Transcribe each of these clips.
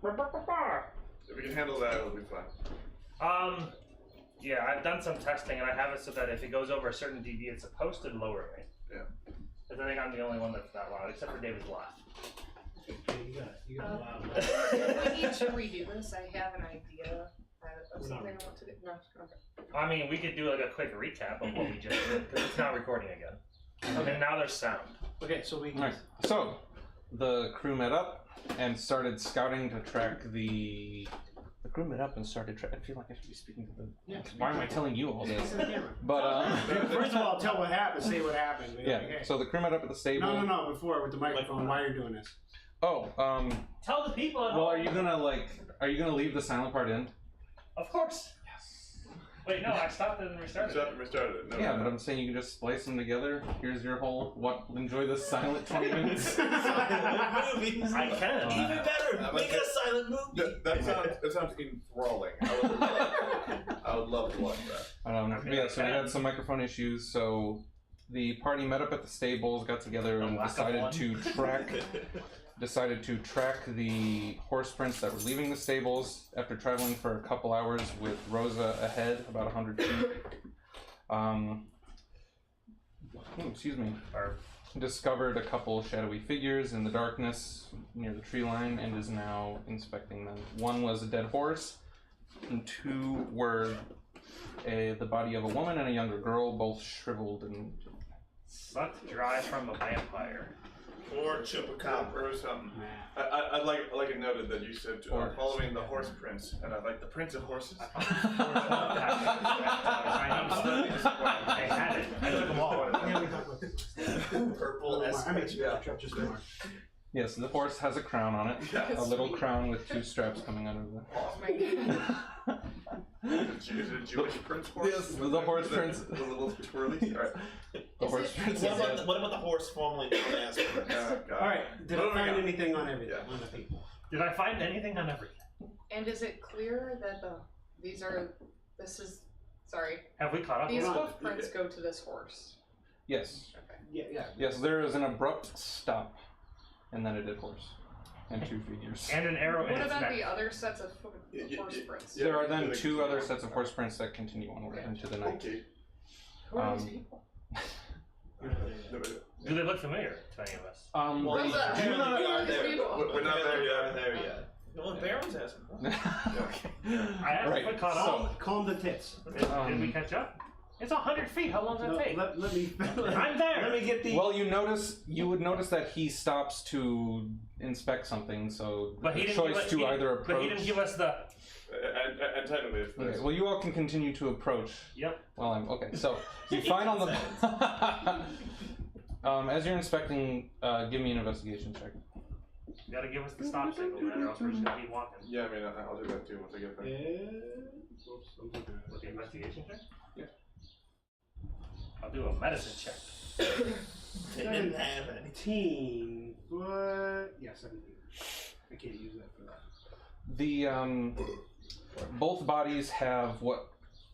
If we can handle that, it'll be fine. Yeah, I've done some testing and I have it so that if it goes over a certain dB, it's supposed to lower me. Yeah. Because I think I'm the only one that's that loud, except for David's laugh. You got loud. If we need to redo this, I have an idea of something I want to do. No, okay. I mean, we could do like a quick recap of what we just did, because it's not recording again. Okay, now there's sound. Okay, so we. Alright, so the crew met up and started scouting to track the crew met up and started I feel like I should be speaking to the. Yeah. Why am I telling you all this? It's in the camera. But First of all, tell what happened. Say what happened. yeah. Okay. So the crew met up at the stable. No. Before with the microphone. Why are you doing this? Oh, Tell the people at well, home. are you gonna leave the silent part in? Of course. Yes. Wait, no, I stopped it and restarted it. Restarted it. No, Yeah, no, but no. I'm saying you can just splice them together. Here's your whole enjoy this silent 20 minutes. Movies. I can. Even better. Make a silent movie. That sounds enthralling. I would love to watch that. Yeah, so we had some microphone issues, so the party met up at the stables, got together, and decided to track the horse prints that were leaving the stables after traveling for a couple hours with Rosa ahead, about 100 feet. Excuse me. Discovered a couple shadowy figures in the darkness near the tree line and is now inspecting them. One was a dead horse, and two were the body of a woman and a younger girl, both shriveled and Sucked dry from a vampire. Or chupacabra. Or something. I'd like it noted that you said following the horse prints, and I'd like the prints of horses. I had it. I took them all. Purple Just a mark. yes, the horse has a crown on it. Yes. A little crown with two straps coming out of the. Oh my god. Is it a Jewish prince horse? Yes, the horse prince. The little twirly? Alright. The horse prince. What about the horse formerly known as? All right. Did I find anything on everything on the people? Did I find anything on everything? And is it clear that sorry, Have we caught up? these Hold on. hoof prints go to this horse? Yes. Okay. Yeah. Yes, there is an abrupt stop, and then a dead horse, and two figures. And an arrow in What its about neck. the other sets of horse prints? Yeah. There are then two other sets of horse prints that continue onward into the night. Okay. Who are these people? Do they look familiar to any of us? Well, Rosa, do who not- are these people? We're not there yet. There yet. No, Baron's asking. Okay. I asked if we caught up. Calm the tits. Did we catch up? It's 100 feet. How long does No, that take? let me. I'm there. Let me get the. Well, you would notice that he stops to inspect something, so But he the didn't choice give us, to either approach. But he didn't give us the. And technically, it's Okay, well, you all can continue to approach. Yep. Well, okay. So you find on the. As you're inspecting, give me an investigation check. You gotta give us the stop signal, man, or else we're just gonna keep walking. Yeah, I mean, I'll do that too once I get there. Oops, I'm looking at it. With the investigation check? Yeah. I'll do a medicine check. Didn't have any. 17. What? Yeah, 17. I can't use that for that. The both bodies have what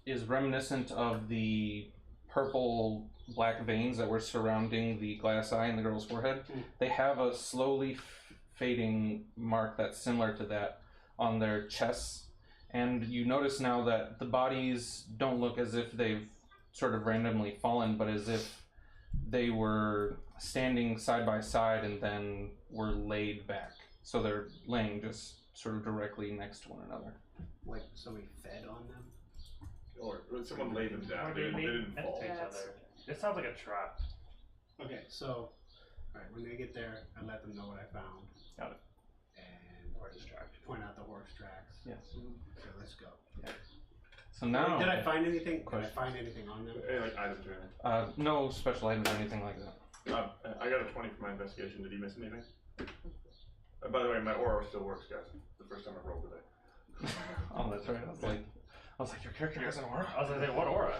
is reminiscent of the purple black veins that were surrounding the glass eye in the girl's forehead. They have a slowly fading mark that's similar to that on their chests, and you notice now that the bodies don't look as if they've sort of randomly fallen, but as if they were standing side by side and then were laid back. So they're laying just sort of directly next to one another. Like somebody fed on them? Or someone laid them down. Or They they didn't meet fall. next to each other. This sounds like a trap. Okay, so, alright, when they get there, I let them know what I found. Got it. And point out the horse tracks. Yes. Okay, let's go. So now, Did I find anything? Did I Question. find anything on them? Any like items or anything. no special items or anything like that. I got a 20 for my investigation. Did he miss anything? By the way, my aura still works, guys. The first time I rolled today. Oh, that's right. I was like, your character has an aura. I was gonna say, what aura?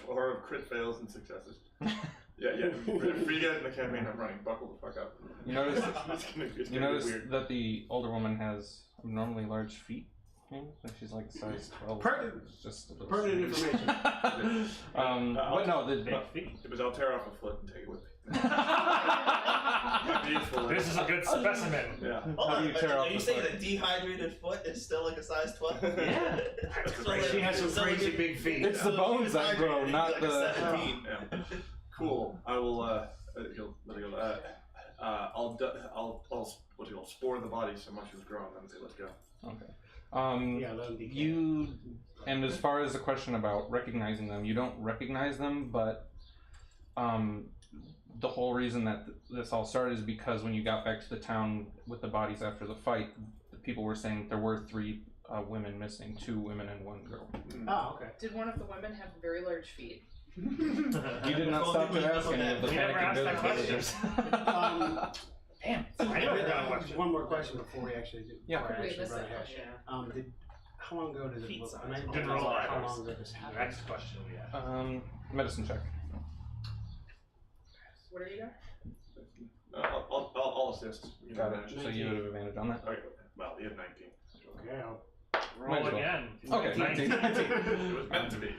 Aura of crit fails and successes. Yeah. For you guys in the campaign I'm running, buckle the fuck up. You notice, it's you gonna be notice weird. that the older woman has abnormally large feet. She's like size 12. Pertinent. It's just a little Pertinent strange. information. But no, Big feet. It was I'll tear off a foot and take it with me. Might be useful. This is a good specimen. Yeah. Hold How do on, you but tear are off you the saying foot? a dehydrated foot is still like a size 12? Yeah. So She has some so crazy like- big feet. It's the bones that grow, Dehydrated, not like the. a 17. Yeah. Cool. I will. Let it go. I'll what do you call spore the body so much was grown. Then say let's go. Okay. Yeah, let them decay. You, and as far as the question about recognizing them, you don't recognize them, but the whole reason that this all started is because when you got back to the town with the bodies after the fight, the people were saying there were 3 women missing, 2 women and 1 girl. Oh, okay. Did one of the women have very large feet? You did not stop to ask any of the We never asked that panicking villagers. Damn. I I never got a question. One more question before we actually do. Yeah. before I Wait, actually missed run that ahead. question. How long ago did it? Feet Look? size. I mean, Didn't roll how eyes. long ago this The happened? next question we have. Medicine check. What are you doing? I'll assist. You Got know, it. So you would have advantage on that. Okay. Well, you have 19. Okay, I'll Might Roll as well. again. Okay, 19. It was meant to be.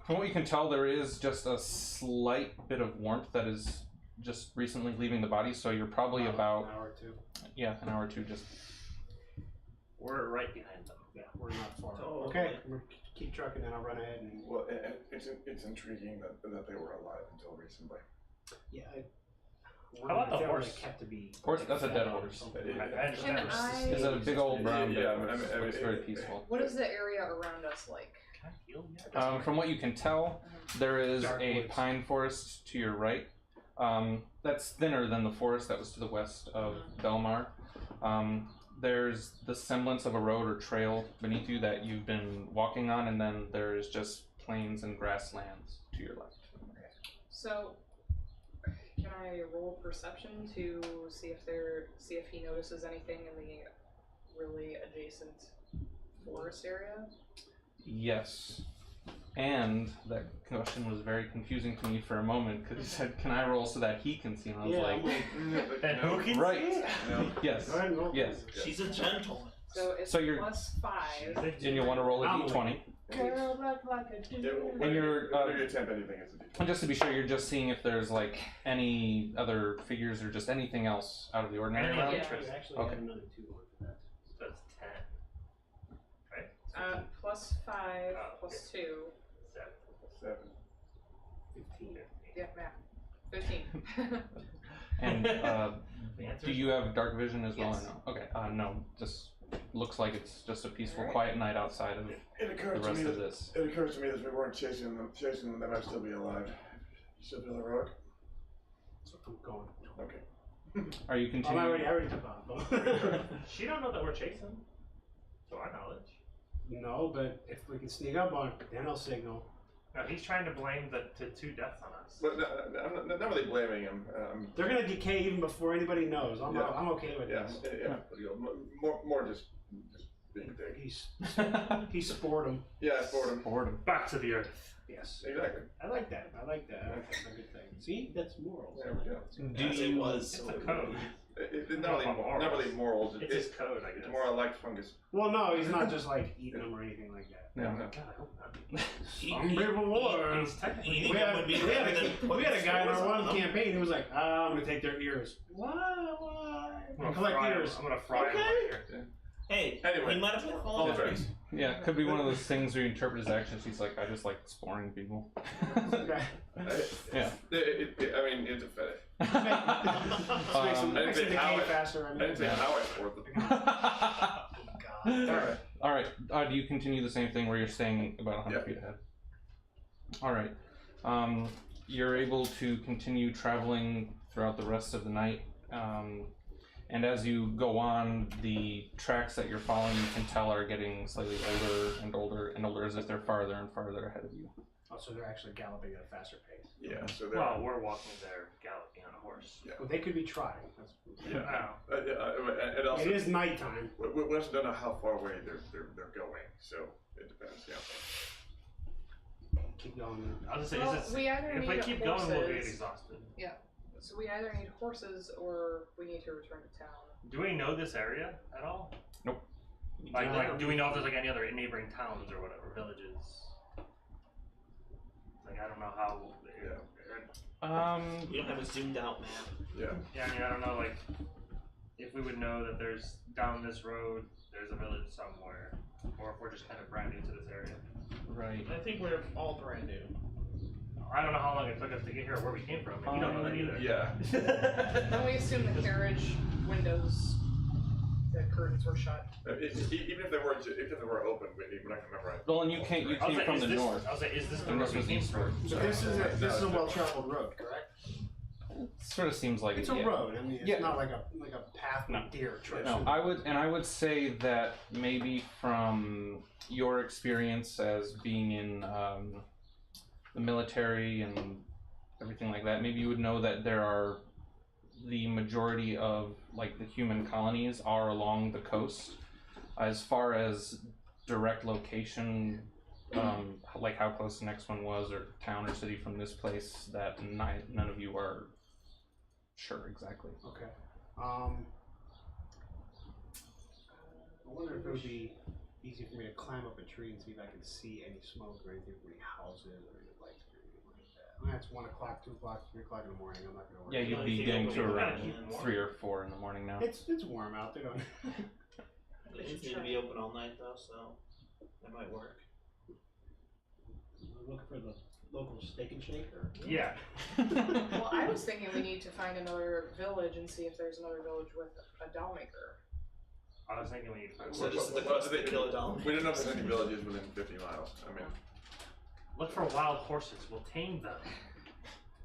From what you can tell, there is just a slight bit of warmth that is just recently leaving the body, so you're probably about, an hour or 2. an hour or 2 just. We're right behind them. Yeah, we're not far. Oh, Okay, we'll keep trucking, then I'll run ahead and. Well, it's intriguing that they were alive until recently. Yeah. How about the they were, horse? like, kept to be. Horse, that's a dead horse. I understand. Can I- Is that a big old brown Yeah, dead I mean, horse? I mean, Looks very peaceful. What is the area around us like? Can I heal yet? From what you can tell, there is Dark a woods. pine forest to your right. That's thinner than the forest that was to the west of Belmar. There's the semblance of a road or trail beneath you that you've been walking on, and then there's just plains and grasslands to your left. So, can I roll perception to see if he notices anything in the really adjacent forest area? Yes. And that question was very confusing to me for a moment because he said, "Can I roll so that he can see?" And I was Yeah, like, And who can Right. see it? No. "Yes, Go ahead and roll. yes." She's a gentleman. So it's So you're- +5. And you want to roll a d20. Girl, like a dude. And you're, whenever you attempt anything, it's a D20. And just to be sure, you're just seeing if there's like any other figures or just anything else out of the ordinary Any around. interest? You actually Okay. have another 2 on for that. That's 10. Right? +5 Oh, +2. 7. 15. Yeah, math. 15. And The answer do is you have dark vision as well Yes. or no? Okay, no. Just looks like it's just a peaceful, Alright. quiet night outside of It the occurred to rest me of that this. it occurs to me that if we weren't chasing them, they might still be alive. You still feel heroic? So I'm going. Okay. Are you I continuing? already took off. She don't know that we're chasing. To our knowledge. No, but if we can sneak up on it, then I'll signal. No, he's trying to blame the 2 deaths on us. But I'm not really blaming him. They're gonna decay even before anybody knows. I'm Yeah. I'm okay with Yeah, this. yeah. But, you know, more just being a dick. He spored him. Yeah, it's boredom. Boredom. Back to the earth. Yes. Exactly. I like that. That's a good thing. See, that's morals. There we go. Do As you? it was. It's so a it code. would be. It's not really morals. It's his code, I guess. It's more I like fungus. Well, no, he's not just like eating them or anything like that. Yeah. No. God, I hope not. Some people were. He's technically Eating We had, them would be we had better than a putting guy in our spores on one them. campaign who was like, I'm gonna take their ears. Why? I'm gonna Collect fry him. ears. I'm gonna fry him Okay. right here. Hey, Anyway. he might have been falling Yeah. trees. Yeah, it could be one of those things where you interpret his actions. He's like, I just like exploring people. Okay. Yeah. I mean, it's a fetish. Makes them Depends decay how it- faster. I mean. Depends on how I sport them. Alright. All right. Do you continue the same thing where you're staying about 100 Yeah. feet ahead? All right. You're able to continue traveling throughout the rest of the night. And as you go on, the tracks that you're following, you can tell, are getting slightly older and older and older, as if they're farther and farther ahead of you. Oh, so they're actually galloping at a faster pace. Yeah, so they're. Well, we're walking there, galloping on a horse. Well, they could be trying. That's, Yeah. And also, It is nighttime. we also don't know how far away they're going, so it depends. Yeah. Keep going. I was gonna say, Well, is this, we either if need we keep going, we'll get horses. exhausted. So we either need horses or we need to return to town. Do we know this area at all? Nope. Like, do we know if there's like any other neighboring towns or whatever, villages? Like, I don't know how. Yeah. We don't have a zoomed out map. Yeah. Yeah, I mean, I don't know, like, if we would know that there's, down this road, there's a village somewhere, or if we're just kind of brand new to this area. Right. I think we're all brand new. I don't know how long it took us to get here or where we came from, and you don't know that either. Yeah. Then we assume the carriage windows, the curtains were shut. Even if they were open, we're not gonna memorize. Well, and you came from the north. I was like, is this the And road this we was came east from? road. But this is a well-traveled road, correct? Sort of seems like It's it. a Yeah. road. I mean, it's Yeah. not like a path No. with deer traversing. No, I would say that maybe from your experience as being in the military and everything like that, maybe you would know that the majority of like the human colonies are along the coast. As far as direct location, like how close the next one was, or town or city from this place, that none of you are sure exactly. Okay. I wonder if it would be easy for me to climb up a tree and see if I can see any smoke or anything from any houses or any lights or anything like that. Well, it's 1 o'clock, 2 o'clock, 3 o'clock in the morning. I'm not gonna worry. Yeah, you'd Well, be you getting think to we gotta around keep it warm. 3 or 4 in the morning now. It's warm out. They don't. They just need to be open all night though, so that might work. Looking for the local steak and shake or. Yeah. Well, I was thinking we need to find another village and see if there's another village with a doll maker. I was thinking we need to find So this is the quest to kill a doll. We don't know if there's any villages within 50 miles. I mean, Look for wild horses. We'll tame them.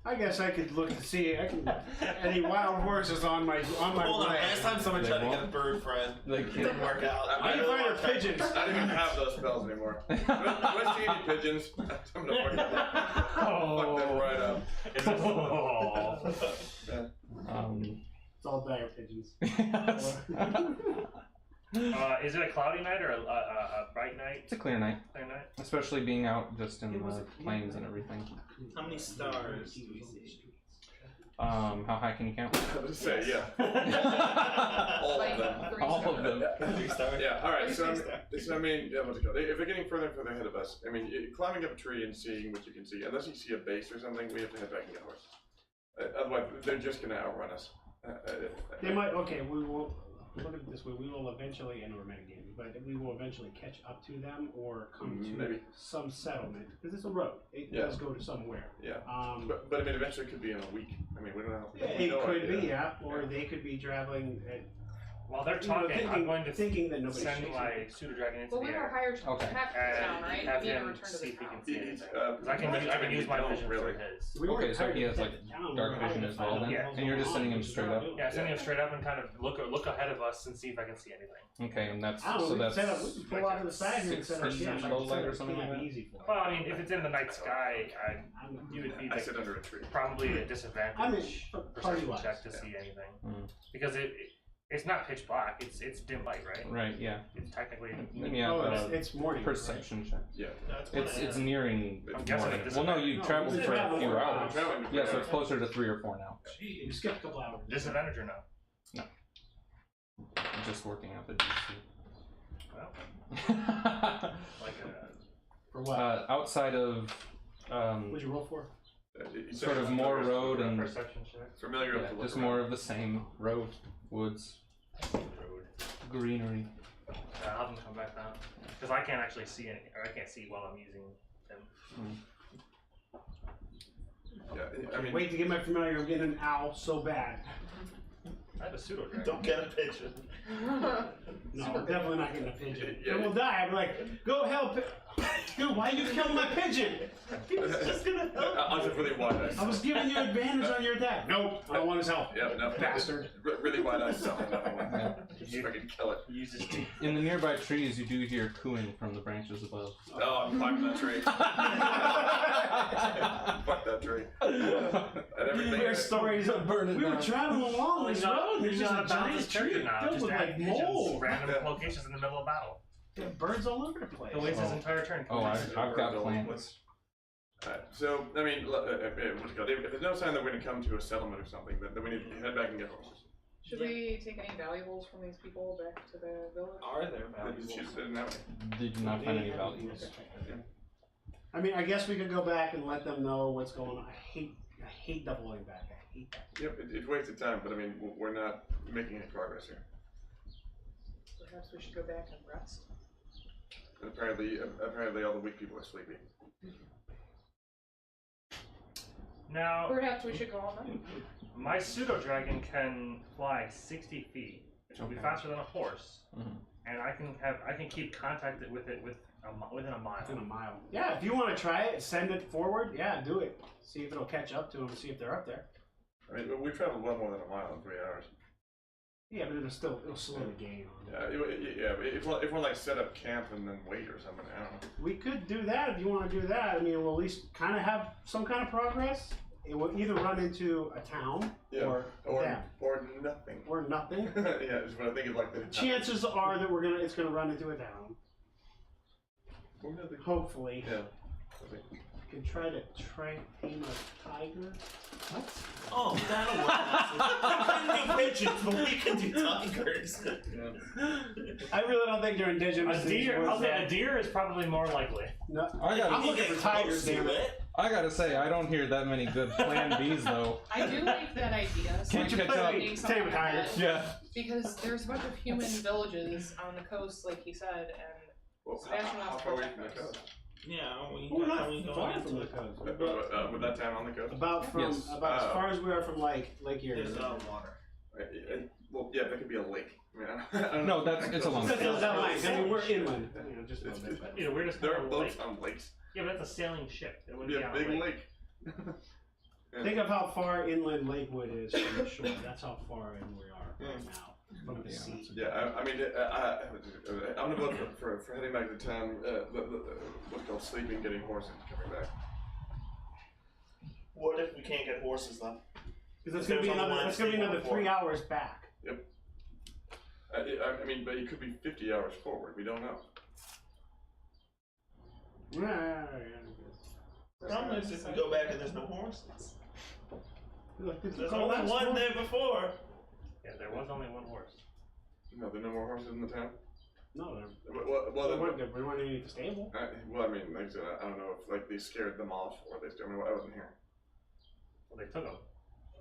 I guess I could look to see any wild horses on my Hold on, way. last time someone They tried to won't? get a bird friend, They it can't. didn't work out. I can find her pigeons. I don't even have those spells anymore. West Indian pigeons. I'm gonna fuck them right up. It's all dire pigeons. Is it a cloudy night or a bright night? It's a clear night, Clear night? especially being out just in the plains and everything. How many stars do we see? How high can you count? I was gonna say, yeah. All Like of them. 3 All stars. of them. 3 stars? Yeah, alright, so Three I mean, yeah, what's it called? If they're getting further and further ahead of us, I mean, climbing up a tree and seeing what you can see, unless you see a base or something, we have to head back and get horses. Otherwise, they're just gonna outrun us. They might. Okay, we will look at it this way. We will eventually, and we're metagaming, but we will eventually catch up to them or come to Maybe. some settlement because it's a road. It Yeah. does go to somewhere. Yeah. Um, But I mean, eventually it could be in a week. I mean, we don't know. it no could idea. be, yeah, or Yeah. they could be traveling. While they're You know, talking, I'm going to thinking that nobody send shakes my it. pseudo dragon into Well, the we were air hired Okay. half the and town, right? have We need to him return to see the if he town. can see anything. Because I can use my vision really. through his. We weren't Okay, so hired he to has, protect like, the town, we dark were hired vision to as find well out then? Yeah. what And you're was just going sending on. him straight up? Yeah, sending him straight up and kind of look ahead of us and see if I can see anything. Okay, and that's I don't know, so we that's can set up, we can pull out to the side here and set up 6% camp. low light or something Camp like that? easy for Well, I mean, if it's in the night sky, you would be I sit under a tree. probably a I disadvantage mean, perception party-wise. check to see anything Mm. because it's not pitch black. It's dim light, right? right. Yeah. It's technically. Yeah. Oh, it's morning. Perception check. Yeah. That's what It's nearing I'm guessing morning. it Well, no, you No, traveled it's for a about few 4 hours. hours. Yeah, so it's closer to 3 or 4 now. Gee, you skipped a couple hours. Disadvantage or no? I'm just working out the DC. Well, like For what? Outside of What'd you roll for? sort of more road a and perception check. Familiar yeah, enough to look just around. more of the same road, woods, Road. greenery. I'll have them come back down because I can't actually see any, or I can't see while I'm using them. Yeah, I mean, Wait to get my familiar. I'm getting an owl so bad. I have a pseudo dragon. Don't get a pigeon. No, I'm definitely not getting a pigeon. Yeah. It will die. I'm like, go help. Dude, why you killing my pigeon? It's just gonna help. I'll just really wide eyes. I was giving you advantage on your attack. Nope, I don't want his help. Yeah, no, Bastard. Really wide eyes. Something. Yeah. Just fucking kill it. Use his teeth. In the nearby trees, you do hear cooing from the branches above. Oh, I'm climbing that tree. Fuck that tree. And You everything. hear stories of Burn it we were down. traveling along this road. There's just a giant tree now. filled Just with add like pigeons, mold. random Yeah. locations in the middle of battle. There are birds all over the place. He'll waste his Oh. entire turn. Oh, I've got plans. Alright, so, I mean, what's it called? If there's no sign that we're going to come to a settlement or something, then we need to head back and get horses. Should we take any valuables from these people back to the village? Are there She valuables? didn't have any. Did not find any values. I mean, I guess we could go back and let them know what's going on. I hate I hate doubling back. I hate that. Yep, it's wasted time, but I mean, we're not making any progress here. Perhaps we should go back and rest. And apparently all the weak people are sleeping. Now, Perhaps we should go all night. my pseudo dragon can fly 60 feet, which will be Okay. faster than a horse, Mhm. and I can keep contact with it within a mile. Within a mile. Yeah, if you want to try it, send it forward. Yeah, do it. See if it'll catch up to them. See if they're up there. I mean, we traveled well more than a mile in 3 hours. Yeah, but it'll slow the game. Yeah, if we're like set up camp and then wait or something, I don't know. We could do that if you want to do that. I mean, we'll at least kind of have some kind of progress. It will either run into a town Yeah. or them Or nothing. or nothing. Yeah, it's what I think is like the Chances are that it's gonna run into a town. Or nothing. Hopefully, Yeah. we can try to tame a tiger. What? Oh, that'll work. We can do pigeons, but we can do tigers. I really don't think they're indigenous. A deer, I'll say a deer is probably more likely. No, I gotta- I'm looking for tigers. Damn it. I gotta say, I don't hear that many good plan Bs though. I do like that idea. So Can't you like catch up? doing something Tame a like tiger. that. Yeah. Because there's a bunch of human villages on the coast, like he said, and Well, Sebastian how wants to far away protect from the those. coast? Yeah, we We're got not going far into from the it. coast. With that town on the coast? About Yes. as far as we are from Lake Erie. There's water. Well, yeah, that could be a lake. I mean, I don't No, know. it's along the That's not like, I mean, we're inland. You know, just a little bit. But You know, we're just There on are a boats lake. on lakes. Yeah, but that's a sailing ship. It It'd wouldn't be be a on big a lake. lake. Yeah. think of how far inland Lakewood is from the shore. That's how far in we are right now from the Yeah, sea. Yeah, I mean, I'm gonna vote for heading back to town. What's called sleeping, getting horses, coming back. What if we can't get horses though? Because that's gonna be another. That's gonna be another 3 hours back. I mean, but it could be 50 hours forward. We don't know. Yeah. The problem is if we go back and there's no horses. There's There's only one there before. Yeah, there was only one horse. No, there are no more horses in the town. No, Well, we then, weren't. We weren't in the stable. well, I mean, like I said, I don't know if like they scared them off or they. I mean, I wasn't here. Well, they took them.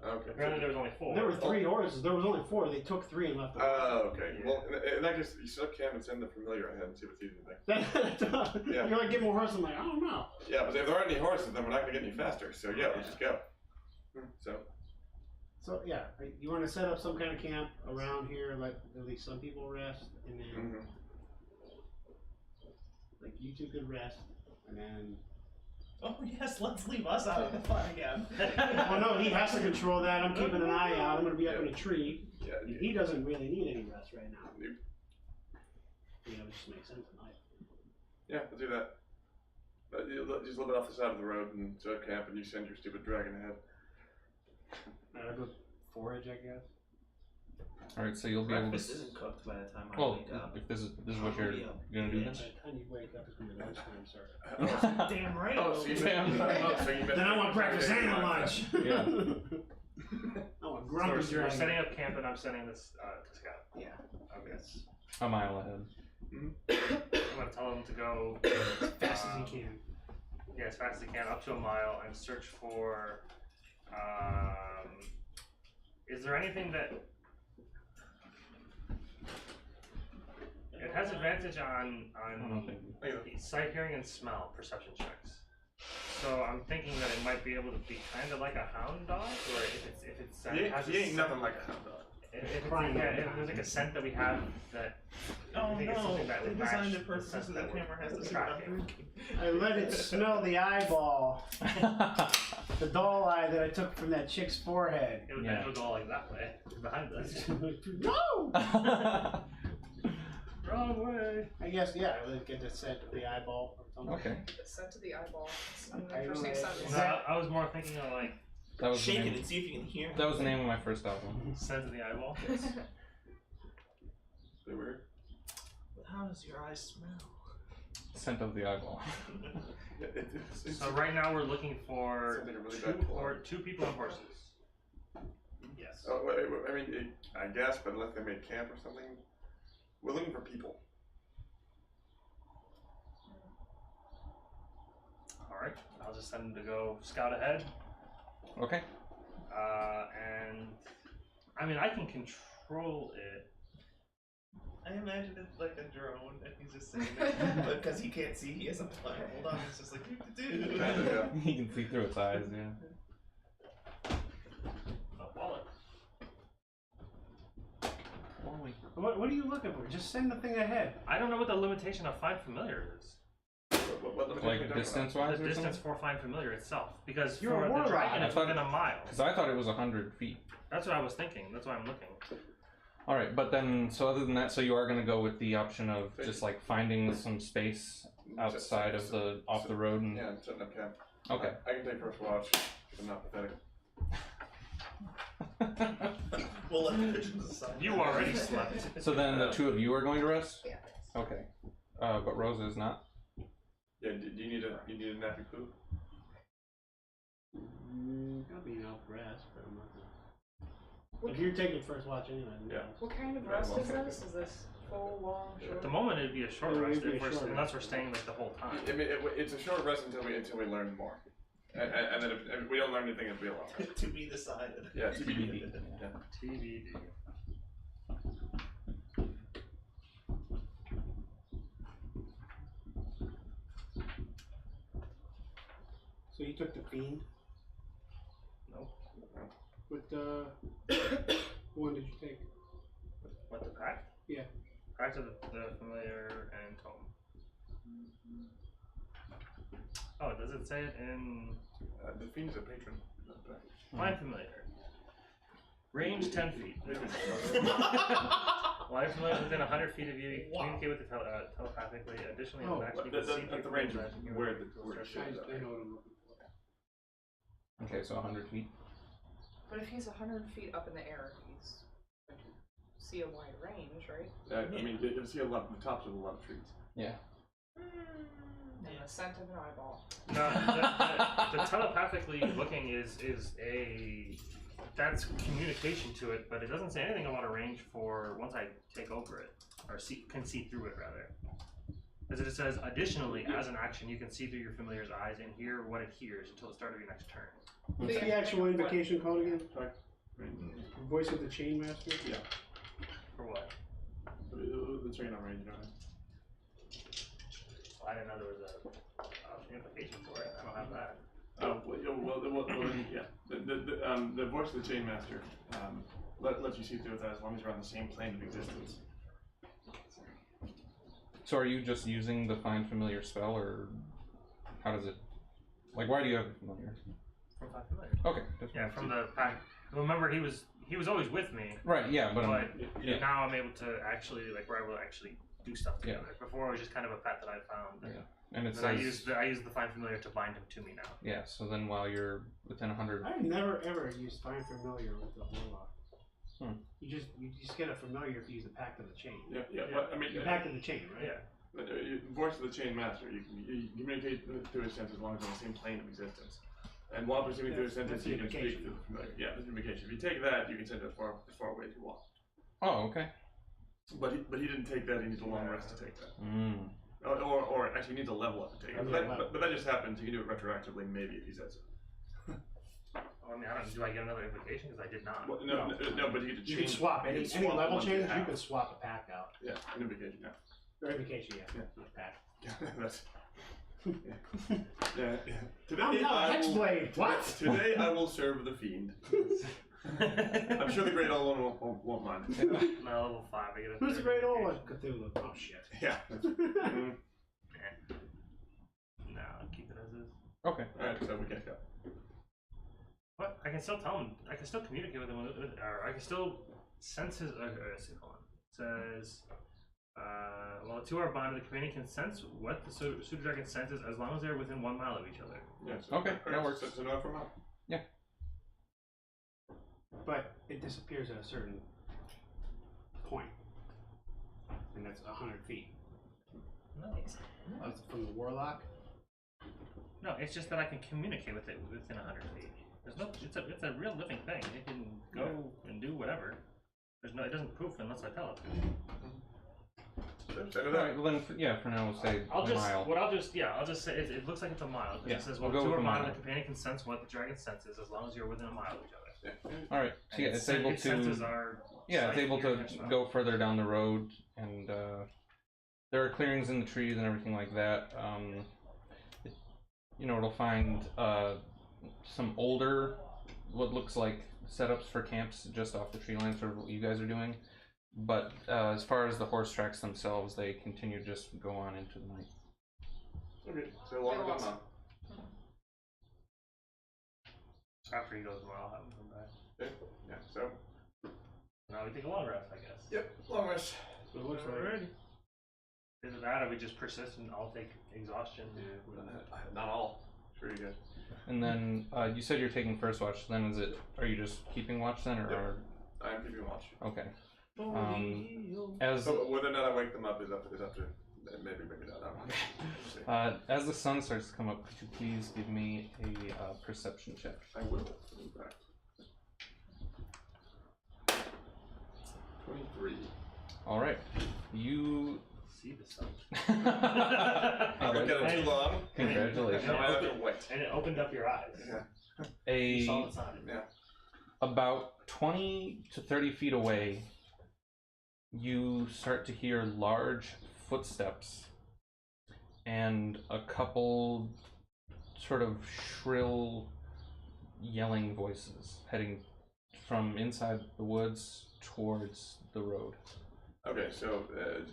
Okay. Apparently, there was only 4. There were 3 horses. There was only 4. They took 3 and left them. Okay. Well, in that case, you still can send the familiar ahead and see what's easy to do. Yeah. You're like, get more horses. I'm like, I don't know. Yeah, but if there aren't any horses, then we're not gonna get any faster. So yeah, let's just go. So yeah, you want to set up some kind of camp around here, let at least some people rest, and then Mhm. like you two could rest, and then. Oh yes, let's leave us out of the fun again. Well, no, he has to control that. I'm keeping an eye out. I'm gonna be up in a tree. Yeah. He doesn't really need any rest right now. Nope. You know, it just makes sense at night. Yeah, we'll do that. But just a little bit off the side of the road and set up camp, and you send your stupid dragon ahead. I'll go forage, I guess. All right, so you'll be able to. Breakfast isn't cooked by the time I Well, wake up. if this is what you're gonna do, By then. the time you wake up, it's gonna be lunchtime, sir. Damn right. Oh, so you Damn. so you Then I want breakfast and lunch. Yeah. I want So grumpy we're dragon. setting up camp, and I'm sending this to Scout. Yeah. Okay. A mile ahead. I'm gonna tell him to go As fast as he can. Yeah, as fast as he can, up to a mile, and search for. Is there anything that it has advantage on I don't think. sight, hearing, and smell perception checks? So I'm thinking that it might be able to be kind of like a hound dog, or if it's has He a ain't scent- nothing like a hound dog. If Crying out if loud. there's like a scent that we have that Oh I think it's no, something that they would designed match it purpose the so scent the that camera we're has to see what I'm tracking. drinking. I let it smell the eyeball, the doll eye that I took from that chick's forehead. It would Yeah. go all like that way behind us. No! Wrong way. I guess, yeah, I would get the scent of the eyeball or something. Okay. The scent of the eyeball. It's an I interesting know, sentence. Is No, I was more thinking of like That was the Shake it name. and see if you can hear. That was the name of my first album. scent of the eyeball. They weird. But how does your eyes smell? Scent of the eyeball. Yeah, it's So right now we're looking for Sounds like a really bad plot. two people and horses. Yes. Oh, wait, I mean, I guess, but unless they made camp or something, we're looking for people. All right. I'll just send them to go scout ahead. Okay. And I mean, I can control it. I imagine it's like a drone and he's just sitting there, but because he can't see, he has a blindfold on. It's just like, do. Yeah. You can see through its eyes, yeah. A wallet. What are you looking for? Just send the thing ahead. I don't know what the limitation of Find Familiar is. Like distance-wise The or distance something? for Find Familiar itself. Because You're for a the warlock. dragon, I it's thought- within a mile. Because I thought it was 100 feet. That's what I was thinking. That's why I'm looking. All right, but then, so other than that, so you are going to go with the option of just like finding some space outside of the off the road and Yeah, I'm setting up camp. okay. I can take first watch. I'm not pathetic. We'll let the pigeons decide. You already slept. So then the two of you are going to rest. Yeah. Okay. But Rosa is not. Yeah, do you need a nappy poo? I'll be enough rest, but I'm not gonna. If you're taking first watch anyway. Yeah. What kind of Very rest well is taken. this? Is this full, long, At short? the moment, it'd be a short Yeah, rest it'd be if a short unless rest. we're staying like the whole time. I mean, it's a short rest until we learn more, and then if we don't learn anything, it'll be a long rest. To be decided. Yeah, TBD. Yeah. TBD. So you took the fiend. Nope. What one did you take? What, the pack? Yeah. Pack of the familiar and tome. Oh, does it say it in The fiend is a patron. Find Familiar? Range 10 feet. Life familiar within 100 feet of you, you can communicate with it telepathically. Additionally, Oh, in action, you But can see at the people range of imagining you where are- the I shit is. know what I'm looking for. Okay, so 100 feet. But if he's 100 feet up in the air, he's going to see a wide range, right? I mean, you'll see a lot the tops of a lot of trees. Yeah. And the scent of an eyeball. No, the telepathically looking is a that's communication to it, but it doesn't say anything about a range for once I take over it or can see through it rather. As it says, additionally, as an action, you can see through your familiar's eyes and hear what it hears until the start of your next turn. What's the actual invocation called again? Sorry. Voice of the Chain Master? Yeah. For what? The train on range, right? Well, I didn't know there was a implication for it. I don't have that. Yeah. The voice of the chain master lets you see through that as long as you're on the same plane of existence. So are you just using the Find Familiar spell, or how does it? Like, why do you have it familiar? From Find Familiar. Okay. That's Yeah, from the pack. Remember, he was always with me, right. Yeah, but but now I'm able to actually we're able to actually do stuff Yeah. together. Before it was just kind of a pet that I found. Yeah. And it And I says use the Find Familiar to bind him to me now. yeah. So then while you're within 100, I've never ever used Find Familiar with the Warlock. You just get a familiar if you use the Pact of the Chain. Yeah. But, I mean, The Pact of the Chain, right? Yeah. Voice of the chain master. You communicate through his sense as long as you're on the same plane of existence. And while perceiving through his senses, That's the you can speak invocation. through the familiar. Yeah, that's the invocation. If you take that, you can send it as far away as you want. oh, okay. But he didn't take that. He needs a long rest to take that. Or actually, he needs a level up to take it. But that just happens. You can do it retroactively, maybe if he says it. I mean, do I get another invitation? Because I did not. Well, no, but you get to You change. can swap you any can swap the level ones change. You have. can swap a pact out. Yeah, an invocation. Yeah. Or invocation, yeah. Yeah. Not pact. That's. Yeah. Today I'm now I will- Hexblade. What? Today I will serve the fiend. I'm sure the Great Old One won't mind. No, level 5. I get a Who's the third Great Old One? invitation. Cthulhu. Oh shit. Yeah. Mhm. No, I'll keep it as is. Okay. Alright, so we can't go. What? I can still tell him. I can still communicate with him, or I can still sense his. Let's see, hold on. It says, well, two are bonded. The companion can sense what the pseudo dragon senses as long as they're within 1 mile of each other. Yeah, so, Okay, that works. So not from up. But it disappears at a certain point, and that's 100 feet. Nice. That's from the Warlock. No, it's just that I can communicate with it within 100 feet. There's no. It's a real living thing. It can go and do whatever. It doesn't poof unless I tell it to. Send it All right. out. Well then, for now, we'll say I'll a just mile. I'll just say it looks like it's a mile. 'Cause Yeah, it says we'll when go two with or a more mile. the companion can sense what the dragon senses as long as you're within a mile of each other. All right. So And yeah, it's able its senses to. are Yeah, it's sight, able hearing, to and smell. go further down the road, and there are clearings in the trees and everything like that. It'll find some older, what looks like setups for camps just off the tree line, sort of what you guys are doing. But as far as the horse tracks themselves, they continue to just go on into the night. Okay, so long Yeah, as I'm After he goes, well, I'll have him come back. Okay, yeah, so, Now we take a long rest, I guess. yep, long rest. It looks like. Alrighty. Either that, or we just persist and I'll take exhaustion. Not all. Sure you guys. And then you said you're taking first watch. Then are you just keeping watch then, or Yep. are, I am keeping watch. okay? As So whether or not I wake them up is up to maybe not. I don't know. as the sun starts to come up, could you please give me a perception check? I will, in fact. 23. All right, you. See the sun. I've been getting too long. Congratulations. Now I have to wait. And it opened up your eyes. Yeah. You saw A the sun. Yeah. about 20 to 30 feet away, you start to hear large footsteps and a couple sort of shrill yelling voices heading from inside the woods towards the road. Okay, so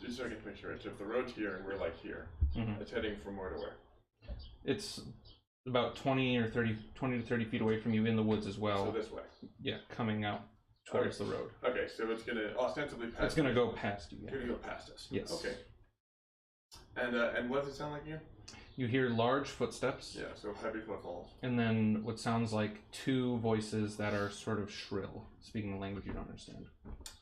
just so I can make sure, so if the road's here and we're like here, Mhm. it's heading from where to where? It's about 20 to 30 feet away from you in the woods as well. So this way. Yeah, coming out towards the road. Okay, so it's gonna ostensibly pass. It's gonna go past you. It's Yeah. gonna go past us. Yes. Okay. And what does it sound like again? You hear large footsteps, Yeah, so heavy footfalls. and then what sounds like two voices that are sort of shrill, speaking a language you don't understand.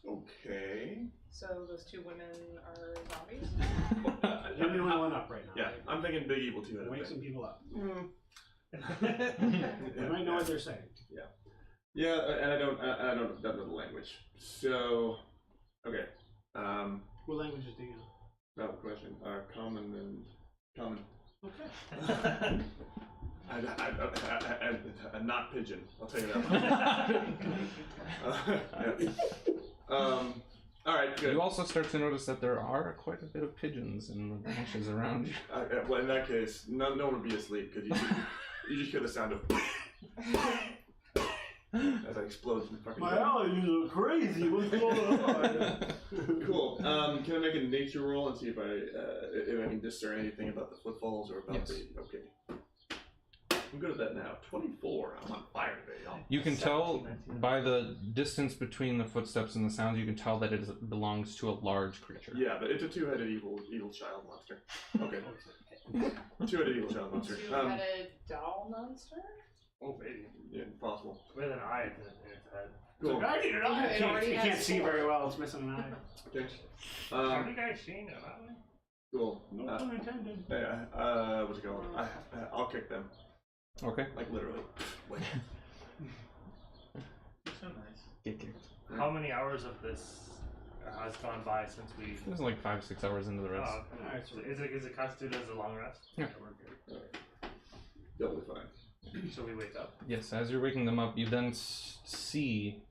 Okay. So those two women are zombies? You're the only one up right now. Yeah, I'm thinking big evil two-headed Wake thing. some people up. Mm. They might know what they're saying. Yeah, and I don't know the language. So, okay. What languages do you know? Valid question. Common and common. Okay. And not pigeon. I'll tell you that. Yeah. All right. Good. You also start to notice that there are quite a bit of pigeons in the branches around you. Well, in that case, no one would be asleep because you just hear the sound of as I explode in the fucking. allergies are crazy. What's going on? Cool. Can I make a nature roll and see if I can discern anything about the footfalls or about Yes. the? Okay. I'm good at that now. 24. I'm on fire today, y'all. You can tell 17, by the distance between the footsteps and the sounds, you can tell that it belongs to a large creature. Yeah, but it's a two-headed evil child monster. Okay. Two-headed evil child monster. Two-headed doll monster? Oh, baby. Yeah, possible. With an eye in its head. Cool. I need an eye. It already You has can't see four. very well. It's missing an eye. Okay. Have you guys seen it? Cool. No pun intended. Yeah. What's it called? I'll kick them. Okay. Like literally. Wait. So nice. Get kicked. How many hours of this has gone by since we? It was like 5-6 hours into the rest. Oh, okay. Alright, so Is it constituted as a long rest? Yeah. We're good. Totally fine. So we wake up. Yes, as you're waking them up, you then see,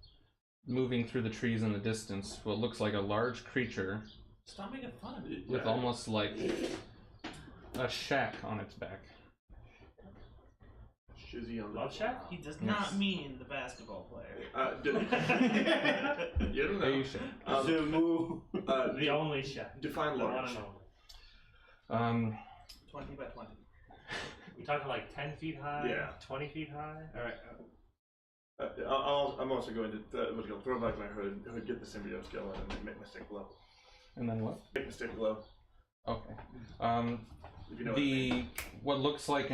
moving through the trees in the distance, what looks like a large creature Stop making fun of me. with almost like a shack on its back. Shizzy on the Love Shack? He does Yes. not mean the basketball player. You don't know. Hey, shack. Zumu. The only Shack. Define The one large. and only. 20 by 20. We talking like 10 feet high? Yeah. 20 feet high? Alright. I'm also going to throw back my hood, get the symbiote skill, and make my stick glow. And then what? Make the stick glow. Okay. If you know what I mean. What looks like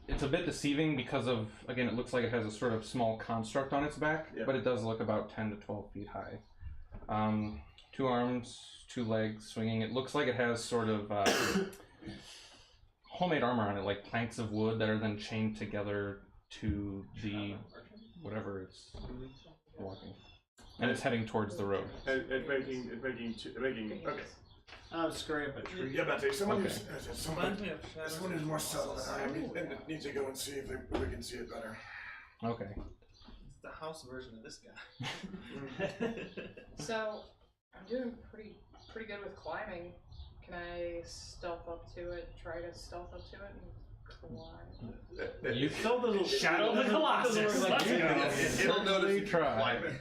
it's a bit deceiving because of, again, it looks like it has a sort of small construct on its back, Yeah. but it does look about 10 to 12 feet high. 2 arms, 2 legs, swinging. It looks like it has sort of homemade armor on it, like planks of wood that are then chained together to the whatever it's walking, and it's heading towards the road. It's making okay. I'll scurry up a tree. Yeah, but someone Okay. Reminds me of Shadows someone who's of more the subtle than I am Colossus. needs to go and see if we can see it better. Okay. It's the house version of this guy. So I'm doing pretty good with climbing. Can I stealth up to it? Try to stealth up to it and climb. You Still doesn't. Shadow of the Colossus. Let's go. It'll notice if you Try. climb it.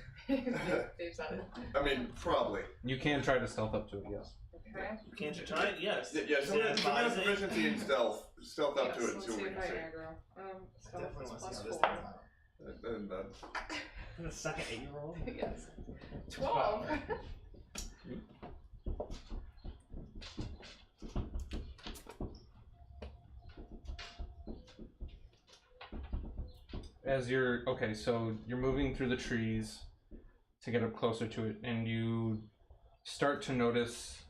Dave said it. I mean, probably. You can try to stealth up to it, yes. Okay. Can't you try it? Yes. Yeah, someone has advising. proficiency in stealth. Stealth up to Yes, it and let's see what see we if can I see. aggro. I definitely want to see how this 4. turns out. And, The second 8-year-old. Yes. 12. As you're okay, so you're moving through the trees to get up closer to it, and you start to notice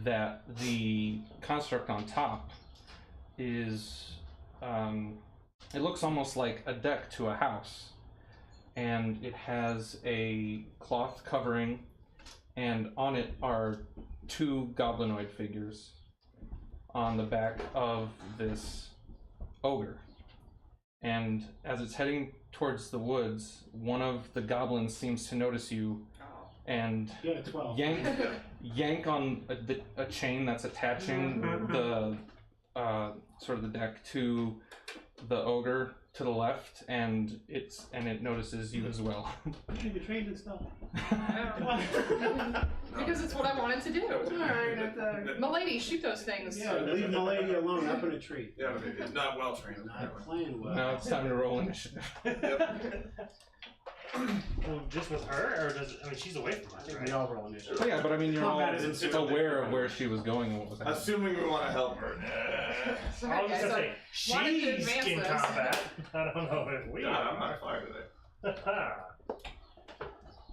that the construct on top is it looks almost like a deck to a house, and it has a cloth covering, and on it are 2 goblinoid figures on the back of this ogre. And as it's heading towards the woods, one of the goblins seems to notice you Oh. and Yeah, 12. yank on a chain that's attaching the sort of the deck to the ogre to the left, and it notices you as well. You trained and stuff. Because it's what I wanted to do. Alright, Milady, shoot those things. yeah, leave my lady alone up in a tree. yeah, but it's not well trained. Not playing well. Now it's time to roll initiative. Well, just with her, or does I mean she's away from I us, think right? we all roll initiative. Oh, yeah, but I mean you're all Combat is in aware of where she was going and what was happening. Assuming we want to help her. So, I was okay, just gonna so say wanted to she's advance in this. combat. I don't know if we God, I'm are. not fire today.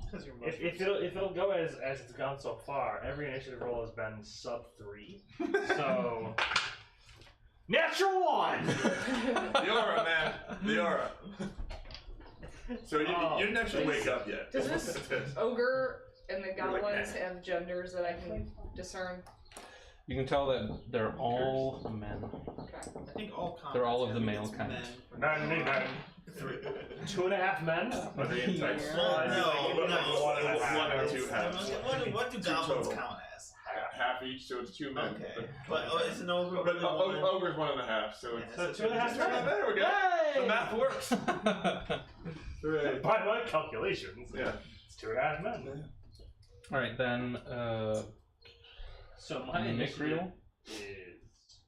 Because you're if it'll go as it's gone so far, every initiative roll has been sub 3. So natural 1. The aura, man. The aura. So you didn't actually wake up yet. Does this It's- ogre and the You're like, goblins "Nah." have genders that I can discern? You can tell that they're all men. Okay. I think all combats They're all of have the male against kind. men. 2.5 men. Are they in types? No. One or 2 halves. What do Two goblins total. count as? Half each, so it's 2 men. Okay. But is an ogre But really one? ogre's 1.5, so it's. Yeah, So 2.5 men. There we go. The math works. Right. By my calculations, Yeah. it's 2.5 men. All right, then So my Mikriel? is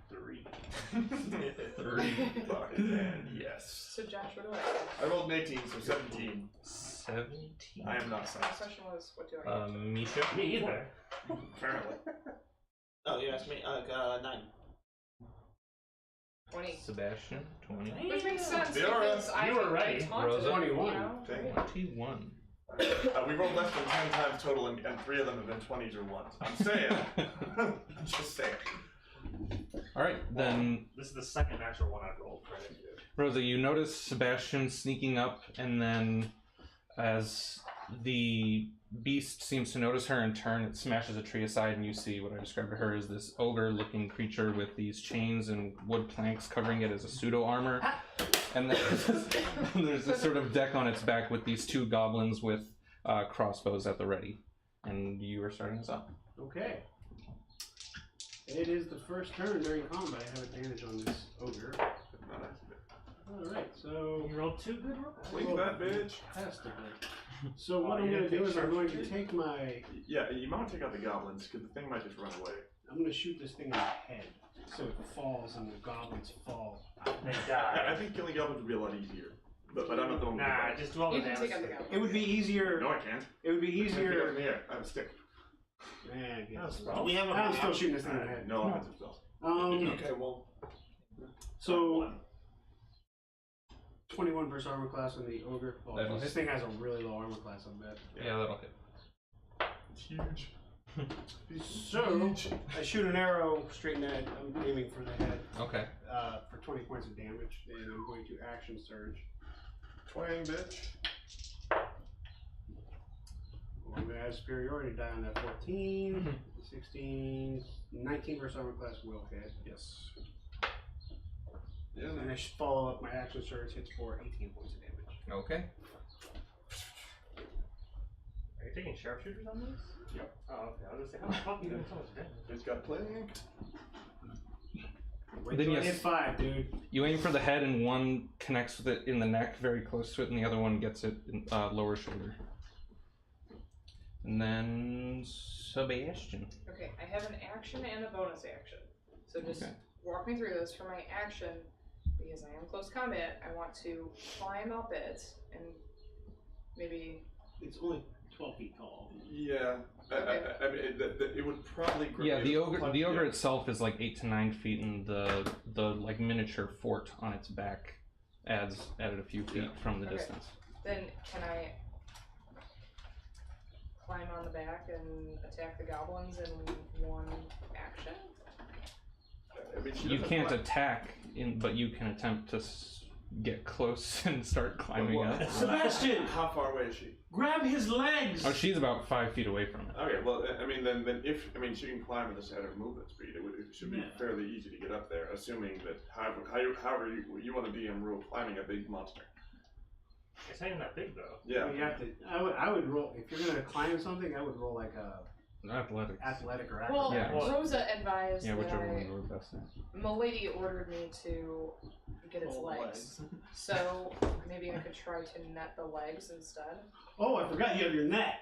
3. 3, Fucking man, yes. So Josh, what do I I rolled an 18, so 17. 17. I am not My fast. question was, what do I get? Misha? Me either. Apparently. Oh, you asked me. 9. 20. Sebastian? 20. Which makes sense The aura. because I You were think right. I taunted, Rosa? 21. You know? Okay. 21. We rolled less than 10 times total, and 3 of them have been 20s or 1s. I'm saying. I'm just saying. All right, then This is the second natural one I've rolled for it. Rosa, you notice Sebastian sneaking up, and then as the beast seems to notice her and turn, it smashes a tree aside, and you see what I described to her as this ogre-looking creature with these chains and wood planks covering it as a pseudo-armor. And then there's this sort of deck on its back with these 2 goblins with crossbows at the ready. And you are starting us off. Okay. It is the first turn during combat. I have advantage on this ogre. Alright, so. You rolled 2 good rolls. Sleep that bitch. Fantastically. So what Oh, I'm you going to didn't do take is I'm going to sharpshooter? take my. Yeah, you might want to take out the goblins, because the thing might just run away. I'm going to shoot this thing in the head. So it falls and the goblins fall. They I die. think killing goblins would be a lot easier. But I'm not the one with the Nah, bow. just do all the You can damage. take out the goblin. It would be easier. No, I can't. It would be I can't pick it up easier. in the air. I have a stick. Man, I guess. Well, We have a I'm still shooting this thing in the head. No offensive spells. Okay, well. So 21 versus armor class on the ogre. Oh, That'll this hit. thing has a really low armor class, I bet. Yeah, that'll hit. It's huge. So I shoot an arrow straight in it. I'm aiming for the head Okay. for 20 points of damage, and I'm going to action surge. Twang, bitch. I'm going to has superiority die on that 14, 16, 19 versus armor class will hit. Yes. Yeah, And I should follow up my action surge hits for 18 points of damage. Okay. Are you taking sharpshooters on these? Yep. Oh, okay. I was gonna say, how the fuck are you doing so much damage? it's got plank. Wait Then till I yes. hit 5, dude. You aim for the head, and one connects with it in the neck, very close to it, and the other one gets it in lower shoulder. And then Sebastian. Okay, I have an action and a bonus action. So just Okay. walk me through this. For my action, because I am close combat, I want to climb up it and maybe. It's only 12 feet tall. Yeah. Okay. I mean, it would probably. Yeah, the ogre. climb- The ogre yeah. itself is like 8 to 9 feet, and the like miniature fort on its back added a few feet from the Okay. distance. Then can I climb on the back and attack the goblins in one action? I mean, she You doesn't can't climb. attack but you can attempt to get close and start climbing Well, up. Sebastian! How far away is she? Grab his legs! Oh, she's about 5 feet away from it. Okay, well, I mean, then if she can climb at the standard movement speed, it should be Yeah. fairly easy to get up there, assuming that however you want to DM rule climbing a big monster. It's not even that big though. Yeah. You have to, I would roll, if you're gonna climb something, I would roll like a Athletics. athletic or Well, Yeah. acrobatics. Rosa advised Yeah, that whichever one you were best at. Milady ordered me to get its All legs. So maybe I could try to net the legs instead. Oh, I forgot you have your net.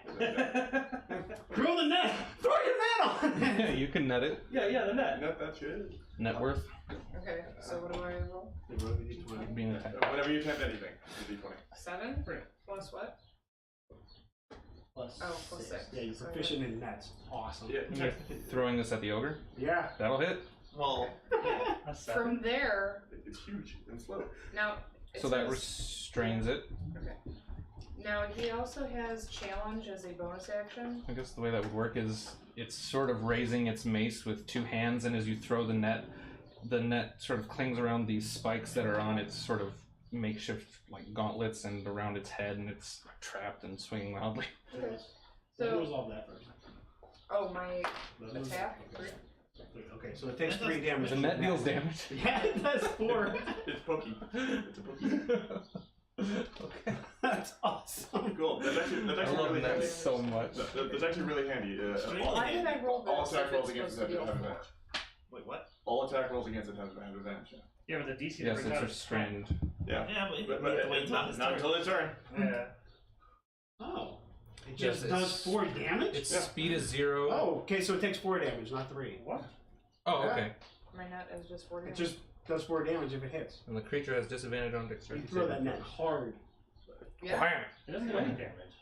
Throw the net! Throw your net on! Yeah, you can net it. yeah, the net. Not that good. Net worth Okay, so what do I roll? being attacked. Whenever you attempt anything, it's a d20. 7? Right. Plus what? Plus Oh, plus 6. Yeah, you're proficient in nets. Awesome. Yeah. And you're throwing this at the ogre. Yeah. That'll hit. Well, yeah. That's 7. From there, It's huge and slow. now. It So that says- restrains it. Okay. Now he also has challenge as a bonus action. I guess the way that would work is it's sort of raising its mace with 2 hands, and as you throw the net sort of clings around these spikes that are on its sort of makeshift like gauntlets and around its head, and it's trapped and swinging wildly. So- resolve that first. Oh, my attack? Okay, so it takes 3 damage. The net deals damage. Yeah, it does 4. It's pokey. It's a pokey. Okay. That's awesome. Cool. That's actually I love really handy. that so much. That's actually really handy. Why did I roll all this attack if rolls it's against supposed it to have deal 4? advantage. Wait, what? All attack rolls against it have advantage. Yeah, but the DC Yes, every it's time restrained. Yeah. Yeah, but, But, we have to wait until not, his not turn. until its turn. Yeah. Oh. It Yes, just it's- does 4 damage? Its Yeah. speed is 0. Oh, okay, so it takes 4 damage, not 3. What? Oh, okay. My net is just 4 It damage. just does 4 damage if it hits. And the creature has disadvantage on You dexterity. throw that saving net throws. hard. Yeah. Wham! It doesn't do any damage.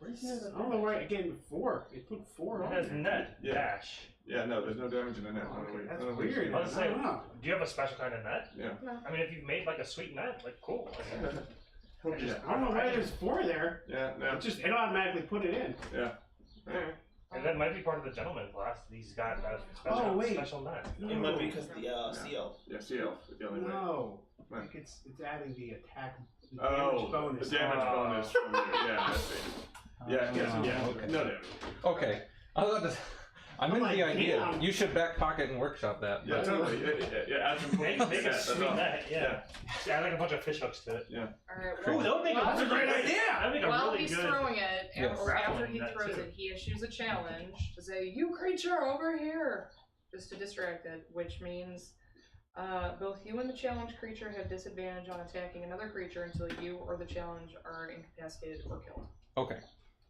I don't know why it gave 4. It put 4 It on has there. net Yeah. dash. Yeah, no, there's no damage in the net. Oh, okay, Wait, that's wait, weird. I was I saying- don't know. Do you have a special kind of net? Yeah. I mean, if you made like a sweet net, like cool. Like, Yeah. I don't know why there's 4 there. Yeah, no. It automatically put it in. Yeah. and that might be part of the gentleman class. He's got a special, Oh, wait. special net. It might be because the seal. Yeah, CL is the only way. No. I Right. think it's adding the attack the Oh, damage bonus. the damage Oh. bonus from there. Yeah, I see. Yeah, yeah, okay. no damage. Okay. I thought this. I'm into like, the idea. damn. You should back pocket and workshop that. Yeah, but- totally. Yeah, add some Make, points. make Yeah, a that's sweet all. net, yeah. Add like a bunch of fish hooks to it. Alright, Oh, that would make while a great he's- idea! That'd make a While really he's good. throwing it, Yes. or after Grappling he net, throws too. it, he issues a challenge to say, "You creature over here!" Just to distract it, which means both you and the challenged creature have disadvantage on attacking another creature until you or the challenge are incapacitated or killed. Okay.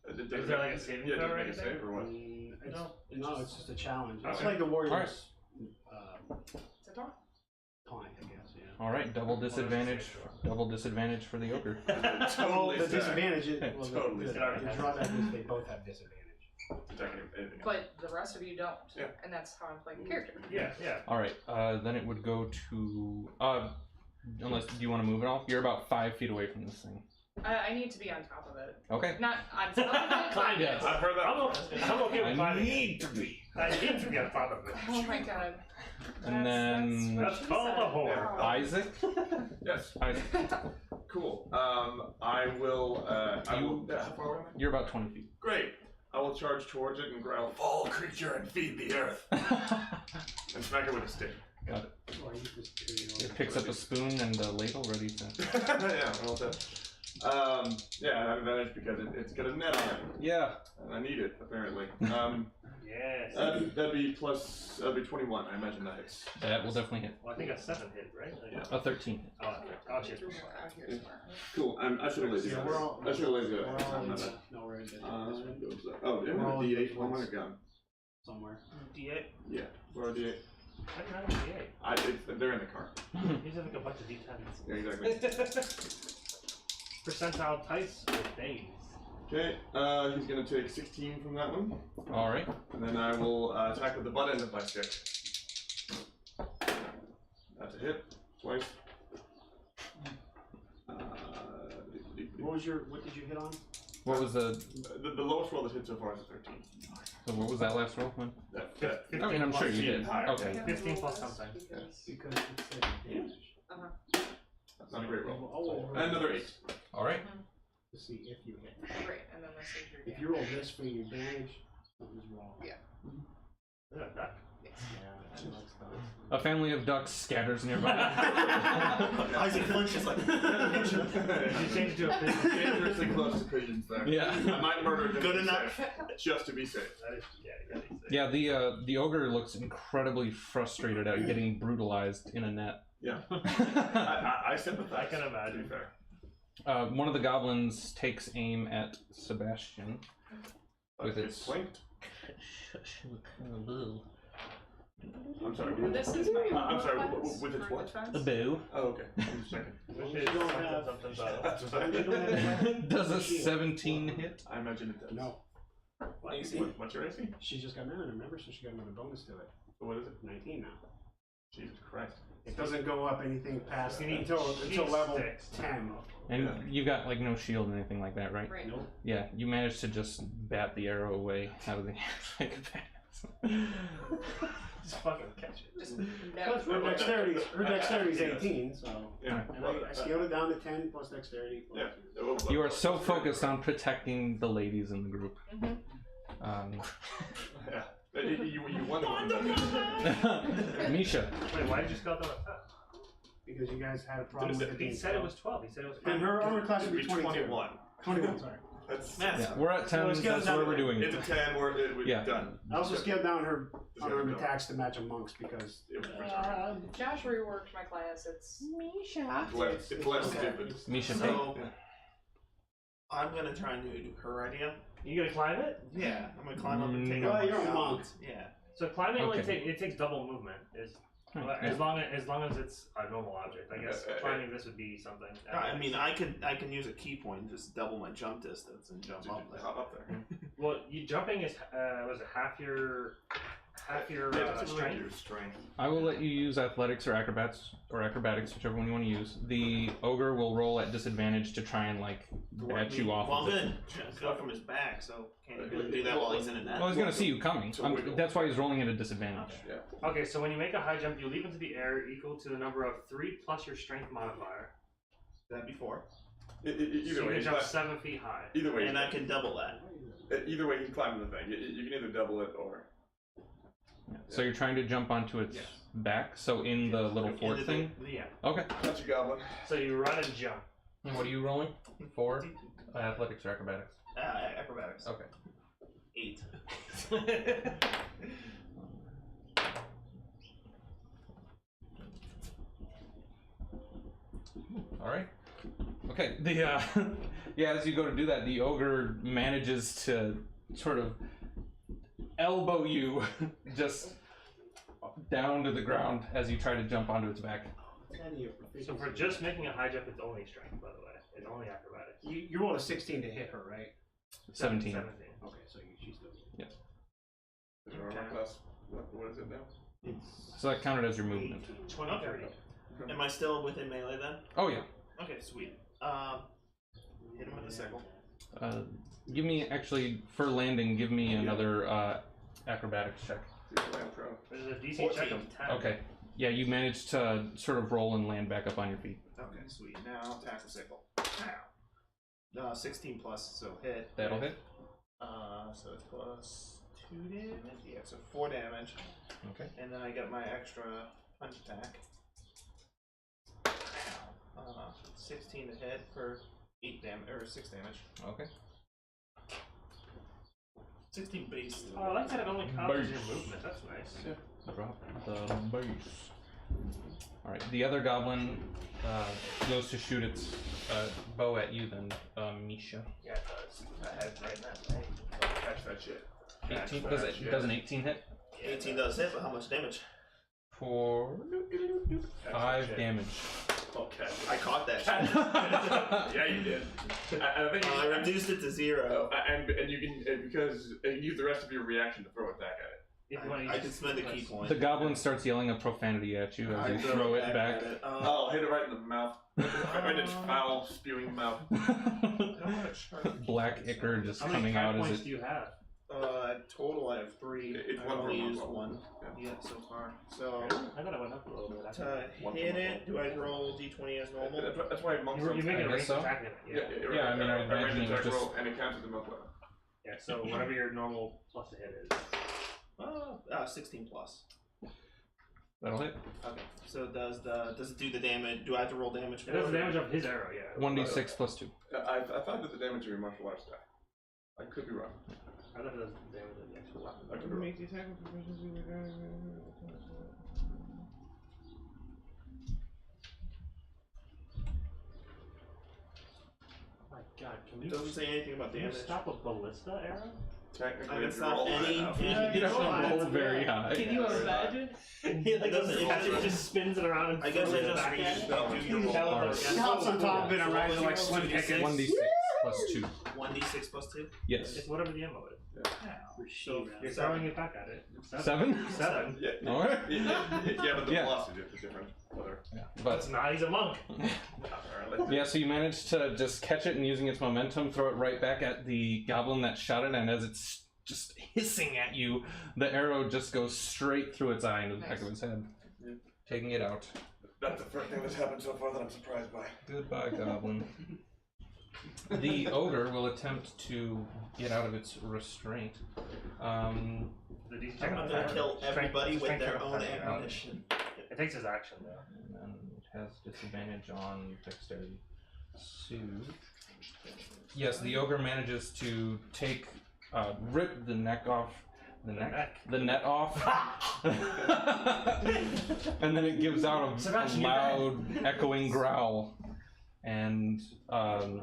Is there like a saving Yeah, throw does or it make a anything? save or what? It's just a challenge. It's Okay. like the Warriors Is that all? taunt, I guess, yeah. All right. Double disadvantage. Double disadvantage for the ogre. Totally the sad. disadvantage is well, Totally the sad. drawback is they both have disadvantage. Attacking anything else. But the rest of you don't. Yeah. And that's how I'm playing the character. Yeah, yeah. All right. Then it would go to. Unless do you want to move it all? You're about 5 feet away from this thing. I need to be on top of it. Okay. Not on top of it. Kind Yes. I've heard that. I'm okay with I climbing. need to be. I need to be on top of it. Oh my god. And then what That's she called said. a whore. Wow. Isaac. Yes. Isaac. Cool. I will. How far away am I? You're about 20 feet. Great. I will charge towards it and growl, "Fall, creature, and feed the earth," and smack it with a stick. Got it. Oh, you just turn it It over. picks up a spoon and a ladle ready to. Yeah, well done. Yeah, I have advantage because it's got a net on it, Yeah. and I need it apparently. Yes. That'd be 21. I imagine that hits. That will definitely hit. Well, I think a 7 hit, right? Like, Yeah. A 13. Oh, shit. Out here somewhere. Cool. I should have lazy. Yeah, we're all. I should have lazy. We're all My in. bad. No, we're in this one Oh, yeah, We're all D8. in One ones. minute gun. somewhere. D8. Yeah, we're a D8. I didn't have a D8. They're in the car. These are like a bunch of D10s. Yeah, exactly. Percentile dice with days. Okay, he's gonna take 16 from that one, All right. and then I will attack with the butt end of my stick. That's a hit, twice. What did you hit on? What was the? The lowest roll that hit so far is a 13. So what was that last roll? One? That, 15 I mean, I'm plus sure you even did. higher. Okay. Yeah, 15 roll plus this something. because- Because it said damage. That's not a great roll. Oh, Another 8. All right. to see if you hit. Right, and then this is your If damage. you roll this for your damage, something's wrong. Yeah. Is that a duck? Yeah, that looks dumb. A family of ducks scatters nearby. Isaac Lynch is like. You changed it to a pigeon. Dangerously close to pigeons there. Yeah. I might murder just Good to be enough. safe. Just to be safe. That is, yeah, you gotta say. Yeah, the ogre looks incredibly frustrated at getting brutalized in a net. Yeah. I sympathize. I can To imagine. be fair. One of the goblins takes aim at Sebastian with It's its. flanked. I'm sorry. But this is my I'm sorry, defense with its for what? defense. A bow. Oh, okay. I'm just checking. Which You is don't something, have- something, something. That's what I You don't have Does a 17 hit? I imagine it does. No, What? What's your AC? she just got married, remember? So she got another bonus to it. So what is it? 19 now. Jesus Christ. It doesn't go up anything past You need until sheet level sticks. 10. And Yeah. you got like no shield or anything like that, right? Right. Nope. Yeah, you managed to just bat the arrow away out of the Just fucking catch it. Just Plus, her never. dexterity's 18, so. Yeah. And I scaled it down to 10 plus dexterity. Plus Yeah. You are so focused on protecting the ladies in the group. Mhm. Yeah. You won the Misha. Wait, why did you spell that like that? Because you guys had a problem with it He being said it 12. was 12. He said it was And 5. her armor class would be 22. 21. 21, sorry. That's Yeah, we're at 10, So it's got that's down where to- we're doing It's it. a 10. We're Yeah. done. I also scaled down her Just gotta unarmed go. attacks to match a monk's because It was retarded. Josh reworked my class. It's It's less stupid. Misha, So, I'm gonna try and do her idea. You gonna climb it? Yeah, I'm gonna climb up and take No. out Well, my you're a shot. monk. Yeah. So climbing only Okay. takes double movement. Is Hmm, as long as it's a normal object. I guess climbing this would be something. I mean, I can use a key point and just double my jump distance and jump up there. Hop up there. Well, you jumping is was it half your strength? Your strength. I will let you use athletics or acrobatics, whichever one you want to use. The ogre will roll at disadvantage to try and like bat you off. Well, I'm of it. gonna go from his back, so can't he really do that while he's in a net? Well, he's gonna see you coming. So wiggle. That's why he's rolling at a disadvantage. Yeah. Okay, so when you make a high jump, you leap into the air equal to the number of 3 plus your strength modifier. That before, So Either you way, can jump he's 7 feet high. either way, and I can double that. either way, he's climbing the thing. You can either double it or. So you're trying to jump onto its Yes. back. So in the little fort Into thing. Yeah. Okay. That's a goblin. So you run and jump. And what are you rolling? 4 athletics or acrobatics. Acrobatics. Okay. 8. All right. Okay. The yeah, as you go to do that, the ogre manages to sort of elbow you just down to the ground as you try to jump onto its back. So for just making a high jump, it's only strength, by the way. It's only acrobatics. You rolled a 16 to hit her, right? 17. 17. Okay, so she's still. Is your armor class? What is it now? So that counted as your movement. 23. Am I still within melee then? Oh yeah. Okay, sweet. Hit him with the sickle. Give me actually for landing. Give me another acrobatics check. There's a DC check of 10. Okay. Yeah, you managed to sort of roll and land back up on your feet. Okay, sweet. Now attack the sickle. 16 plus, so hit. That'll hit. So it's plus 2 damage. Yeah, so 4 damage. Okay. And then I get my extra punch attack. 16 to hit for 8 damage or 6 damage. Okay. 16 base. Oh, I like that it only counts as your Base. movement. That's nice. Drop the base. Alright, the other goblin goes to shoot its bow at you then, Misha. Yeah, it does. I had right in that way. Catch that shit. 18, Catch does that it shit. does an 18 hit? 18 does hit, but how much damage? For Catch 5 that shit. damage. Oh, catch it. I caught that Catch shit. it. Yeah, you did. And I think I reduced it to 0. and you can because you can use the rest of your reaction to throw it back at it. If you want to I use can spend a key point. The goblin starts yelling a profanity at you as I you throw it back. at it. Oh, hit it right in the mouth. Right in its foul, spewing mouth. Black ichor just How many coming time out as points it. do you have? Total I have 3. It's I've one only per used level. 1 Yeah. yet so far. So I thought it went up a little bit. to hit it, do I roll d20 as normal? That's why monks. You're making I a guess ranged so. attack in it. Yeah. Yeah, I mean, I range imagine it attack just- roll, and it counts as a monk weapon. Yeah. So whatever your normal plus to hit is. 16 plus. That'll hit. Okay. So does it do the damage? Do I have to roll damage for It does the it? damage of his arrow. Yeah. 1d6 plus 2. I thought that the damage of your martial arts attack. I could be wrong. I thought it does the damage of the actual weapon. I could be wrong. Make the attack with proficiency regarding. Oh my God, can It you, doesn't say anything about can you damage. stop a ballista arrow? Technically, I can if you stop roll high any- enough. any- You'd have roll to roll high. very high. Can you imagine? He like doesn't- it just spins it around and I guess throws I it just back read at it. you. No, you you roll. Hell, Alright. that's He hops so on top of cool. it and rides like Slim Pickens. 1d6 plus 2. 1d6 plus 2. Yes. It's whatever the ammo is. So You're throwing it back at it. It's 7? 7. Yeah, Alright. yeah, but the Yeah. velocity is different. Whatever. Yeah. That's But not. He's a monk. Alright, yeah, so you managed to just catch it and using its momentum, throw it right back at the goblin that shot it, and as it's just hissing at you, the arrow just goes straight through its eye into the back of its head, Yeah. taking it out. That's the first thing that's happened so far that I'm surprised by. Goodbye, goblin. The ogre will attempt to get out of its restraint. The DC I'm gonna kill everybody with their own ammunition. It takes his action though. And then it has disadvantage on dexterity. So, yes, the ogre manages to rip the neck off. The net off. And then it gives out a Sebastian, you're loud, echoing growl. And Rawr.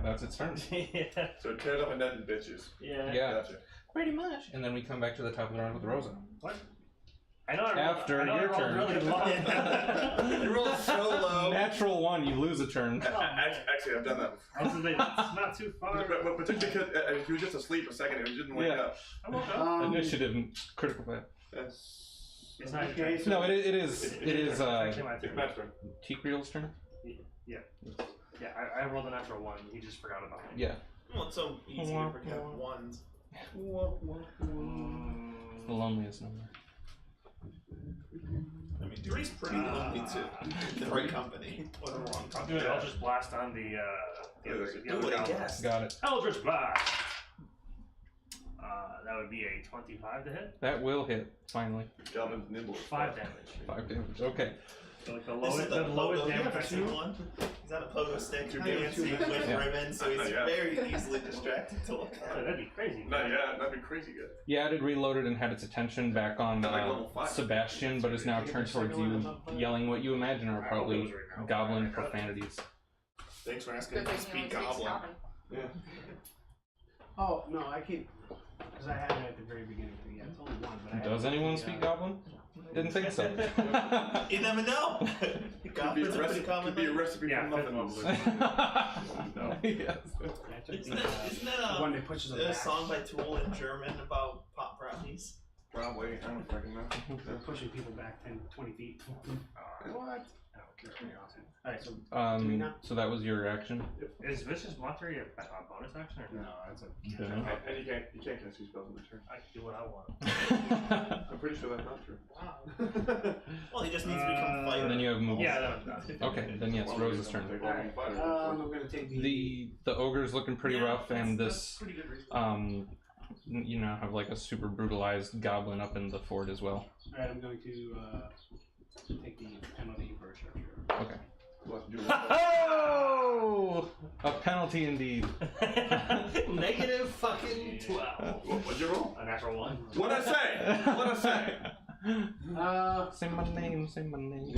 that's its turn. Yeah. So it tears up a net and bitches. Yeah. Yeah, Gotcha. pretty much. And then we come back to the top of the round with Rosa. What? I know. After I know your I rolled turn. really low. You rolled so low. Natural 1, you lose a turn. Actually, I've done that before. This is not too far. But particularly because he was just asleep a second and he didn't wake Yeah. up. I woke up. Initiative and critical fail. It's not your Okay, turn. so- No, it is. It is It's actually my It's turn. Matt's turn. Tikriel's turn. Yeah, I rolled a natural 1. He just forgot about it. Yeah, Well, it's so easy to forget ones. it's the loneliest number. I mean, 3's pretty lonely too. The right company. Or the wrong I'll do company. it. I'll just blast on the other Do it, I goblin. guess. Got it. Eldritch Blast! That would be a 25 to hit. That will hit. Finally, Galvin's nimble. 5 damage. 5 damage. Okay. So like the This lowest, is the lowest pogo damage I dancing see. one. He's on a pogo stick, Two dancing damage. with Yeah. ribbon, so he's Yeah. very easily distracted to look Oh, at. that'd be crazy. No, yeah, that'd be crazy good. Yeah, it had reloaded and had its attention back on Like level 5. Sebastian, but is now turned towards you, yelling what you imagine are probably goblin profanities. Thanks for asking Good if I thing he speak only speaks goblin. Goblin. Oh, no, I keep. Because I had it at the very beginning. But yeah, it's only one. But I had Does it anyone the, speak goblin? Didn't think so. You never know. Could be Goblin's a a pretty recipe, common could be a thing. recipe Yeah, for muffin fifth noodles. No. Yes. Yeah, I took Isn't the, that the one that pushes them a back. song by Tool in German about pop brownies? Probably, I don't fucking know. They're pushing people back 10, 20 feet. What? That's pretty awesome. Alright, so do we not? So that was your action. Is Vicious Mockery a bonus action or No, no? that's a Yeah. And you can't cast two spells in return. I can do what I want. I'm pretty sure that's not true. Wow. Well, he just needs to become fire. And then you have moves. Yeah, that was Okay, then yes, Well, Rose's I'm turn. gonna take all the fire, I'm gonna take The ogre's looking pretty rough, and that's this pretty good reason. you know, have like a super brutalized goblin up in the fort as well. Alright, I'm going to take the penalty for a sharpshooter. Okay. We'll have to do Oh, a penalty indeed. Negative fucking 12. What'd you roll? A natural 1. What'd I say? What'd I say? Say my name. Say my name.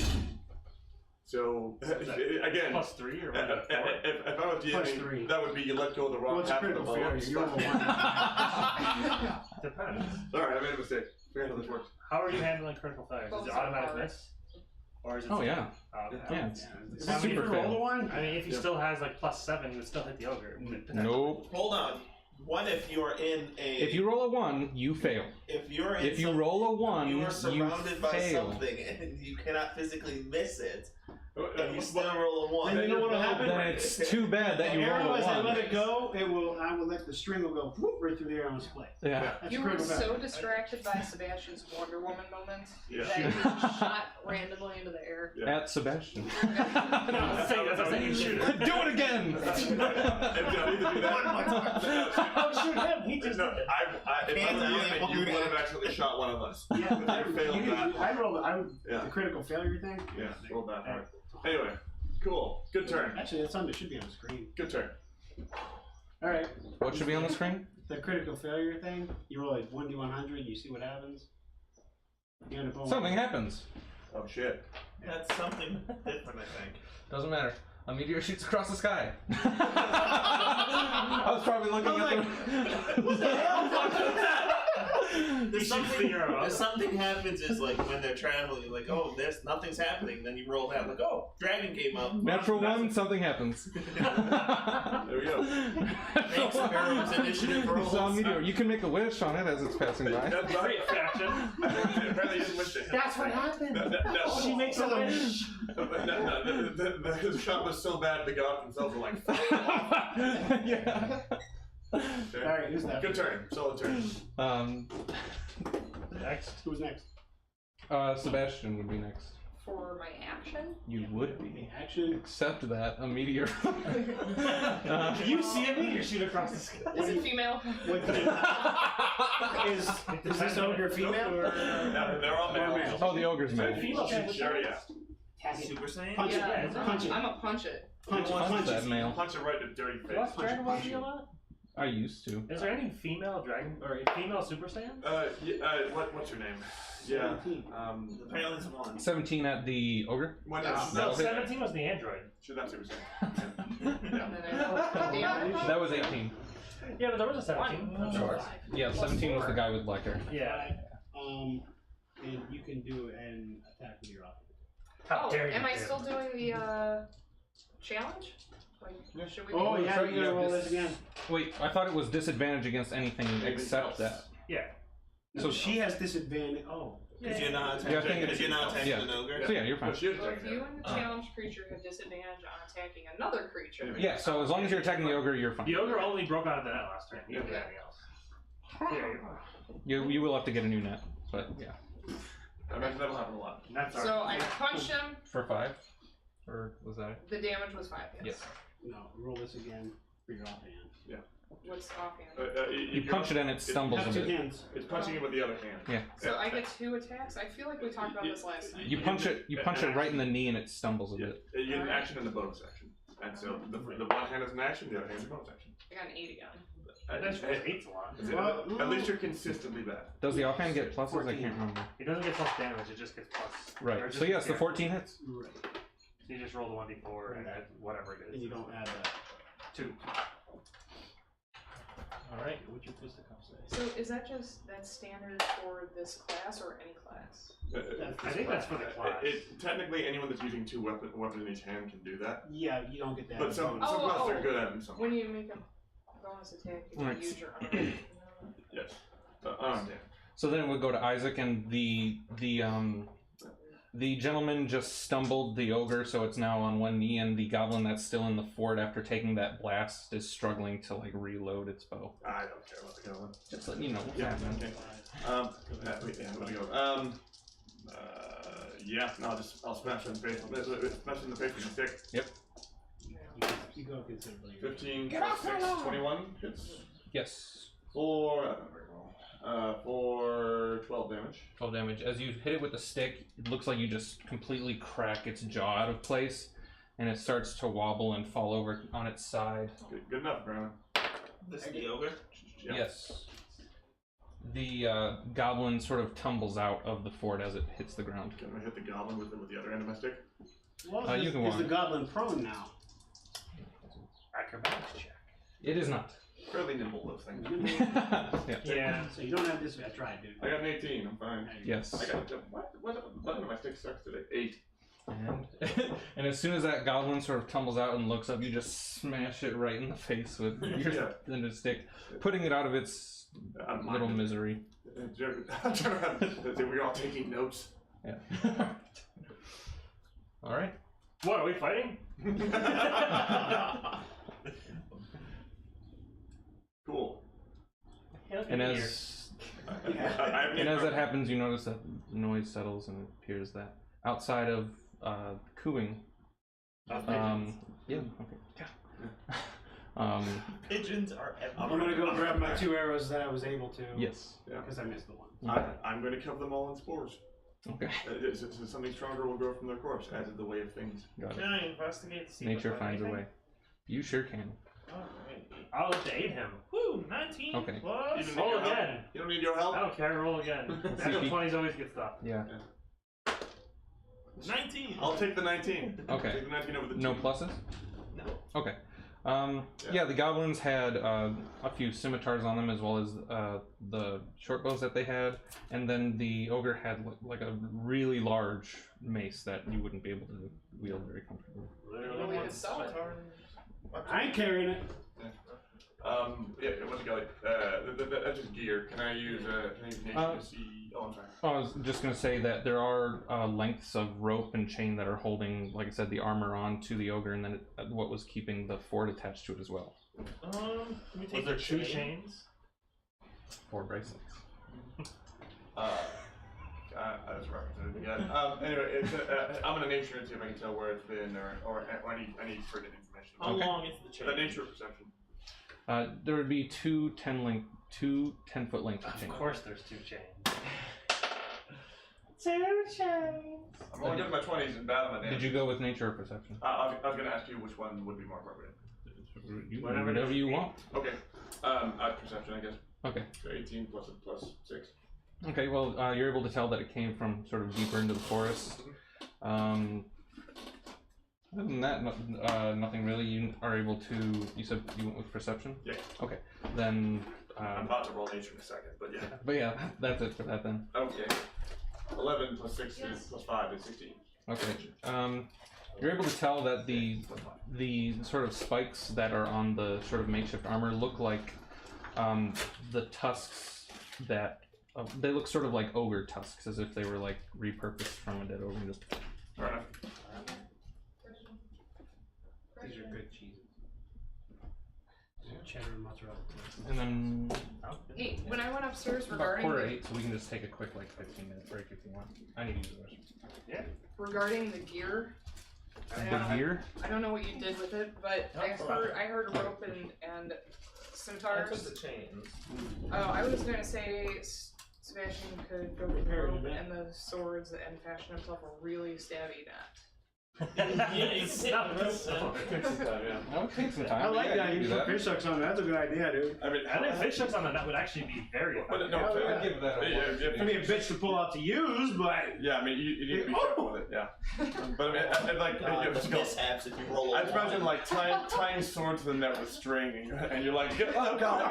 So, again, Plus 3 or if what? if I was Plus DMing, 3. that would be you let go of the Well, wrong it's a half of the critical bow. failure. You roll a 1. Depends. Sorry, I made a mistake. Forget how this works. How are you handling critical failures? Is Both it are automatic hard. miss? Or is it Oh yeah, okay. yeah. It's Is it super super roll fail. one? I mean, if he Yeah. still has like plus 7, he would still hit the ogre. Nope. Hold on. What if you're in a? If you roll a 1, you fail. If you're in If you some- roll a 1, you you are surrounded by fail. something and you cannot physically miss it, and you Well, still roll a 1. Then you know what'll happen? Then it's too bad that you Arrow, roll a as I 1. let it go, I will let the string will go whoop, right through the arrow and split. Yeah. That's You a were critical so failure. distracted by Sebastian's Wonder Woman moment Yeah. that you just shot randomly into the air. Yeah. At Sebastian. That's a second shooter. Do it again! Oh, shoot him! He just No, did it. if I was DMing, you would have actually shot one of us. Yeah, You failed that. I rolled Yeah. the critical failure thing. Yeah, rolled that hard. Anyway, cool. Good turn. Actually, that's on. It should be on the screen. Good turn. All right. What should be on the screen? The critical failure thing. You roll like 1d100. You see what happens. You end up rolling. Something happens. Oh shit. That's something different, I think. Doesn't matter. A meteor shoots across the sky. I was probably looking at the. What the hell? He shoots the arrow up. Something happens is like when they're traveling, like, oh, there's nothing's happening. Then you roll that, like, oh, dragon came up. Natural 1, something happens. There we go. Makes the hero's initiative rolls. It's a meteor. You can make a wish on it as it's passing by. That's Great faction. Apparently, you didn't wish to hit. That's what happened. No, She makes a wish. The shot was so bad, the gods themselves were like, "Fuck off." Yeah. All right, who's that? Good turn. Solid turn. Next. Who's next? Sebastian would be next. For my action? You would be. Action. Except that a meteor. You see a meteor shoot across the sky. Is it female? Is this ogre female? They're all male. Oh, the ogre's So male. Female she already asked. Super Saiyan? Punch it. Yeah, it's Punch it. I'm a punch it. Punch it. Punch Punch that it. male. Punch it right in the dirty face. What Dragon Ball punch Z it. a lot? I used to. Is there any female dragon or female Super Saiyan? What's your name? Yeah. 17. Apparently it's one. 17 at the ogre? When Ah, No, okay. 17 was the android. Should not super Saiyan. And then I roll the damage. That was 18. Yeah, but there was a 17. One. I'm sure. Yeah, 17 was the guy with black hair. Yeah. And you can do an attack with your offhand. How Oh, dare you? am I dude. still doing the challenge? Like, should we? Oh be- yeah, sorry, you gotta yeah, roll this- this again. Wait, I thought it was disadvantage against anything except that. Yeah. So she has disadvantage. Oh. Because you're not Yeah, I think attacking, it's- because you're not attacking yeah. an ogre. So yeah, you're No, fine. she is So if attacking you him. and the challenged creature have disadvantage on attacking another creature. Yeah, so as long as you're attacking the ogre, you're fine. The ogre only broke out of the net last turn. He didn't do Yeah. anything else. Yeah, you're fine. You will have to get a new net, but yeah. I imagine that'll happen a lot. And that's So our. I punched him. For 5? Or was that it? The damage was 5. Yes. No, roll this again for your offhand. What's offhand? You punch it and it stumbles Have a two bit. hands. It's punching him with the other hand. Yeah. So I get 2 attacks. I feel like we talked about this last time. You punch it right in the knee and it stumbles a bit. You get an action and a bonus action. And so the one hand is an action, the other hand is a bonus action. I got an 8 again. That's what 8's a lot. At least you're consistently bad. Does the offhand get pluses? I 14. can't remember. It doesn't get plus damage, it just gets plus. or Right. just So yes, the yeah. 14 hits. Right. So you just roll the 1d4 and add whatever it is. And you don't add that. 2. Alright, what's your physical say? So is that just that's standard for this class or any class? I think that's for the class. Technically, anyone that's using two weapons in each hand can do that. Yeah, you don't get that. But some bonus. classes are good at it. Some. When you make a bonus attack, you can Right. use your arm. Yes. So then it would go to Isaac, and the The gentleman just stumbled the ogre, so it's now on one knee, and the goblin that's still in the fort after taking that blast is struggling to like reload its bow. I don't care about the goblin. Just letting you know what's Yeah, happening. okay. Wait, yeah, let me go. Yeah, no, I'll smash it in the face. Smash it in the face with a stick. Yep. You go considerably. 15 Get plus off 6, my lawn! 21 hits. Yes. For 12 damage. 12 damage. As you hit it with the stick, it looks like you just completely crack its jaw out of place, and it starts to wobble and fall over on its side. Good enough, Grandma. This is the ogre. Yeah. Yes. The goblin sort of tumbles out of the fort as it hits the ground. Can I hit the goblin with the other end of my stick? Well, you can is walk. the goblin prone now? Acrobatics check. It is not. Fairly nimble, those things. Yeah. Yeah. So you don't have this. I tried, dude. I got an 18, I'm fine. Yes. I got what button of my stick sucks today? 8. And as soon as that goblin sort of tumbles out and looks up, you just smash it right in the face with your the stick, putting it out of its little misery. I'm trying to we're all taking notes. Yeah. All right. What, are we fighting? Cool. And as that happens, you notice that the noise settles and it appears that outside of cooing. Yeah. Okay. Yeah. Pigeons are I'm everywhere. gonna go grab my 2 arrows that I was able to. Yes. Yeah. Because I missed the one. I'm going to cover them all in spores. Okay. Something stronger will grow from their corpse, as is the way of things. Got Can it. I investigate? To see Nature if I finds a find way. You sure can. Alright. I'll have to aid him. Woo! 19 Okay. plus. You don't Roll need your help. again. You don't need your help? I don't care, roll again. Natural 20s always get stuff. Yeah. 19. I'll take the 19. Okay. Take the 19 over the 2. No pluses? No. Okay. Yeah, the goblins had a few scimitars on them as well as the short bows that they had, and then the ogre had like a really large mace that you wouldn't be able to wield very comfortably. Well, we could sell it. I ain't carrying it. Yeah, it was Gully. That's just gear. Can I use nature to see? Oh, I'm sorry. I was just going to say that there are lengths of rope and chain that are holding, like I said, the armor on to the ogre, and then what was keeping the fort attached to it as well. Can we Was take there the 2 chain? chains? 4 bracelets. That's right. Yeah. Anyway, it's, I'm gonna nature and see if I can tell where it's been, or I need further information. How Okay. long is the chain? The nature of perception. There would be two 10-foot lengths of chain. Of course there's 2 chains. 2 chains! I'm only good at my 20s and bad on my damage. Did you go with nature or perception? I was gonna ask you which one would be more appropriate. Whatever you want. Okay. Perception, I guess. Okay. So 18 plus 6. Okay, well, you're able to tell that it came from sort of deeper into the forest. Other than that, nothing really. You are able to. You said you went with perception? Yeah. Okay. Then. I'm about to roll nature in a second, but yeah. But yeah, that's it for that then. Okay. 11 plus 6 is plus 5 is 16. Okay. You're able to tell that the sort of spikes that are on the sort of makeshift armor look like the tusks that they look sort of like ogre tusks, as if they were like repurposed from a dead ogre. And just Fair enough. These are good cheeses. Cheddar and mozzarella. and then Hey, when I went upstairs about regarding 4 to 8, so we can just take a quick like 15-minute break if you want. I need to use the restroom. regarding the gear, The gear? I don't know what you did with it, but I heard a rope and I took scimitars. the chains. Oh, I was gonna say Sebastian could go with the rope and the swords and fashion himself a really stabby net. Yeah, you said Stop. that. That would take some time. I like but yeah, that. you You can do put fish hooks on it. That's a good idea, dude. I mean, I think fish hooks on the nut would actually be very But effective. no, Yeah. I'd give that I mean, a bitch to pull out to use, but Yeah, I mean, you need to be careful with it, yeah. But I mean, I'd like, The mishaps if you roll I'd over. imagine like tying sword to the net with string, and you're like, oh god.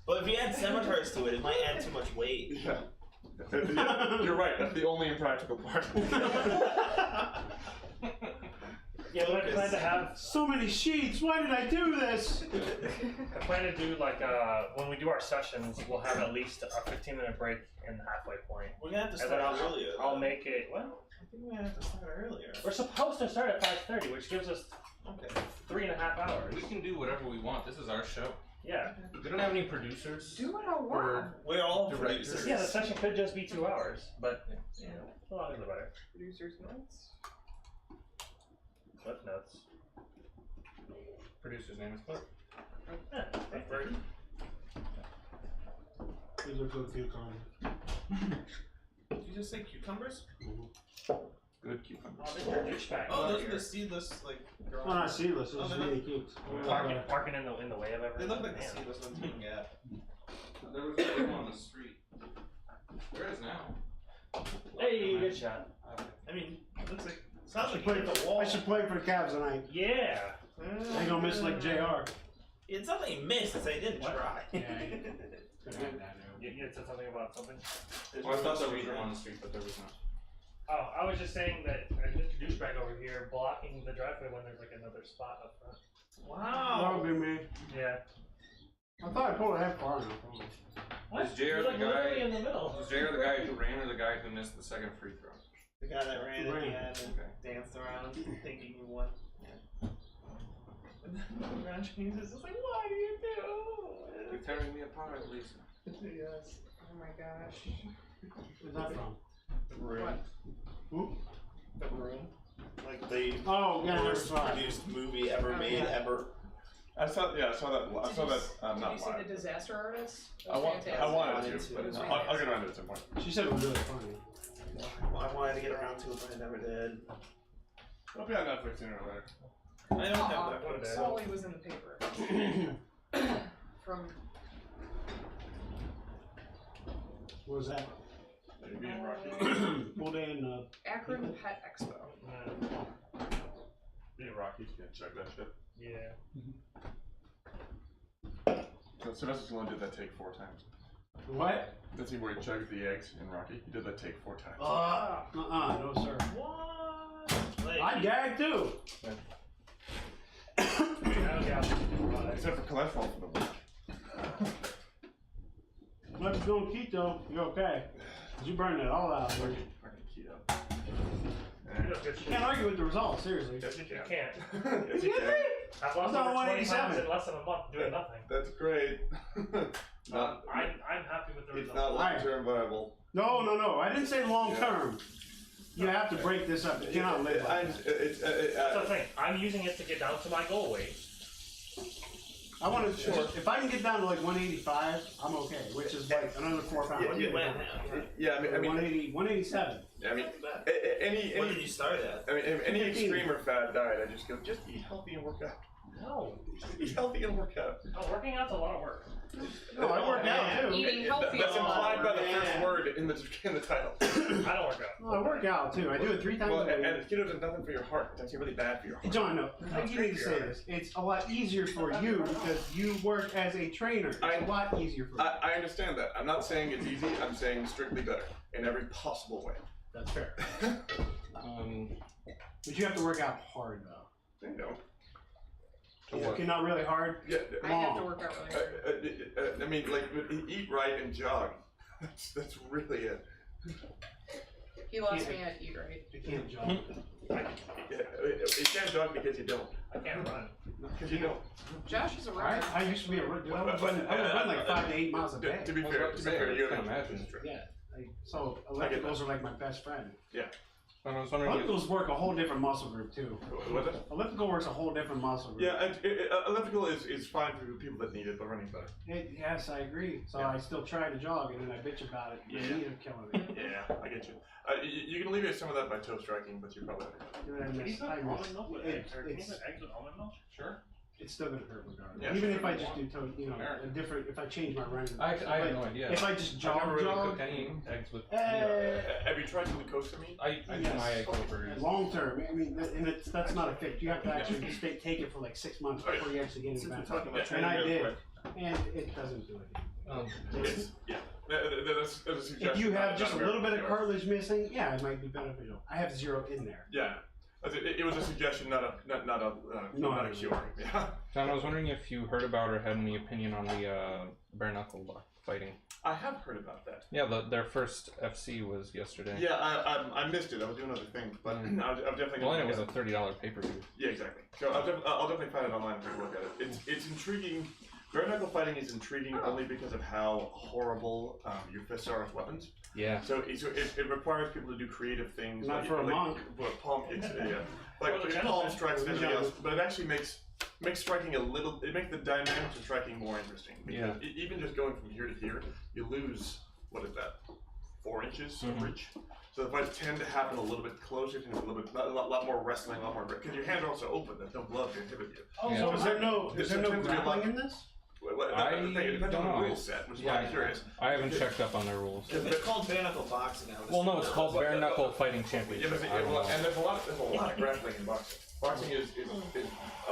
But if you add scimitars to it, it might add too much weight. Yeah. Yeah, you're right. That's the only impractical part. Yeah, but I plan to have. So many sheets. Why did I do this? I plan to do like when we do our sessions, we'll have at least a 15-minute break in the halfway point. We're gonna have to And then start earlier. I'll make it. Well, I think we're gonna have to start earlier. we're supposed to start at 5:30, which gives us Okay. 3.5 hours. We can do whatever we want. This is our show. Yeah. We don't have any producers. Do what I want. We're all Directors. producers. Yeah, the session could just be 2 hours, but you know, the longer the better. Producers notes. Cliff notes. Producer's name is Cliff. Yeah, that's very- These are good cucumbers. Did you just say cucumbers? Good cucumber. Oh, this is your douchebag. Oh, those here. are the seedless, like. Oh, not seedless. Oh, Those they're are really cute. Parking in the way of everything. They look like the Man. seedless ones you can get. There was really one on the street. There is now. Hey, good shot. I mean, it looks like. Sounds I like should you hit the wall. I should play for the Cavs tonight. Yeah. I ain't gonna miss like JR. It's not that you missed, it's that you didn't What? try. You had said something about something? Well, I thought there was room on the street, but there was not. Oh, I was just saying that Mr. Douchebag over here blocking the driveway when there's like another spot up front. That Wow. would be me. Yeah. I thought I pulled it half far enough. What? Is JR You're, like, the guy- literally in the middle. Was JR the guy who ran or the guy who missed the second free throw? The guy that ran at the Ran. end and danced around thinking he won. Yeah. And then LeBron James is just like, what do you do? You're tearing me apart, Lisa. Yes. Oh my gosh. Where's that from? The room. What? Who? The room. Like the Oh, yeah, never worst saw it. produced movie ever Oh, made yeah. ever. I saw that. I saw Did that. you Not see the live. Disaster Artist? That I was want. fantastic. I wanted Wanted to, to, but no. I'll get around to it at some point. She said it was really funny. I wanted to get around to it, but I never did. It'll be on Netflix sooner or later. I don't have Uh-uh. that one. Sully was in the paper. From What was that? Maybe in Rocky. Full day in Akron Pet Expo. Me and Rocky's gonna check that shit. Yeah. So Sylvester Stallone did that take 4 times. what? The scene where he chugged the eggs in Rocky, he did that take 4 times. No sir. What? Like, I gagged too. Except for cholesterol for the week. Once you go on keto, you're okay. 'Cause you burn that all out. Fucking keto. You can't argue with the results, seriously. Yes, you You can. can't. Yes, you can. I've lost I'm over not 20 pounds 187. in less than a month doing nothing. That's great. Not, I'm happy with the it's results. not long-term viable. No. I didn't say long term. You have to break this up. You cannot live like that. That's the thing. I'm using it to get down to my goal weight. I want to. If I can get down to like 185, I'm okay. Which is like another 4 pounds. Yeah, I mean, 187. I mean, What did you start at? I mean, any extreme or fad diet, I just go, just eat healthy and work out. No. Just eat healthy and work out. No, working out's a lot of work. No, I work out too. Eating healthy That's is a lot implied by the Yeah. first word in the title. I don't work out. No, I work out too. I do it 3 times Well, a week. and keto does nothing for your heart. It's actually really bad for your heart. John, no, I need to say this. It's a lot easier for you because you work as a trainer. It's a lot easier for you. I understand that. I'm not saying it's easy. I'm saying strictly better in every possible way. That's fair. Um, But you have to work out hard though. You know. Okay, not really hard. Yeah. I have to work out really hard. I mean, like, eat right and jog. That's really it. He lost me at eat right. You can't jog. You can't jog because you don't. I can't run. Because you don't. Josh is a runner. I used to be a runner. I would run like 5 to 8 miles a day. To be I was fair, about to say, you I can have imagine. Yeah. So electricals are like my best friend. I was wondering if Ellipticals work a whole different muscle group too. What's it? Elliptical works a whole different muscle group. Yeah, elliptical is fine for people that need it, but running's better. Yes, I agree. So I still try to jog and then I bitch about it. My Yeah. knees are killing me. Yeah, I get you. You can alleviate some of that by toe striking, but you probably And I Can you miss, put I miss. almond milk with eggs? Or can you It's, put eggs with almond milk? Sure. it's still gonna hurt regardless. Yeah, Even sure. if I just do toe, a different. If I change my running. I have no idea. If I just I've jog, never really jog. cooked any eggs with. Have you tried glucosamine? I do Yes. my eggs over. Long term, I mean, and that's not a fix. You have to actually just take it for like 6 months before you actually get it Since we're back. talking about And training I real did, quick. and it doesn't do it. It's, yeah. That's a suggestion. If you have not just a very little bit of particular. cartilage missing, yeah, it might be beneficial. I have 0 in there. Yeah. It was a suggestion, not a cure. Yeah. John, I was wondering if you heard about or had any opinion on the bare knuckle fighting. I have heard about that. Yeah, their first FC was yesterday. Yeah, I missed it. I was doing other things, but I'm definitely. Well, and it was a $30 pay-per-view. Yeah, exactly. So I'll definitely find it online and take a look at it. It's intriguing. Bare knuckle fighting is intriguing only because of how horrible your fists are as weapons. Yeah. So it requires people to do creative things. Not for a monk. Palm, like palm strikes and everything else, but it actually makes striking it makes the dynamics of striking more interesting. Because even just going from here to here, you lose, what is that, 4 inches of reach? So the fights tend to happen a little bit closer, a lot more wrestling, a lot more, because your hands are also open, there's no glove to inhibit you. Oh, Yeah. so is there no tends to be a lot- grappling in this? The thing, it depends don't on the know. rule set, which is why I'm curious. I haven't checked up on their rules. It's called bare knuckle boxing now. Well, no, it's called bare knuckle fighting Yeah, championship. but, I don't know. and there's a lot of grappling in boxing. Boxing is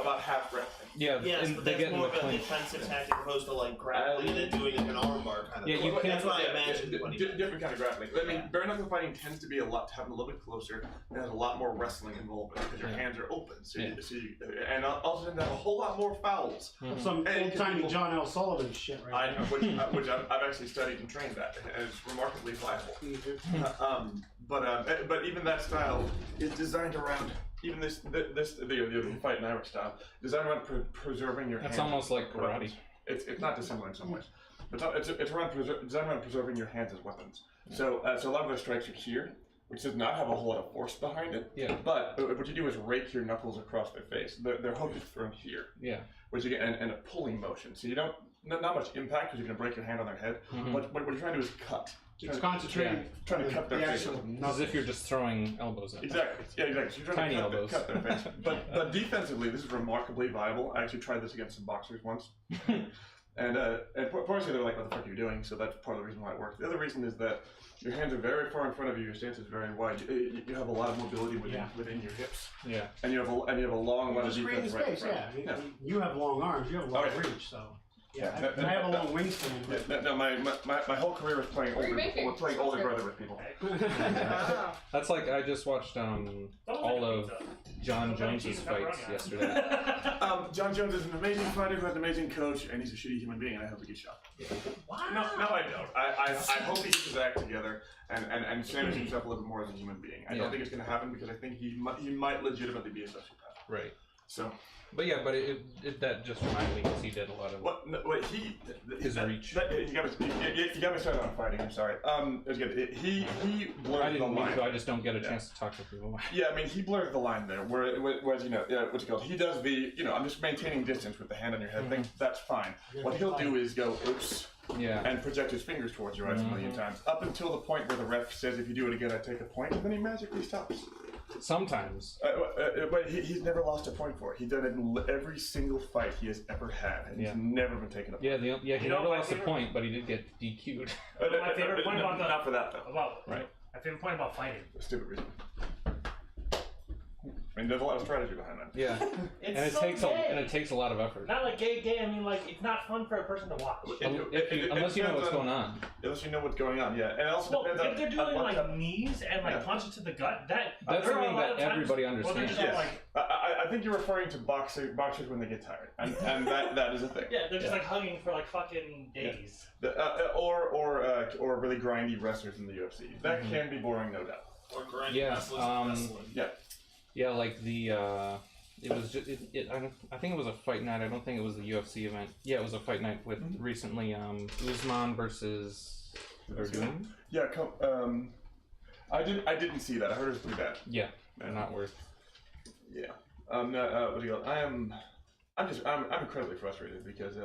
about half grappling. Yeah, Yes, and but they that's get in more the of a clinch. defensive tactic opposed to like grappling and then doing like an armbar kind of Yeah, thing. you can't- That's what I imagined. Different kind of grappling. I mean, bare knuckle fighting tends to be happen a little bit closer, and has a lot more wrestling involved because your hands are open. So, and also tend to have a whole lot more fouls. Some Hey, old-timey people- John L. Sullivan shit right I know, which I've actually studied and trained that, and it's remarkably viable. But even that style is designed around even the fight in Irish style, designed around preserving your hands. It's almost like karate. weapons. It's not dissimilar in some ways, but it's around designed around preserving your hands as weapons. So a lot of their strikes are here, which does not have a whole lot of force behind it. Yeah. But what you do is rake your knuckles across their face. Their hook is thrown here, Yeah. which you get and a pulling motion. So you don't not much impact because you're gonna break your hand on their head. But what you're trying to do is cut. It's concentrating. Trying to cut their face. As if you're just throwing elbows at them. Exactly. Yeah, exactly. So you're trying Tiny to elbows. cut their face. But defensively, this is remarkably viable. I actually tried this against some boxers once. And partially they're like, what the fuck are you doing? So that's part of the reason why it works. The other reason is that your hands are very far in front of you. Your stance is very wide. You have a lot of mobility within your hips. Yeah. And you have a long line of Just creating defense space, right in front. You have long arms, you have a long reach, so. Yeah, I have a long wingspan. But... No, my whole career was playing What are you older making? brother with people. Wow. That's like I just watched all of John Jones's fights yesterday. John Jones is an amazing fighter who has an amazing coach, and he's a shitty human being, and I hope he gets shot. Wow. No, I don't. I hope he gets his act together and stands himself a little bit more as a human being. I don't think it's going to happen because I think he might legitimately be a sociopath. Right. So. But yeah, it that just reminded me because he did a lot of his reach. You got me started on fighting. I'm sorry. It was good. He blurred I the didn't mean line. to. I just don't get a chance to talk to people. Yeah, I mean, he blurs the line there. Whereas what's it called? He does I'm just maintaining distance with the hand on your head thing. That's fine. What he'll do is go, oops. Yeah. And project his fingers towards your eyes a million times, up until the point where the ref says, if you do it again, I take a point, and then he magically stops. Sometimes. But he's never lost a point for it. He's done it in every single fight he has ever had, and he's never been taken up. Yeah, he never lost a point, but he did get DQ'd. My favorite point about not for that though. My favorite point about fighting. A stupid reason. I mean, there's a lot of strategy behind that. Yeah, and it takes a lot of effort. Not like gay. I mean, like it's not fun for a person to watch. Unless you know what's going on. Unless you know what's going on, yeah. And it also depends if they're doing like knees and like punches to the gut, that's something that everybody understands. Yes. I think you're referring to boxers when they get tired, and that is a thing. Yeah, they're just like hugging for like fucking days. Or really grindy wrestlers in the UFC. That can be boring, no doubt. Or grindy wrestlers. Yeah, like the it was just I think it was a fight night. I don't think it was the UFC event. Yeah, it was a fight night with recently Usman versus Verdun. Yeah, I didn't see that. I heard it was pretty bad. Yeah, not worth. Yeah. What do you call it? I'm incredibly frustrated because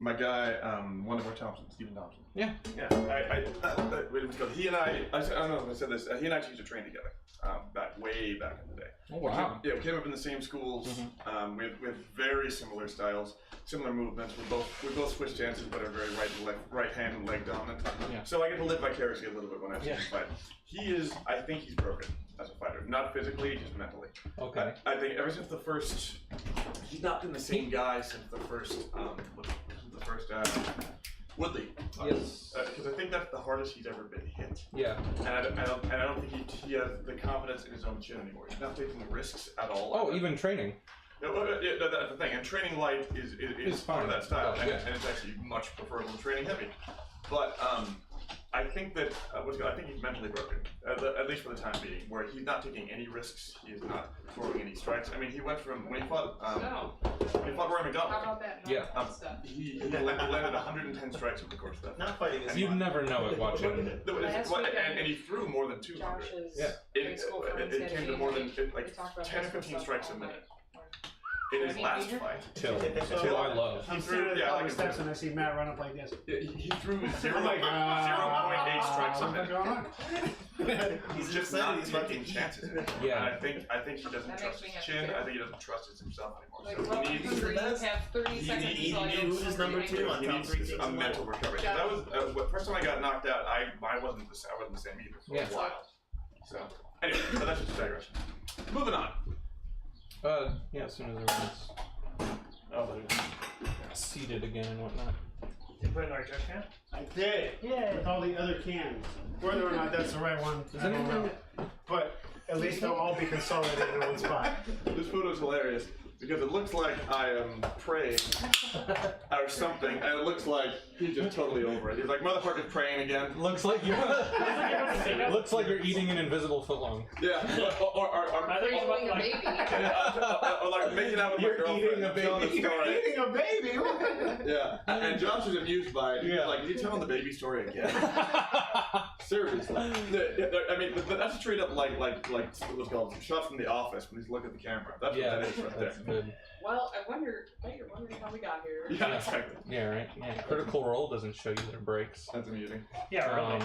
my guy, one of our Thompsons, Stephen Thompson. Yeah. He and I don't know if I said this. He and I used to train together. Way back in the day. Oh wow. We came up in the same schools. We have very similar styles, similar movements. We both switch stances, but are very right hand and leg dominant. Yeah. So I get to live vicariously a little bit when I see him fight. I think he's broken as a fighter, not physically, just mentally. Okay. I think ever since he's not been the same guy since the first Woodley. Yes. Because I think that's the hardest he's ever been hit. Yeah. And I don't think he has the confidence in his own chin anymore. He's not taking risks at all. Oh, even training. Yeah, that's the thing. And training light is part of that style, Oh, and, yeah. and it's actually much preferable to training heavy. But I think that I think he's mentally broken, at least for the time being, where he's not taking any risks. He is not throwing any strikes. I mean, he went from when he fought Roy How McDonald. about that? Yeah. Stuff. He landed 110 strikes over the course of that. Not fighting is You'd fun. never know it watching. And he threw more than 200. Josh's Yeah. grade school friends It had came a to more than meeting. like We talked about 10 or high school 15 stuff strikes a all minute. night. In his Any last major? fight. Till So, I love. I'm He standing threw- at yeah, a couple like a- steps and I see Matt run up like this. He threw 0.8 I'm like, strikes a what's minute. going on? He's just excited, not he's about to taking eat. chances. Yeah. And I think he doesn't That trust makes me his happy chin. too. I think he doesn't trust himself anymore. Like, So well, he needs Who's the you best? have 30 He seconds needs until you who's his number two on he top needs 3 things a in mental life. recovery. Yeah. That was first time I got knocked out. I wasn't the same either for Yeah. a while. So anyway, so that's just a digression. Moving on. Yeah, as soon as everyone's seated again and whatnot. Did you put it in our trash can? I did. Yeah. With all the other cans. Whether or not that's the right one, I don't know. But at least they'll all be consolidated in one spot. This photo's hilarious because it looks like I am praying or something, and it looks like he's just totally over it. He's like, motherfucker's praying again. Looks like you're. Looks like you're eating an invisible footlong. Yeah, or I think it's Holding a about baby. or like making out with my You're girlfriend. eating a telling the baby. story. Eating a baby. Yeah, and Josh is amused by it. He's Yeah. like, are you telling the baby story again? Seriously. I mean, that's straight up like what's called shot from The Office when he's looking at the camera. That's Yeah, what that is right there. that's good. Well, I wonder. You're wondering how we got here. Yeah, exactly. Yeah, right. Yeah, Critical Role doesn't show you their breaks. That's amusing. Yeah, really.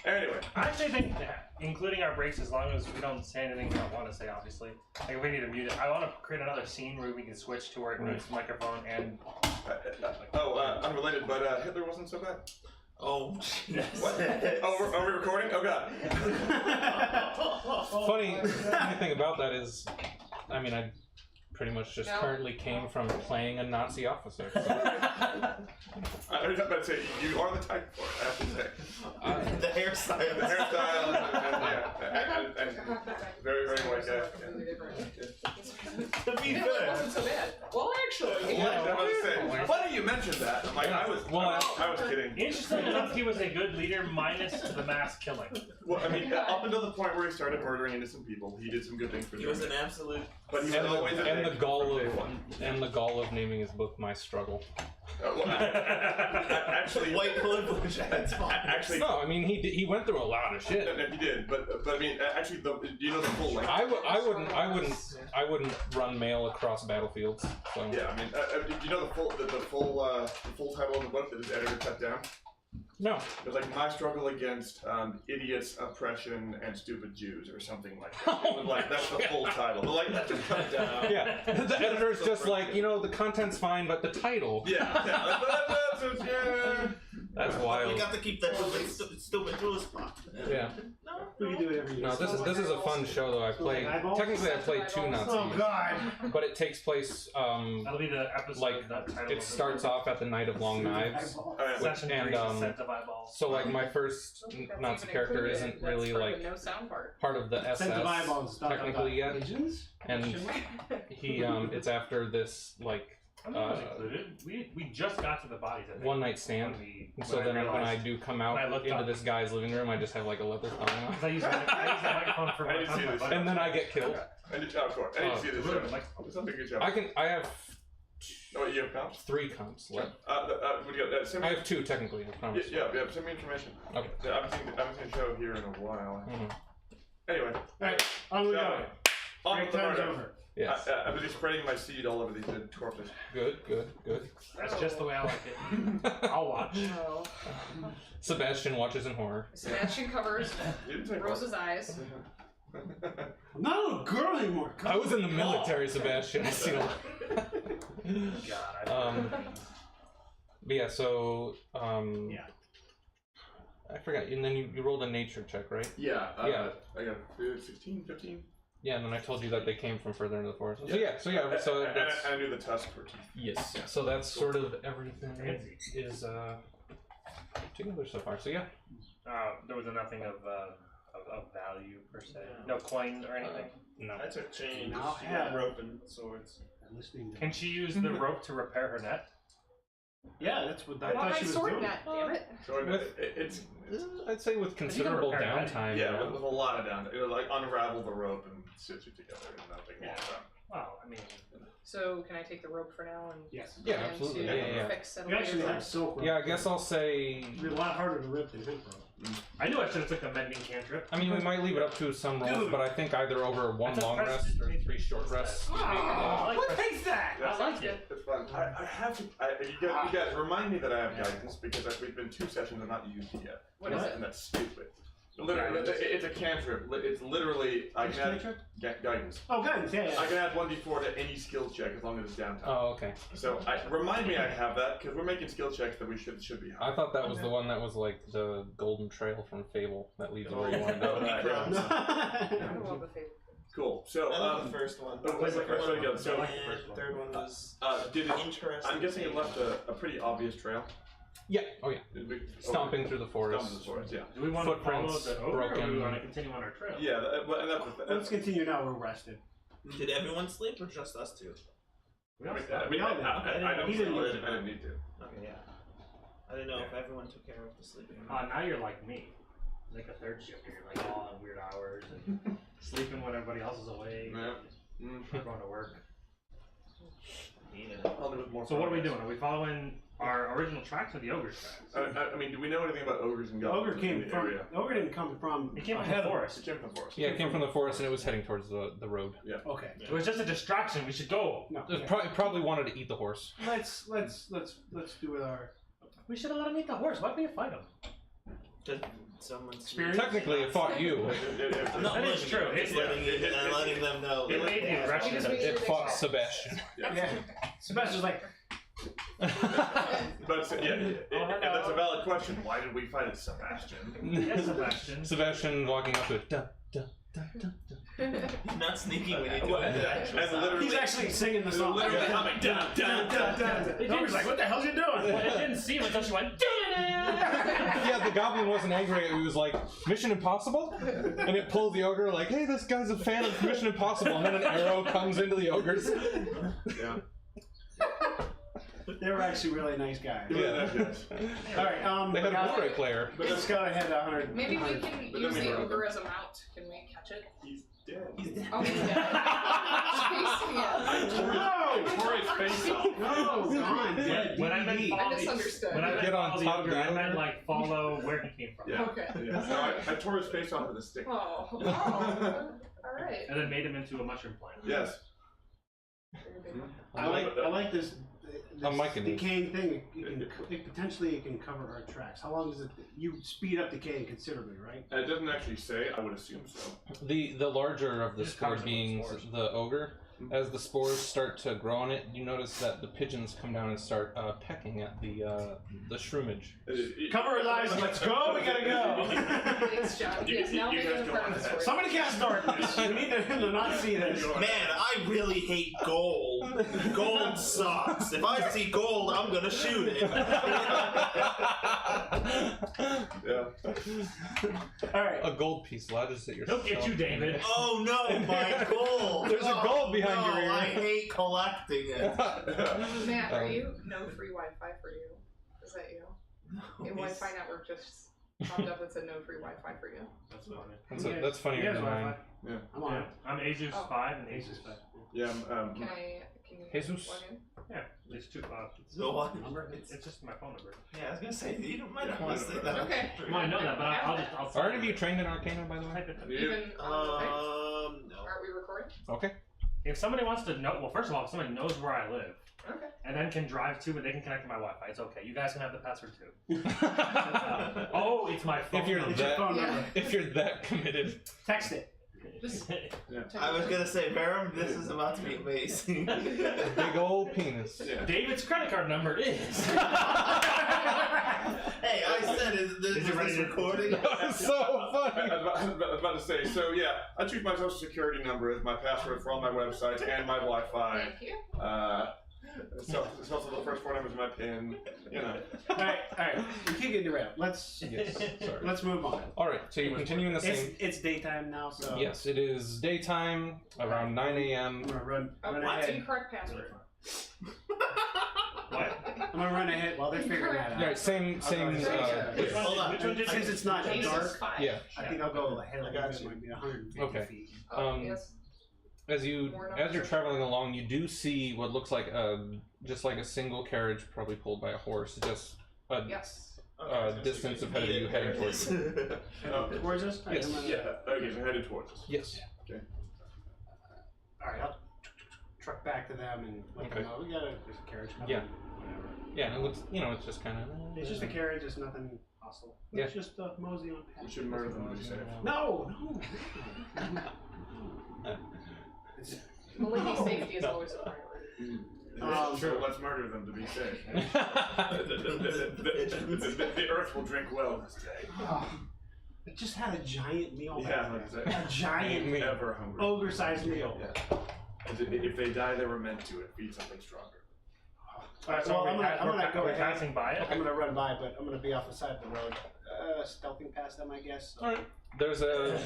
Anyway, I actually think that including our breaks, as long as we don't say anything we don't want to say, obviously. Like if we need to mute it, I want to create another scene where we can switch to where it mutes the microphone and. unrelated, but Hitler wasn't so bad. Oh, What? Oh, are we recording? Oh god. Funny thing about that is, I mean, I pretty much just No. currently came from playing a Nazi officer. So. I was about to say, you are the type for it, I have to say. the hairstyle. The hairstyle and very, very white guy. To be It fair. wasn't so bad. Well, actually. Yeah, I was about to say, funny you mentioned that. I'm like, I was kidding. Interesting enough, he was a good leader, minus the mass killing. Well, I mean, up until the point where he started murdering innocent people, he did some good things for He was Germany. an absolute. But he was always a And the dick gall from day one. of naming his book "My Struggle." Actually, White privilege at its finest. actually, No, I mean he went through a lot of shit. no, he did. But I mean, actually, do you know the full length? I wouldn't run mail across battlefields. So. Yeah, I mean, do you know the full title of the book that his editor cut down? No. It was like My Struggle Against Idiots, Oppression, and Stupid Jews, or something like that. It was like, that's the full title. But like, that just cut it down. Yeah. The editor's just like, the content's fine, but the title. Yeah. That's You wild. got to keep that stupid tool spot. Yeah. We can do whatever you No, want. this is a fun show though. I played technically I played two Oh Nazis, God. but it takes place That'll be the episode. like that title it starts off at the Night of Long Knives. Session and, 3, Descent of Eyeballs. So like my first Nazi character isn't really like no sound part. part of the Send the SS eyeballs. technically yet, Asians? and he it's after this like I mean, it was included. We just got to the bodies. I think, one night stand. when we- And so when I then when I realized- do come when I out looked into up- this guy's living room, I just have like a leather thong on, Because I use the microphone for I didn't see this. and then I get killed. I did, of course. I didn't see this show. It's not a good job. I have Oh, wait, you have comps? 3 comps left. What do you got? Send I me, have 2 technically. I promise. yeah, send me information. Okay. I haven't seen the show here in a while. Mhm. Anyway, Alright, on we shall go. we? On Break with the time's murder. over. Yes. I was just spreading my seed all over these dead corpses. Good. That's just the way I like it. I'll watch. No. Sebastian watches in horror. Sebastian covers You didn't say Rose's eyes. I'm not a little girl anymore. I was in the military, Sebastian. I see a lot. God. But yeah, so Yeah. I forgot. And then you rolled a nature check, right? Yeah. Yeah. I got 16, 15. Yeah, and then I told you that they came from further into the forest. So Yeah. so that's And I knew the tusks were teeth. yes. Yeah. So that's Cool. sort of everything Fancy. is together so far. So yeah. There was nothing of value per se. No coins or anything. No. I took chain. Now She have- got rope and swords. Listening to Can she use the rope to repair her net? Yeah, that's what I I want thought my she was sword doing. net, damn it. So it's I'd say with considerable repair that. downtime. yeah, with a lot of down. It'll like unravel the rope and stitch it together, and that'll take a long time. Well, I mean, So can I take the rope for now and Yes. Yeah, plan absolutely. to Yeah. fix it We actually later? have silk rope. Yeah, I guess I'll say. It'd be a lot harder to rip than hemp rope. I knew I should have took a mending cantrip. I mean, we might leave it up to some rolls, Dude. but I think either over one That's a long rest or prestidigitation 3 short test. rests. I like What prestidigitation. takes that? I like it. It's fun. I have to. You guys remind me that I have guidance because we've been 2 sessions and not used it yet. What is it? And that's stupid. Literally, it's a cantrip. It's literally I can add guidance. Oh, guidance, yeah, I yeah. can add 1d4 to any skill check as long as it's downtime. Oh, okay. So remind me I have that because we're making skill checks that we should be high. I thought that was the one that was like the golden trail from Fable that leads where you want to Oh, go. that, yeah. I love the favorite. Cool. So I love the first one. oh, play the first one again. So I like the first the one. third one was did it, interesting. I'm guessing it left a pretty obvious trail. Yeah. Oh yeah. Did we- Stomping through the forest. Stomping through the forest. Yeah. Do we want to follow Footprints the ogre, or do broken. we want to continue on our trail? Yeah. And that's Let's continue now. We're rested. Did everyone sleep or just us two? We I all mean, slept. I didn't He didn't need need to. I didn't need to. Okay, yeah. I didn't know if everyone took care of the sleeping. Now you're like me. Like a third shifter. You're like all on weird hours and sleeping when everybody else is awake. Yeah. Mm. Going to work. I'll do it more. So what are we doing? Are we following our original tracks or the ogre's tracks? I mean, do we know anything about ogres and The goblins ogre came in the from. area? The ogre didn't come from. It came from ahead the of- forest. It came from the forest. Yeah, it came from the forest and it was heading towards the road. Okay. It was just a distraction. We should go. No. It probably wanted to eat the horse. Let's do it our. We should have let him eat the horse. Why'd we fight him? Did someone Experience? Technically, it fought you. I'm not That is blaming true. you, It's- just letting them know. It made the impression Because that we- It fought Sebastian. Yeah. Sebastian's like. But that's a valid question. Why did we fight Sebastian? Yes, Sebastian. Sebastian walking up to it. Dun, dun, dun, dun, dun. He's not sneaking when he Well, doing the actual and sound. literally- He's actually singing the song. Literally humming. Dun, dun, dun, dun. The ogre's like, what the hell's you Well, doing? it didn't seem until she went. Yeah, the goblin wasn't angry. It was like, Mission Impossible? And it pulled the ogre like, hey, this guy's a fan of Mission Impossible. And then an arrow comes into the ogre's. Yeah. They were actually really nice guys. Yeah. All right. They had a Blu-ray player. But the scout ahead 100. Maybe we 100. can But use then we the were- ogre as a mount. Can we catch it? He's dead. He's dead. Oh, he's dead. Chasing it. No! Tore his face off. No, gone. Dead. When I meant DVD. I follow the, misunderstood. when I meant Get on follow the top of ogre, the I meant ogre. like follow where he came from. Yeah. Okay. Yeah. So I tore his face off with a stick. Oh. Alright. And then made him into a mushroom plant. Yes. I like this. I'm liking it. decaying thing. It can cover our tracks. How long does it? You speed up decaying considerably, right? It doesn't actually say. I would assume so. The larger of the Just spore covers it with beings, spores. the ogre, as the spores start to grow on it, you notice that the pigeons come down and start pecking at the shroomage. Cover his eyes and let's go. We gotta go. Thanks, John. Yes, now you making guys a go part on of the ahead. story. Somebody cast darkness. We need him to not see this. Man, I really hate gold. Gold sucks. If I see gold, I'm gonna shoot it. Yeah. All right. A gold piece lodges at your He'll get you, David. Oh no, my gold! There's a gold behind no, your ear. I hate collecting it. Matt, are Um, you no free Wi-Fi for you? Is that you? Your He's- Wi-Fi network just popped up and said no free Wi-Fi for you. That's funny. That's funnier He has than mine. Wi-Fi. I'm on Yeah. it. I'm Asus Oh. 5 and Asus Asus 5. Yeah. Can you Jesus. plug in? Yeah, there's two. So what? Number? It's just my phone number. Yeah, I was gonna say you don't might not want to say that. Okay. Well, I know that, but I'll Are any of you trained in Arcana, by the way? type it. Even on the thing? No. Aren't we recording? Okay. If somebody wants to know, well, first of all, if somebody knows where I live Okay. and then can drive to, but they can connect to my Wi-Fi, it's okay. You guys can have the password too. Oh, it's my phone. If you're number. It's your that, phone Yeah. number. if you're that committed, Text it. Just I was gonna say, Barum, this is about to be amazing. Big old penis. Yeah. David's credit card number is. Hey, I said, is it ready this to- recording? That's so funny. I was about to say, so yeah, I choose my social security number as my password for all my websites and my Wi-Fi. Thank you. It's also the first four numbers of my PIN. You know. All right. We can't get derailed. Let's Sorry. move on. All right, so you continue in the same. It's daytime now, so Yes, it is daytime around 9 a.m. I'm gonna run What's ahead. incorrect password? What? I'm gonna run ahead while they're figuring that out. Yeah, same. Which one, Hold on. which one did Since you? it's not Jesus, dark, 5. Yeah. I think I'll go ahead. I got It you. might be 150 Okay. feet. Oh, yes. As you're traveling along, you do see what looks like just like a single carriage, probably pulled by a horse, just a Yes. distance ahead of you, heading towards you. Towards us? Yes. Yeah. Okay, so headed towards us. Yes. Alright, I'll truck back to them and let them Okay. know. There's a carriage coming. Yeah. Whatever. Yeah, and it looks, it's just kind of. It's just a carriage, it's nothing hostile. Yeah. It's just a mosey on past. We should murder them to be safe. No! It's- The lady's safety is always a priority. So let's murder them to be safe. The earth will drink well this day. I just had a giant meal Yeah, back like there. that. A giant meal. Ever hungry. Ogre-sized meal. Yeah. If they die, they were meant to. It feed something stronger. Alright, So well, we're I'm gonna go we're ahead. passing by it. I'm gonna run by, but I'm gonna be off the side of the road, stealthing past them, I guess. All right. There's a.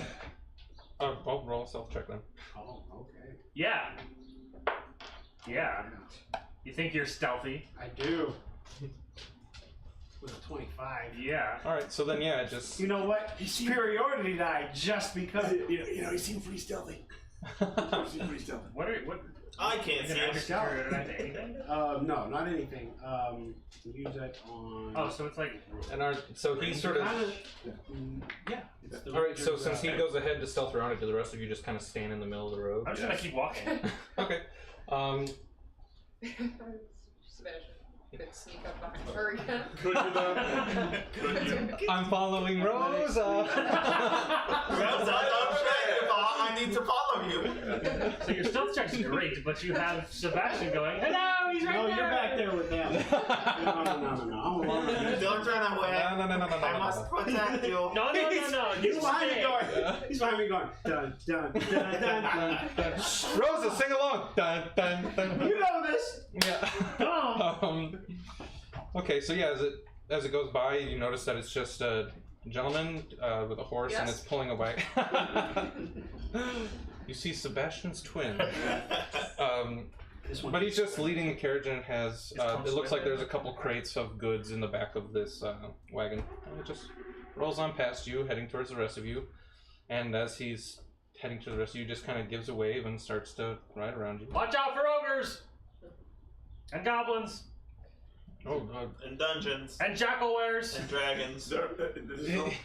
I'll roll a self check then. Oh, okay. Yeah. Yeah. You think you're stealthy? I do. With a 25. Yeah. All right. So then, yeah, just. You know what? Superiority die just because. You know, he seemed pretty stealthy. He seemed pretty stealthy. What? I can't Is it see after it. superiority to anything? No, not anything. Use it on. Oh, so it's like. And so he sort of. Yeah. It's the All right. So ranger's, since he goes ahead to stealth around it, do the rest of you just kind of stand in the middle of the road? I'm just gonna keep walking. Okay. Sebastian could sneak up behind her again. Could you though? Could you? I'm following Rosa. I need to follow you. So your stealth check's great, but you have Sebastian going, hello, he's right No, there. you're back there with them. No. I'm alone. Don't run away. No. I must protect you. No. He's You behind me stay. going. He's behind me going. Dun dun dun dun dun. Rosa, sing along. Dun dun dun. You know this. Yeah. Okay, so yeah, as it goes by, you notice that it's just a gentleman with a horse, and Yes. it's pulling a wagon. You see Sebastian's twin, This one. but he's just leading the carriage, and it has. It looks like there's a couple crates of goods in the back of this wagon, and it just rolls on past you, heading towards the rest of you. And as he's heading to the rest of you, just kind of gives a wave and starts to ride around you. Watch out for ogres! And goblins! Oh, And dungeons. And jackal-wares! And dragons.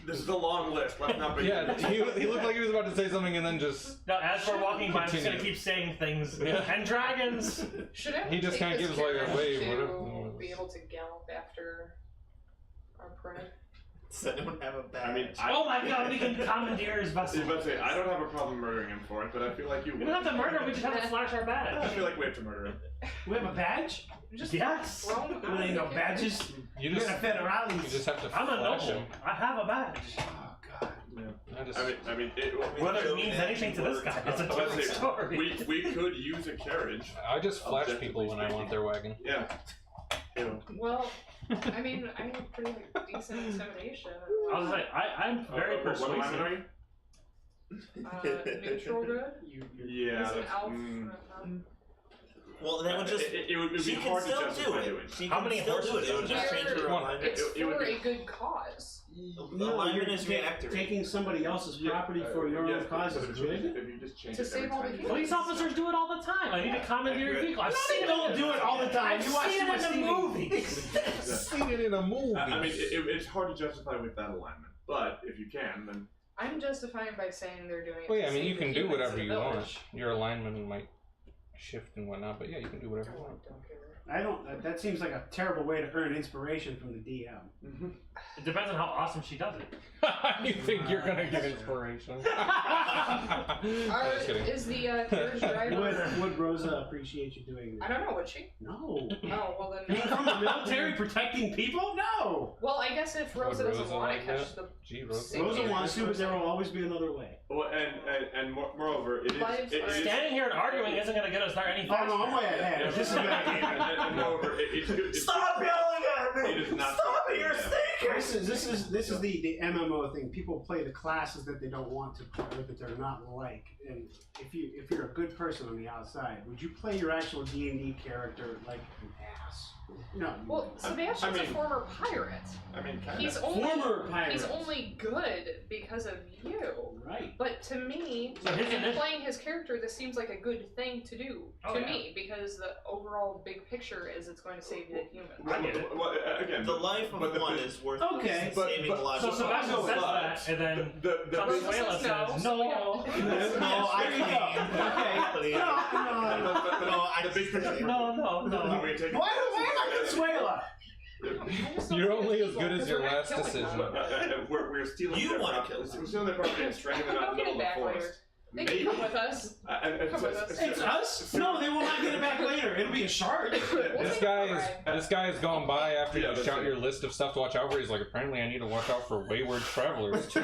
This is a long list. Let's not be. yeah, he looked like he was about to say something, and then just No, as we're walking by, I'm just gonna Continue. keep saying things. Yeah. And dragons! Should I He just take kinda this gives, like, a carriage wave, to whatever. be able to gallop after our prey? Does anyone have a badge? I mean, Oh my god, we can commandeer his I vessel. was about to say, I don't have a problem murdering him for it, but I feel like you We would. don't have to murder him, we just have to flash our I badge. feel like we have to murder him. We have a badge. Just Yes! throw him There out ain't of no the badges. you You're just a federalis. you just have to I'm a flash noble. him. I have a badge. Oh god. I just, I mean, Whether it means anything to this guy, it's a I was different about to say, story. we could use a carriage. I just flash Objectively people when I want their wagon. Yeah. Ew. Well, I mean, I have pretty decent intimidation. I was like, I'm very What alignment persuasive. are you? Neutral good. Yeah. He's an that's- elf. Well, that would just. It would be She can hard to still do justify it. doing. She How can many still do it. horses It would just change her One. alignment. It's it would for be- a good cause. Alignment is reactive. Taking somebody else's property for your own cause is good. If you just change To it save every all the time you- kids. Police officers do it all the time. I need to commandeer your vehicle. I've seen it. Don't do it all the time. I've You watch seen too it much in the TV. movies. Seen it in a movie. I mean, it's hard to justify with that alignment, but if you can, then I'm justifying by saying they're doing it. Well, to yeah, I mean, save you the can do humans whatever in you the want. village. Your alignment might shift and whatnot, but yeah, you can do whatever you want. Don't care. I don't. That seems like a terrible way to earn inspiration from the DM. It depends on how awesome she does it. You think you're gonna get inspiration? Just kidding. Is the carriage driver? Would Rosa appreciate you doing I that? don't know. Would she? No. Oh well then. Being from the military protecting people? No. Well, I guess if Rosa Would doesn't Rosa want like to catch that? the Gee, Rosa. Same Rosa here. wants to, but there will always be another way. Well, and moreover, it is. Lives It are- is Standing here and arguing isn't going to get us there any Oh faster. no, I'm way ahead. This is and moreover, it's good. It's Stop yelling at me! It is not Stop it! something You're that- stinking! This is the MMO thing. People play the classes that they don't want to play, or that they're not like. And if you're a good person on the outside, would you play your actual D&D character like an ass? No. you Well, wouldn't. Sebastian's I mean- a former pirate. I mean, kind He's of. only Former pirate. he's only good because of you. Right. But to me, So his in initial- playing his character, this seems like a good thing to do Oh, to yeah. me because the overall big picture is it's going to save the human. I get it. Well, again, The life of but the- one is worth Okay. saving But- the life So of Sebastian But- says that, and then the Rosa Consuela says says no. no. No, I Okay. No, the big picture. No. We take Why am I Consuela? You're only as good as your last killing decision. them. We're stealing. You their wanna property. kill them. We're stealing their property and strangling them out in Don't the get middle it of the back later. forest. They can come with us. And Come with us. It's us? No, they will not get it back later. It'll be a shark. This guy has gone by after Yeah, you that's shout right. your list of stuff to watch out for. He's like, apparently I need to watch out for wayward travelers too.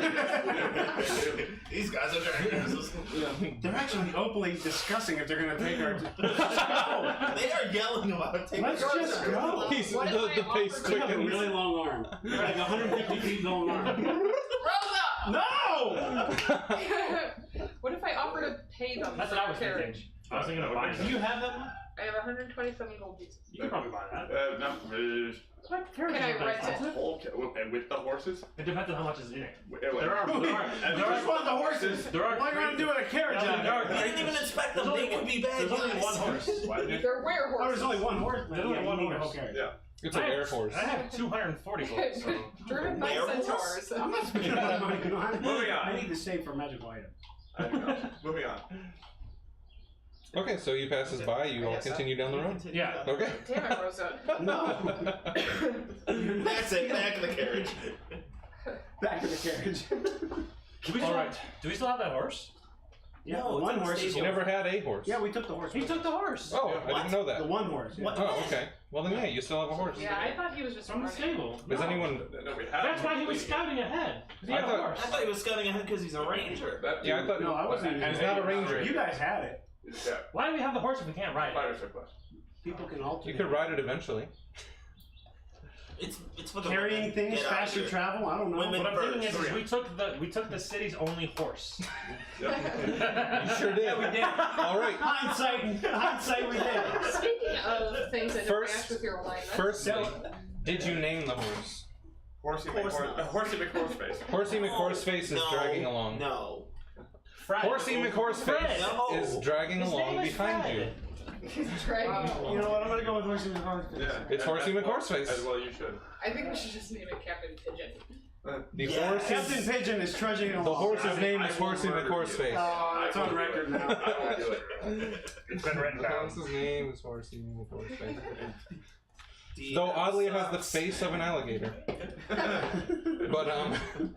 These guys are dragons. They're actually openly discussing if they're going to take our. They are yelling about taking Let's just go. He's, What if I the pace offer to- You have a quickens. really long arm. Like 150 feet long arm. Rosa! No! What if I offer to pay them That's for what I their was thinking. carriage? I was thinking of buying Do it. you have that one? I have 127 gold pieces. You could probably buy that. What carriage Can I is that rent it? expensive? And with the horses? It depends on how much is in it. There There are Just want the horses. there are Why are you going to do it a carriage No, out there are there? I didn't even inspect them. There's They only could be bad There's only guys. one horse. They're were Oh, there's horses. only one horse. There's only Yeah, one you need a horse. whole carriage. Yeah. It's an air horse. I have 240 gold, so Driven by Were horse? centaurs. I'm not spending my money. Moving on. I need to save for magical items. I do not. Moving on. Okay, so he passes by. You all continue down the road. Yeah. Okay. Damn it, Rosa. No. That's it. Back in the carriage. Back to the carriage. do we still, All right. do we still have that horse? Yeah, No, the it's one in the horse is. You stable. never had a horse. Yeah, we took the horse. He took the horse. Oh, I What? didn't know The that. one horse. Yeah. What? Oh, okay. Well then, yeah, you still have a horse. Yeah, I thought he was just From the running. stable. Does No. anyone? No, we have. That's why he was scouting ahead. 'Cause he I had a thought- I horse. thought he was scouting ahead because he's a ranger. That Yeah, I thought. No, I wasn't. He's not a ranger. You guys had it. Yeah. Why do we have the horse if we can't ride it? Fighter surplus. People can alternate. You could ride it eventually. It's for the Carrying women. things, Get out of faster here. travel. I don't know. Women- What I'm thinking Birds. is we took the city's only horse. Yep. You sure did. Yeah, we did. All right. Hindsight, we did. Speaking of things that don't First- match with your alignment. Firstly, did you name the horse? Horsey Course not. Horsey McHorseface. Horsey McHorseface is No, dragging along. No. Fred. Horsey McHorseface No. is dragging His along name is behind Fred. you. He's dragging. You know what? I'm gonna go with Horsey McHorse. Yeah. It's Horsey McHorseface. As well, you should. I think we should just name it Captain Pigeon. The Yeah. horse Captain is, Pigeon is trudging along. the horse's name I is will Horsey murder you. McHorseface. Oh, it's on record now. I will do it. It's been written The down. horse's name is Horsey McHorseface. D- Though oddly, it has the sucks. face of an alligator. But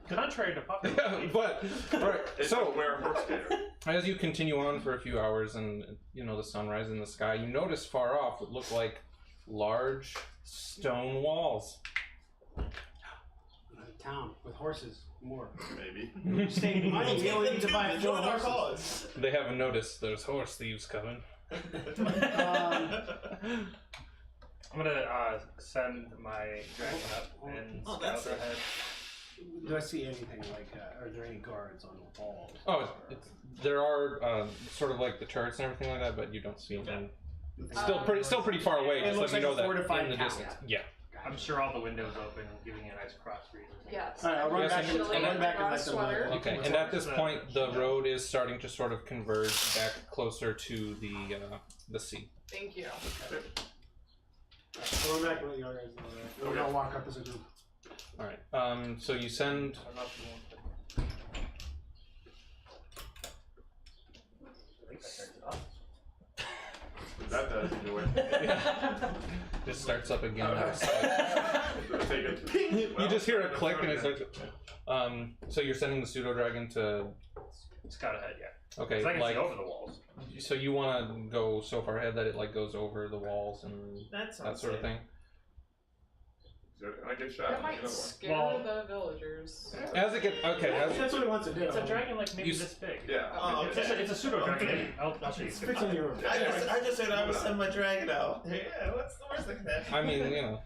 Contrary to popular yeah, belief. but right. It's So where a horse gator. as you continue on for a few hours, and you know the sunrise in the sky, you notice far off what look like large stone walls. Town with horses. More. Maybe. Save money. We'll We take only them need to too. buy They 4 join our horses. cause. They haven't noticed there's horse thieves coming. I'm gonna send my dragon up and Oh, scout that's it. ahead. Do I see anything like? Are there any guards on the walls? Oh, there are sort of like the turrets and everything like that, but you don't see anything. Still pretty far away. It Just looks let you like know a that fortified in the town. distance. Yeah. I'm sure all the windows open, giving you a nice cross breeze. Yes. All right, I'll run Yes, back. I can- I'll run back and Brown let them sweater. know. Okay. And at this point, the road is starting to sort of converge back closer to the sea. Thank you. I'll run back and let you guys know that. We're gonna walk up as a group. All right. So you send. I don't know if you want to- I think that turns it off. That does either way. just starts up again. Take it. You just hear a click and it starts. So you're sending the pseudo dragon to. Scout ahead, yeah. Okay, 'Cause I can like see over the walls. so you want to go so far ahead that it like goes over the walls and That that sort of thing. I get shot. That might Another one. scare Well- the villagers. As it gets That's what he wants to do. It's a dragon like maybe You s- this big. Yeah. Oh, It's a, it's a pseudo dragon. Okay. I'll show you. It fits on your. I just said I would send my dragon out. Yeah, what's the worst that can happen? I mean, you know.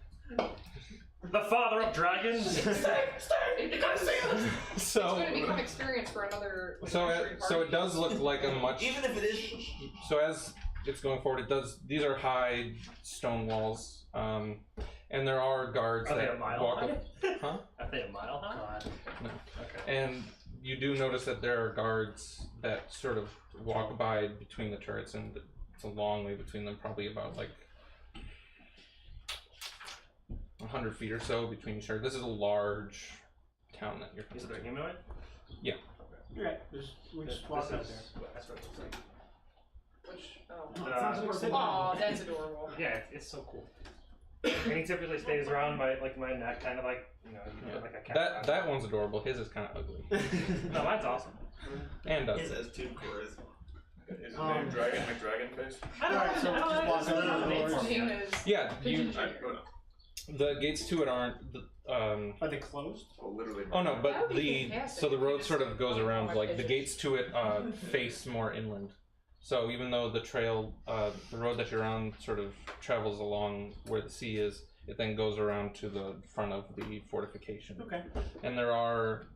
The father of dragons. You gotta say this. It's So going to become experience for another. Like, so archery so it party. does look like a much. Even if it is. So as it's going forward, it does. These are high stone walls, and there are guards Are they that a mile walk high? up. Huh? Are they a mile high? God. No. Okay. And you do notice that there are guards that sort of walk by between the turrets, and it's a long way between them, probably about like 100 feet or so between each other. This is a large town that you're. Is it a humanoid? Right. We just walk up there. That's what it looks like. Which, oh. Sounds like sitting Aw, down. that's adorable. Yeah, it's so cool. And he typically stays around my neck, kind of like like a cat. That one's adorable. His is kind of ugly. No, mine's awesome. And His has 2 charisma. Is his name Dragon McDragon Face? I don't Alright, so know. just walk I don't over know the the name doors. for His it name yet. is yeah, Pigeon you. Junior. The gates to it aren't. Are they closed? Oh, literally. Oh no, That but would be the fantastic so the if we road just sort of goes went around. my Like the pigeons. gates to it face more inland. So even though the trail, the road that you're on, sort of travels along where the sea is, it then goes around to the front of the fortification. Okay. And there are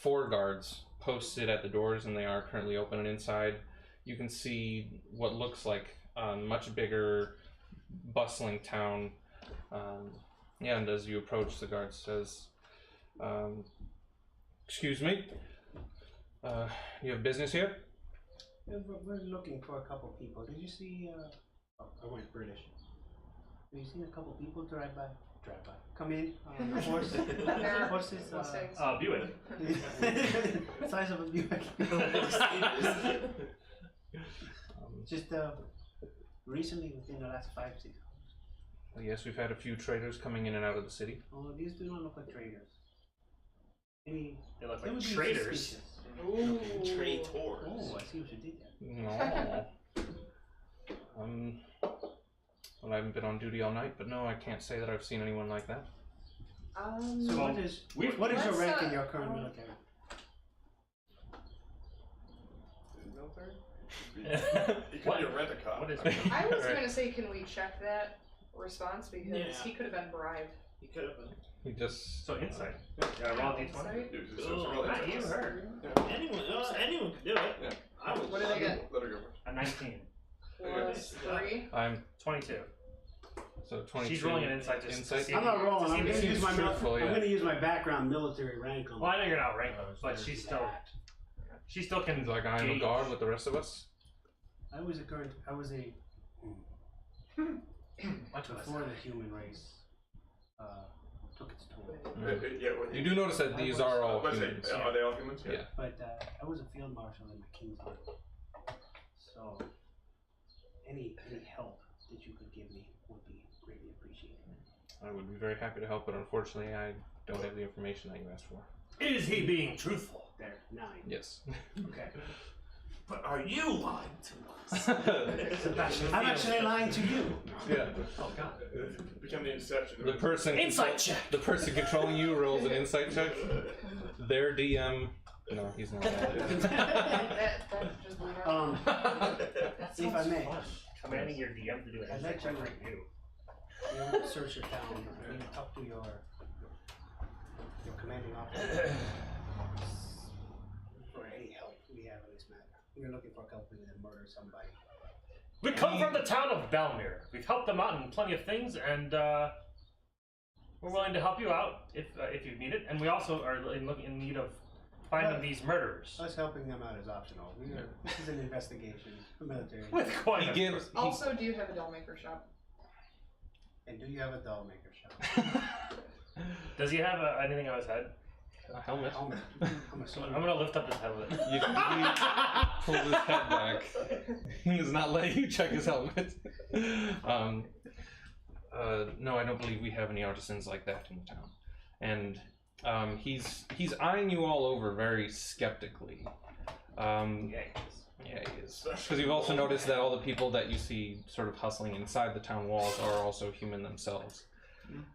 4 guards posted at the doors, and they are currently open. And inside, you can see what looks like a much bigger, bustling town. And as you approach, the guard says, "Excuse me, you have business here?" Yeah, we're looking for a couple people. Did you see? Oh, I went British. Have you seen a couple people drive by? Come in on a horse. They're Horses. Mustangs. Buick. Size of a Buick. Just recently, within the last 5-6 hours. Yes, we've had a few traders coming in and out of the city. Oh, these do not look like traders. Any? They look they like would be traitors. suspicious. Ooh. Traitors. Oh, I see what you did there. No. Well, I haven't been on duty all night, but no, I can't say that I've seen anyone like that. So Well, what is we've- what is your let's, rank in your current military? Is it military? He could be a rent-a-cop. What is I was Right. going to say, can we check that response? Because Yeah. he could have been bribed. He could have been. He just So insight. Yeah, roll a d20. Insight? Dude, it's Oh, really Not you, intense. her. Anyone could do it. Yeah. I would. What did I get? Let her go first. A 19. Plus 3. I'm 22. so 22. She's rolling an insight just Insight? to see. I'm not rolling. I'm to going see to if use my truthful, I'm yeah. going to use my background military rank on. Well, I know you're not ranked, but she still can. He's like, I am a gauge. guard with the rest of us. I was a before the human race took its toll. Yeah, well, You do notice that these are all Let's say, humans. are they all humans? Yeah. But I was a field marshal in the King's Army. So any help that you could give me would be greatly appreciated. I would be very happy to help, but unfortunately, I don't have the information that you asked for. Is he being truthful? There, 9. Yes. Okay. But are you lying to us? I'm actually lying to you. Yeah. Oh god. Become the inception. The person Insight check. The person controlling you rolls an insight check. Their DM. No, he's not. That just blew my mind. That If I may. fun. Commanding your DM to do an I'd like insight check to- for you. You search your town. I need to talk to your commanding officer for any help we have in this matter. We're looking for a company that murdered somebody. We come from the town of Belmere. We've helped them out in plenty of things, and we're willing to help you out if you need it. And we also are in need of finding these murderers. Us helping them out is optional. This is an investigation, military. With quite He a gives. Also, do you have a doll maker shop? And do you have a doll maker shop? Does he have anything on his head? A helmet. Helmet. I'm assuming. I'm gonna lift up his helmet. You pull his head back. He does not let you check his helmet. no, I don't believe we have any artisans like that in town. And he's eyeing you all over very skeptically. Yeah, he is. Yeah, he is. Because you've also noticed that all the people that you see sort of hustling inside the town walls are also human themselves.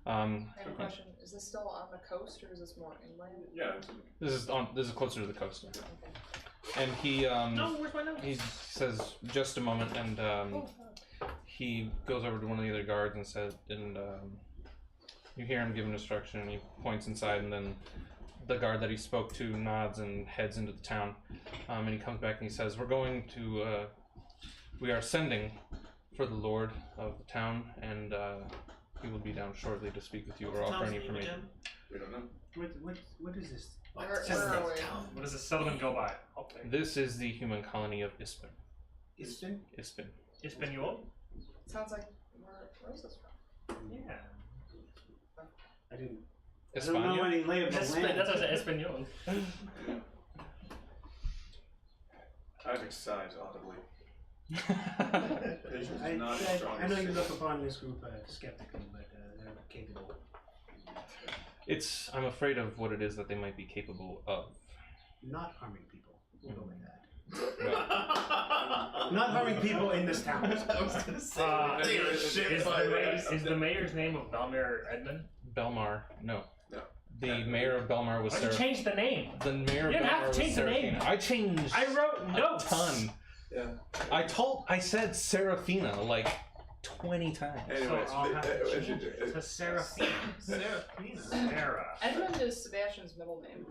I have a question. Is this still on the coast or is this more inland? Yeah. This is closer to the coast. Okay. And he No, where's my notes? he says just a moment, and he goes over to one of the other guards and says, and you hear him give an instruction, and he points inside, and then the guard that he spoke to nods and heads into the town, and he comes back and he says, "We're going to, we are sending for the lord of the town, and he will be down shortly to speak with you or offer any information." We don't know. What is this? Where are we? What does the settlement go by? Okay. This is the human colony of Ispin. Istin? Ispin. Espanol? Sounds like where is this from? Yeah. I don't know España? any lay of the That's land. what I said, Espanol. Isaac sighs audibly. Patience I, is not his strongest I know you suit. look upon this group skeptically, but they're capable. I'm afraid of what it is that they might be capable of. Not harming people. We'll go with that. Not harming people in this town. I was gonna say, they are Is shit is the mayor's name of Belmar Edmund? Belmar, no. No. The mayor of Belmar was Why'd you change the name? The mayor You of didn't have Belmar to was change the name. Serafina. I changed I wrote a notes. ton. Yeah. I said Serafina like 20 times. Anyways, So I'll have to change it it- to Seraphina. Sarah. Edmund is Sebastian's middle name.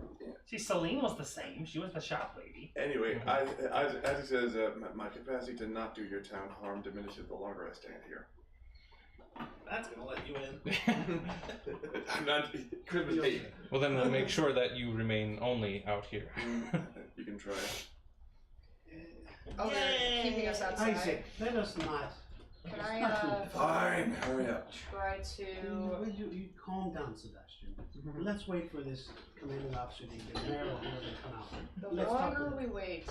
See, Celine was the same. She was the shop lady. anyway, Isaac says, my capacity to not do your town harm diminishes the longer I stand here. That's gonna let you in. I'm not. Christmas Eve. Well, then we'll make sure that you remain only out here. You can try. Oh, they're keeping us outside. Isaac, let us not. Can It's I not too Fine, hurry up. try to? You calm down, Sebastian. Let's wait for this commanding officer to get there or whoever to come out. The Let's talk longer to we wait,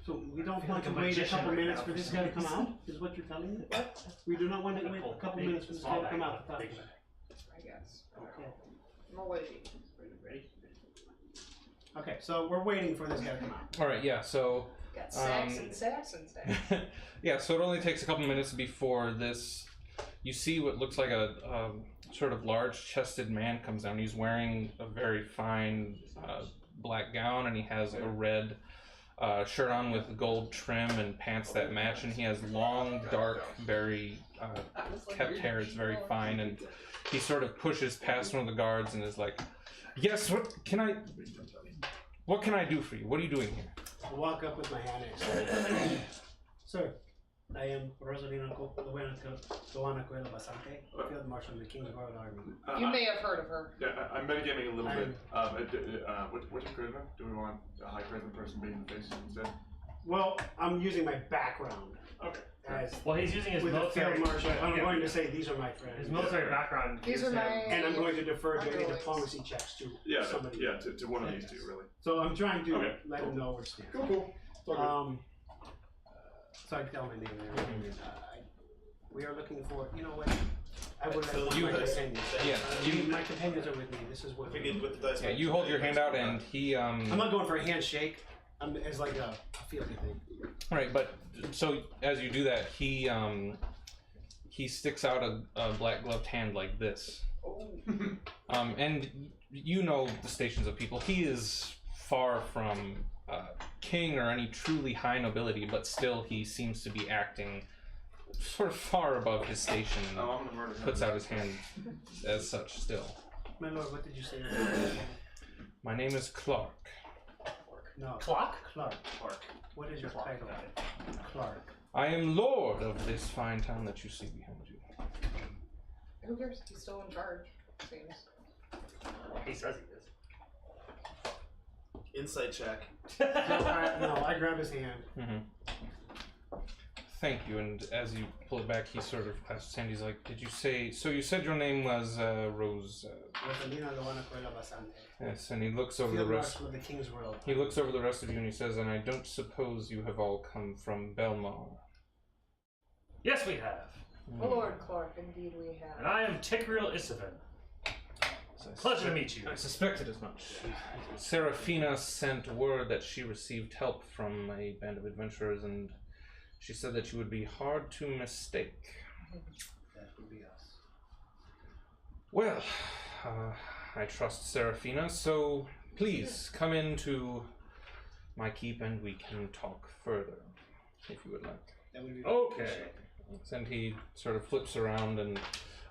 So we don't I feel want like to a wait a magician couple right minutes now for for this some guy to come reason. out? Is what you're telling me? We do not want to wait a couple minutes for this guy to come out to talk to you. I guess. Okay. I'm waiting. Ready? Okay, so we're waiting for this guy to come out. All right, yeah. So Got Saxons. yeah, so it only takes a couple minutes before this. You see what looks like a sort of large-chested man comes down. He's wearing a very fine black gown, and he has a red shirt on with gold trim and pants that match. And he has long, dark, very kept hair. It's very fine, and he sort of pushes past one of the guards and is like, "Yes, what can I do for you? What are you doing here?" I walk up with my hand and Sir, I am Rosalina Goanacuela Basante, Field Marshal of the King's Royal Army. You may have heard of her. Yeah, I'm metagaming a little bit. What's your charisma? Do we want a high charisma person being the face instead? Well, I'm using my background Okay. as Well, he's using his with a military. field marshal. I'm yeah, going to say these are my friends. his military background. These gives are him- my- And I'm going to defer to any Underlings. diplomacy checks to Yeah, somebody. to one of these two, really. So I'm trying to Okay, let him know where it stands. Cool. So I tell my name and everything. We are looking for, you know what? I would So like you my have- companions. Yeah, My companions are with me. This is what Figured with the dice. yeah. You hold your hand out, and he I'm not going for a handshake. I'm as like a feeling thing. Right, but so as you do that, he sticks out a black gloved hand like this. And you know the stations of people. He is far from king or any truly high nobility, but still he seems to be acting sort of far above his station. And Oh, I'm gonna murder him. puts out his hand as such still. My lord, what did you say? My name is Clark. No. Clock? Clark. Clark. What is your Clark, title? got it. Clark. I am lord of this fine town that you see behind you. Who cares? He's still in charge. Seems. He says he is. Insight check. I grab his hand. Thank you. And as you pull it back, he sort of clasps his hand. He's like, "Did you say? So you said your name was Rose?" Rosalina Goanacuela Basante. Yes. And he looks over the Field rest. Marshal of the King's Royal. He looks over the rest of you and he says, "And I don't suppose you have all come from Belmar." Yes, we have. My Lord Clark, Indeed we have. And I am Tikriel Isavin. Pleasure to meet you. I suspected as much. Seraphina sent word that she received help from a band of adventurers, and she said that you would be hard to mistake. That would be us. Well, I trust Seraphina, so please come into my keep and we can talk further, if you would like. That would be Okay. And he sort of flips around, and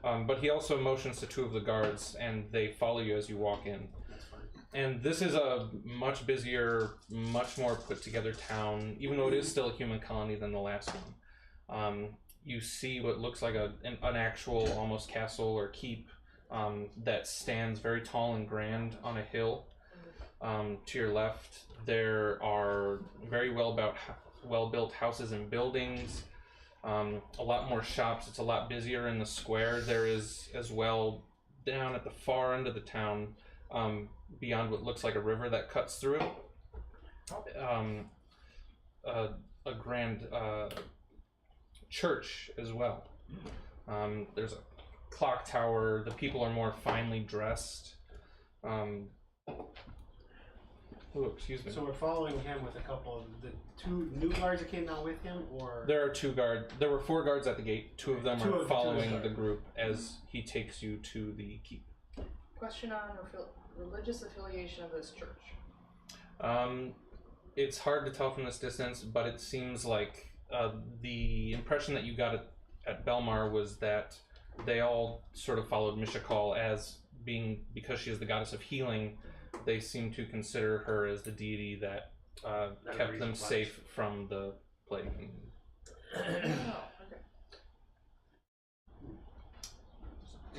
but he also motions to two of the guards, and they follow you as you walk in. That's fine. And this is a much busier, much more put together town, even though it is still a human colony than the last one. You see what looks like an actual almost castle or keep that stands very tall and grand on a hill. To your left, there are very well-built houses and buildings. A lot more shops. It's a lot busier in the square. There is as well down at the far end of the town, beyond what looks like a river that cuts through it, a grand church as well. There's a clock tower. The people are more finely dressed. Oh, excuse me. So we're following him with a couple of the two new guards that came down with him, or There are two guards. There were 4 guards at the gate. 2 of them Two are of- following two the are- group as he takes you to the keep. Question on religious affiliation of this church. It's hard to tell from this distance, but it seems like the impression that you got at Belmar was that they all sort of followed Mishakal as being, because she is the goddess of healing, they seem to consider her as the deity that kept them safe from the plague. Oh,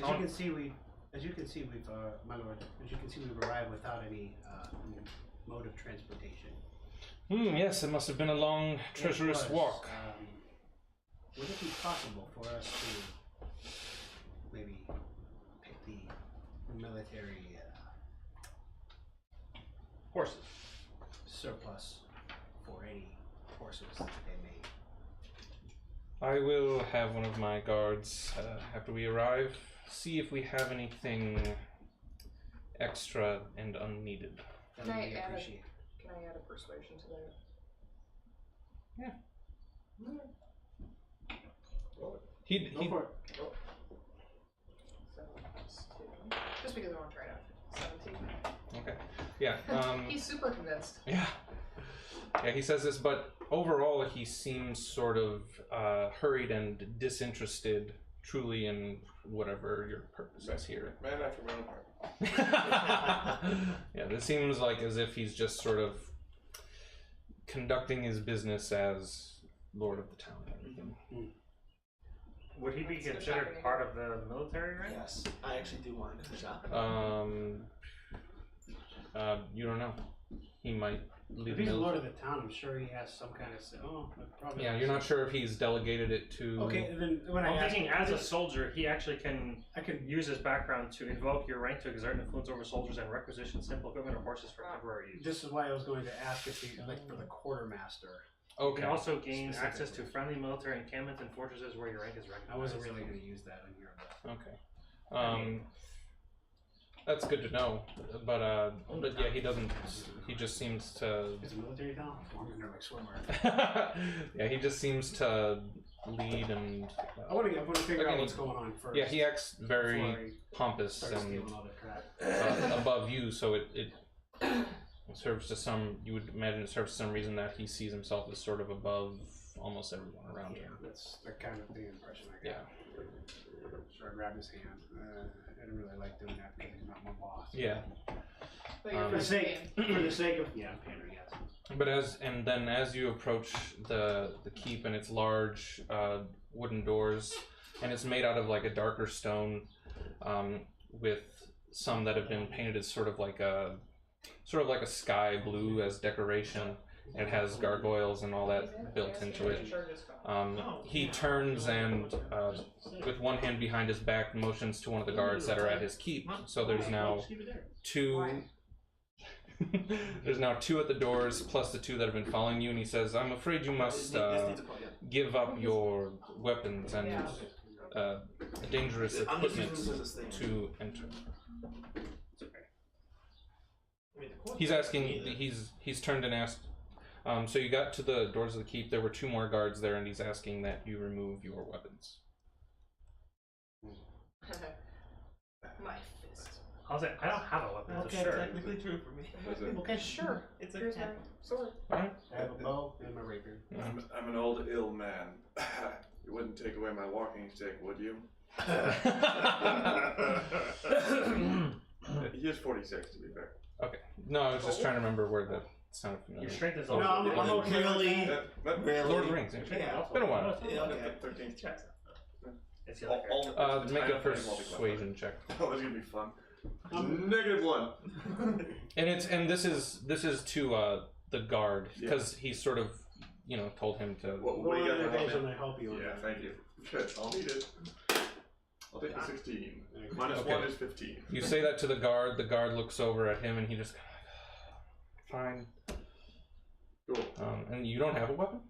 okay. as you can see, we've my lord. As you can see, we've arrived without any mode of transportation. Yes, it must have been a long, treacherous It was, walk. Would it be possible for us to maybe pick the military Horses. surplus for any horses that they may? I will have one of my guards, after we arrive, see if we have anything extra and unneeded. That Can would I be add appreciated. Can I add a persuasion to that? He Go for it. So that's 2. Just because I want to try it out. 17. okay. Yeah. He's super convinced. Yeah. Yeah, he says this, but overall he seems sort of hurried and disinterested truly in whatever your purpose is here. Man after my own heart. Yeah, this seems like as if he's just sort of conducting his business as lord of the town and everything. Would he be That's the considered shocking part of the military rank? Yes, I actually do want to go shopping. You don't know. He might leave If the he's lord military. of the town, I'm sure he has some kind of. Probably. Yeah, you're not sure if he's delegated it to. Okay, then when I'm I ask, thinking as a soldier, he actually can I could. use his background to invoke your rank to exert influence over soldiers and requisition simple equipment or horses for temporary use. This is why I was going to ask if he, like, for the quartermaster. You Okay. can also gain Specifically. access to friendly military encampments and fortresses where your rank is recognized. I wasn't really going to use that on here, but Okay. That's good to know. But yeah, he doesn't. He just seems to. it's a military town. I'm in there like swimmer. Yeah, he just seems to lead and. I want to figure Okay, out what's going on first. Yeah, he acts very before I pompous start and stealing all the crap. above you, so it serves to some. You would imagine it serves to some reason that he sees himself as sort of above almost everyone around Yeah, him. that's the kind of the impression I Yeah. got. So I grabbed his hand. I didn't really like doing that because he's not my boss. Yeah. But you're For For the first sake, game. for the sake of I'm paying her, yes. But as you approach the keep and its large wooden doors, and it's made out of like a darker stone, with some that have been painted as sort of like a sky blue as decoration. It has gargoyles and all that built into it. He turns and, with one hand behind his back, motions to one of the guards that are at his keep. So there's now 2. Why? There's now 2 at the doors, plus the 2 that have been following you. And he says, "I'm afraid you must This needs a plug-in. give up your weapons and Yeah. dangerous I'm just equipment using this as a thing. to enter. I mean, the course He's is asking. neat. He's turned and asked. So you got to the doors of the keep. There were 2 more guards there, and he's asking that you remove your weapons. My fist. I was like, I don't have a weapon. It's a Okay, shirt. technically true for me. Okay, sure. It's a Here's my cat. sword. I have a bow and my rapier. I'm an old ill man. You wouldn't take away my walking stick, would you? He is 46, to be fair. Okay. No, I was just trying to remember where that sounded familiar. Your strength is No, also. I'm okay. Really? Really? Lord of the Rings. Yeah. Yeah. It's been a while. Yeah, okay. 13. It's the other character. Make a persuasion check. Oh, this is gonna be fun. -1. And this is to the guard because he sort of told him to. What do you got for help? When I help you. Yeah, thank you. Good, I'll need it. I'll take the 16. Minus Okay. 1 is 15. You say that to the guard. The guard looks over at him and he just fine. Cool. And you don't have a weapon?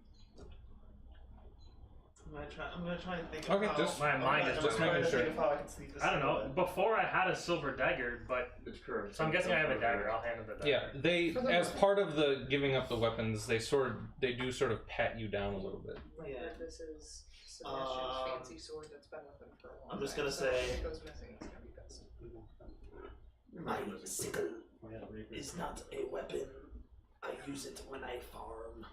I'm gonna try and think Okay, of how, just- My mind is I'm just trying making to sure. think of how I can sneak this I don't know. in. Before I had a silver dagger, but It's curved. so I'm guessing I have a dagger. I'll hand him the dagger. Yeah, they For the as weapon. part of the giving up the weapons, they do sort of pat you down a little bit. Yeah. This is Sebastian's fancy sword that's been with him for a long time. I'm just gonna so say- if it goes missing, it's gonna be pissed. My sickle is not a weapon. I use it when I farm.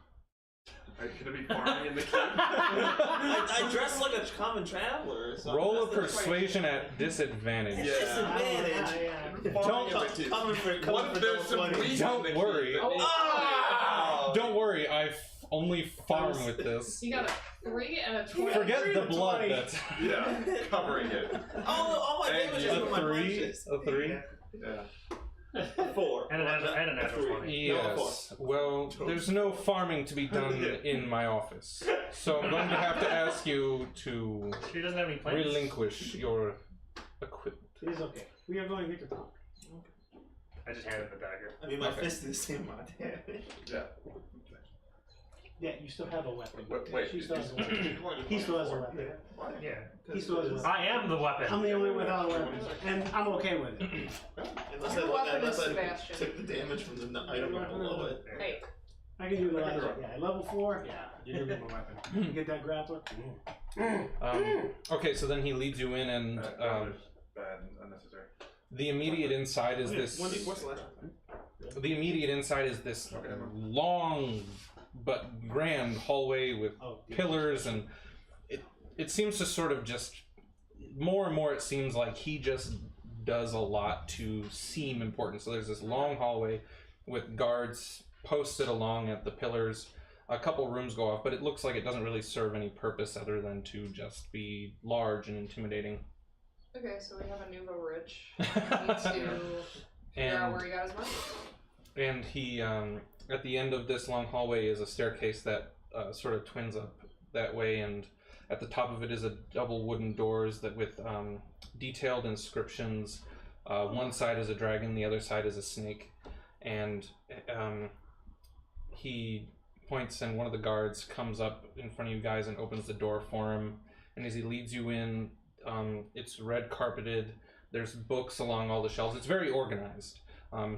Are you gonna be farming in the keep? I dress like a common traveler. So Roll a that's the right- persuasion at disadvantage. Yeah. Disadvantage. Farming in the keep. Coming for What if there's some double wheat 20. Don't in the worry. keep? Oh! Don't worry, I only farm with this. You got a 3 and a 20. Forget the blood. 20. That's Yeah, covering it. All my And damage you- is a from my 3. punches. A 3. Yeah. 4. And a natural 20. Yes. Well, there's no farming to be done in my office, so I'm going to have to ask you to She doesn't have any plans. relinquish your equipment. It is okay. We are going here to talk. I just handed the dagger. I mean, my Okay. fist is the same amount of damage. Yeah. Yeah, you still have a weapon. Wait, She still has a weapon. He still has a weapon. Yeah. He still has a weapon. I am the weapon. I'm the only one without a weapon, and I'm okay with it. Your weapon is I Sebastian. took the damage from the item below it. Hey, I can do the last. Yeah, level 4. Yeah, you give him a weapon. You get that grappler. Okay, so then he leads you in, and Bad and unnecessary. the immediate inside is this. 1d4 slash. The immediate inside is this long but grand hallway with Oh, pillars, and it seems to sort of just more and more it seems like he just does a lot to seem important. So there's this long hallway with guards posted along at the pillars. A couple rooms go off, but it looks like it doesn't really serve any purpose other than to just be large and intimidating. okay, so we have a nouveau rich. Needs to figure out where he got his money. And he, at the end of this long hallway is a staircase that sort of twins up that way, and at the top of it is a double wooden doors that with detailed inscriptions. One side is a dragon, the other side is a snake, and he points, and one of the guards comes up in front of you guys and opens the door for him. And as he leads you in, it's red carpeted. There's books along all the shelves. It's very organized.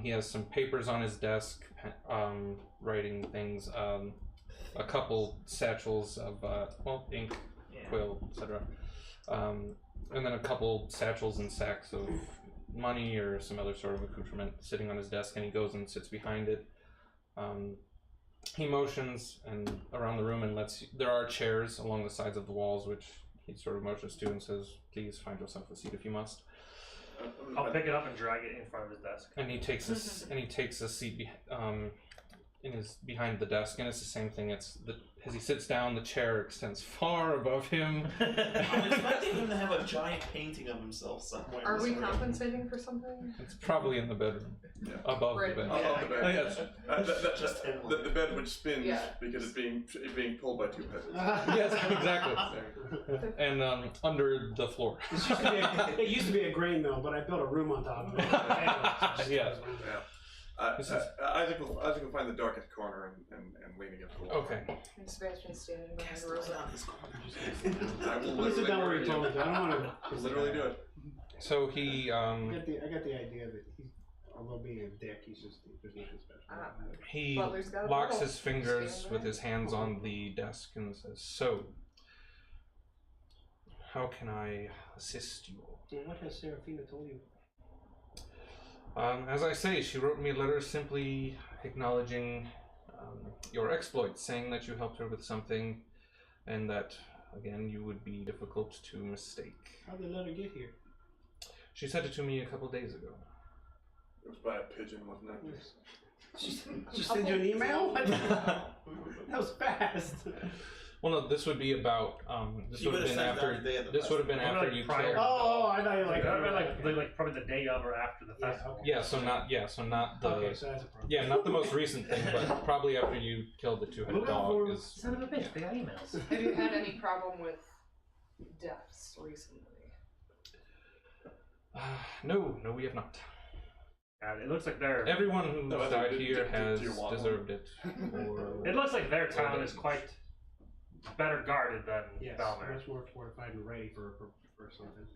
He has some papers on his desk, writing things, a couple satchels of ink, quill, etc. And then a couple satchels and sacks of money or some other sort of accoutrement sitting on his desk, and he goes and sits behind it. He motions and around the room and there are chairs along the sides of the walls, which he sort of motions to and says, "Please find yourself a seat if you must." I'll pick it up and drag it in front of his desk. And he takes a seat behind the desk, and it's the same thing. As he sits down, the chair extends far above him. I'm expecting him to have a giant painting of himself somewhere. Are in we this room. compensating for something? It's probably in the bedroom, above Right. the bed. Oh, the bed. Yes. Just him. The bed which spins Yeah. because it's being pulled by 2 peasants. Yes, exactly. And under the floor. It used to be a grain mill, but I built a room on top of it. Yeah. Isaac will find the darkest corner and lean against the wall. Okay. And Sebastian's standing behind Rosa. I will Please sit literally down where you murder told me. you. I don't want to Literally do it. So he I got the idea that he's, although being a dick, there's nothing special. he Butler's got a locks bottle. his fingers Stand with there. his hands on the desk and says, "So, how can I assist you?" Well, what has Seraphina told you? As I say, she wrote me a letter simply acknowledging your exploits, saying that you helped her with something, and that, again, you would be difficult to mistake. How'd the letter get here? She sent it to me a couple days ago. It was by a pigeon, wasn't it? She sent you an email? What? That was fast. Well, no, this would be about. This She would have would've been sent it after. on the day of the This would have been festival. after Like you prior. killed. Oh, I thought you Like, like. that would be like probably the day of or after the Yeah, festival. okay. So not the. Okay, so that's a problem. Yeah, not the most recent thing, but probably after you killed the two-headed Look out dog. for- Is, Son of a bitch, they got emails. Have you had any problem with deaths recently? no, we have not. It looks like their Everyone who's No, I think died do- here do has you want deserved it. Or it looks like their town is quite better guarded than Yes, Balmer. much more fortified and ready for something.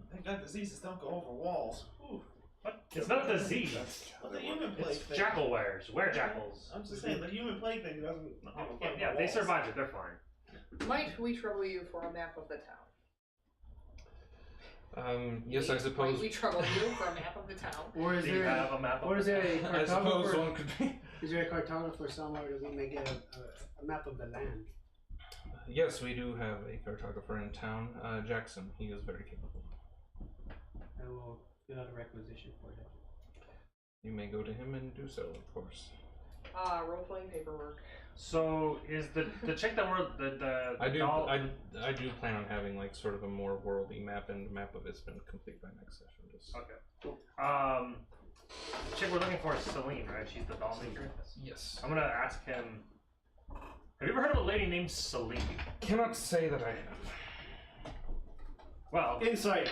Thank God diseases don't go over walls. Ooh. What? It's not disease. Well, the human plague It's thing. jackal wares. Jackals. I'm just saying, the human plague thing doesn't. Yeah, they survived it. They're fine. Might we trouble you for a map of the town? Yes, I Might suppose. we trouble you for a map of the town? Or is Do you there? have a map? Or is there a I suppose cartographer? one could be. Is there a cartographer somewhere that we may get a map of the land? Yes, we do have a cartographer in town, Jackson. He is very capable. I will fill out a requisition for that. You may go to him and do so, of course. Role-playing paperwork. So is the chick that we're the I do. doll, I do plan on having like sort of a more worldy map, and the map of it's been complete by next session. Just Okay. The chick we're looking for is Celine, right? She's the doll maker. yes. I'm gonna ask him. Have you ever heard of a lady named Celine? Cannot say that I have. Well, Insight.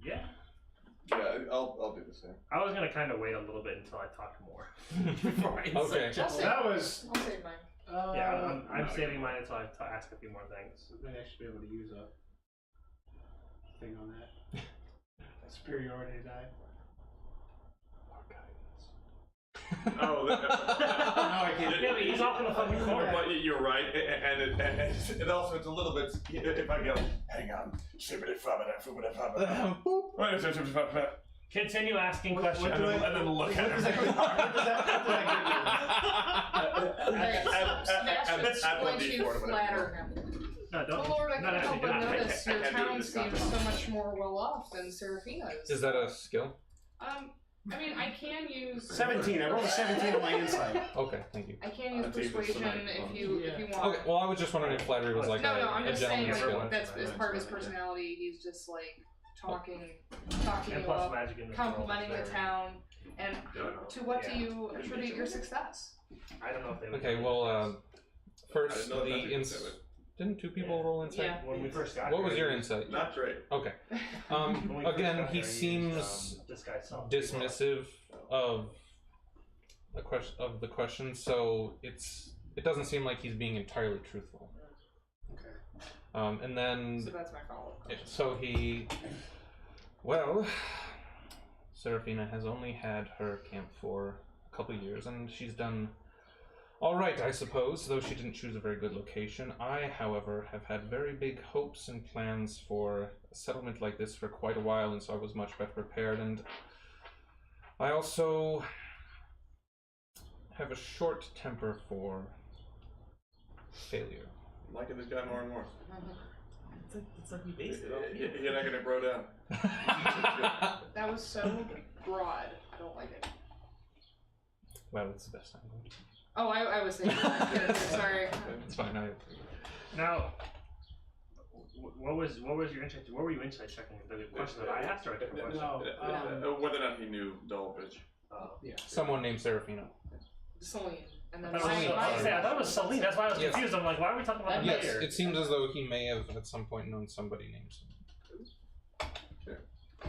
yeah. Yeah, I'll do the same. I was gonna kind of wait a little bit until I talked more before I Okay. check. That was. I'll save mine. Yeah, I'm no, saving mine until I ask a few more things. I might actually be able to use a thing on that. Superiority die. Oh, No, I can't. Yeah, but he's off in the fucking corner. But you're right, and also it's a little bit. If I go, hang on, Continue asking What questions. do I- and then look at what does him. Sebastian, Add going 1d4 to to whatever. flatter him. No, don't. Oh Lord, I not can't help actually, but do not. notice your I can't do it town in this seems context. so much more well off than Seraphina's. Is that a skill? I mean, I can use 17. I rolled a 17 on my insight. Okay, thank you. I can use I'd say persuasion this if you want. Okay, well, I was just wondering if flattery was like no, I'm a just saying gentleman's like skill. that's as part of his That's right, yeah. personality. He's just like talking And you plus up, magic in the complimenting world the is town, and to what do Yeah. you attribute your success? I don't know if they would. Okay, well, first I didn't know the that ins. Didn't two people roll insight? Yeah. When we first got What here, was your insight? Not great. Okay. when we first Again, got he here, seems used, this guy's self- dismissive of the question, so it doesn't seem like he's being entirely truthful. Okay. And then So that's my follow-up question. well, Seraphina has only had her camp for a couple years, and she's done all right, I suppose, though she didn't choose a very good location. I, however, have had very big hopes and plans for a settlement like this for quite a while, and so I was much better prepared, and I also have a short temper for failure. I'm liking this guy more and more. It's like we based it on you. You're not gonna bro down. That was so broad. I don't like it. Well, it's the best I'm going to. Oh, I was thinking that. Yeah, sorry. It's fine. Now, what was your insight? What were you insight checking? The question that I asked, or a different question? No, Whether or not he knew Dolphin. Yeah. Someone named Seraphina. Celine. And then I thought it was my- Celine. I thought it was Celine. That's why I was Yes. confused. I'm like, why are we talking about that Yes, later? it seems as though he may have at some point known somebody named Celine.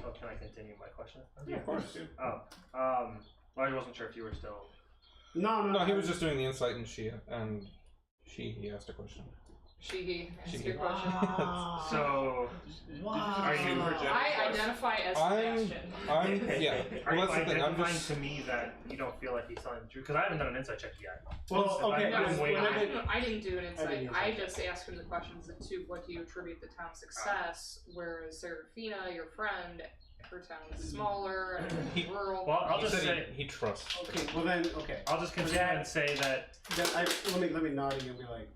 Oh, can I continue my question? Yeah, of course. Oh, I wasn't sure if you were still. No, he was just doing the insight, and he asked a question. He asked She- your question. So, are you? I identify as I'm- Sebastian. Yeah. Are you Well, that's the thing. I'm identifying just. to me that you don't feel like he's telling the truth? Because I haven't done an insight check yet. Well, okay. I'm No, waiting. I didn't do an insight. didn't I either. just asked him the questions to what do you attribute the town's success, whereas Serafina, your friend, her town is smaller and He- rural. Well, I'll He just said say. he trusts. Okay, well then, okay. I'll just continue and say that. Then let me nod again and be like,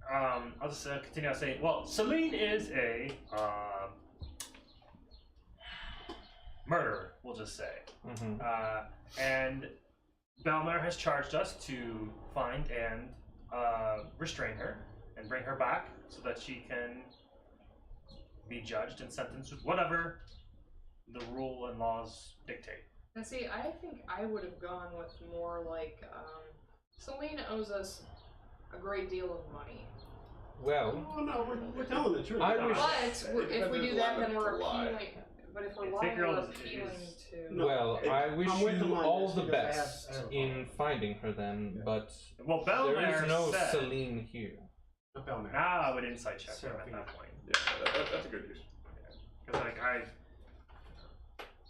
I'll just continue to say, well, Celine is a murderer, we'll just say. Mm-hmm. And Belmar has charged us to find and restrain her and bring her back so that she can be judged and sentenced with whatever the rule and laws dictate. And see, I think I would have gone with more like, Celine owes us a great deal of money. Well, oh no, we're telling the truth. I wish- But if we do that, then we're Lie. appealing. But if we're Yeah, lying, Take Girl we're is- appealing to. No. well, I wish I'm with them you on all this the because I have- best I have a in problem. finding her then, but Well, there Belmar is no said, Celine here. Not Belmar. now I would insight check him at Serafina. that point. Yeah, that's a good use. Because like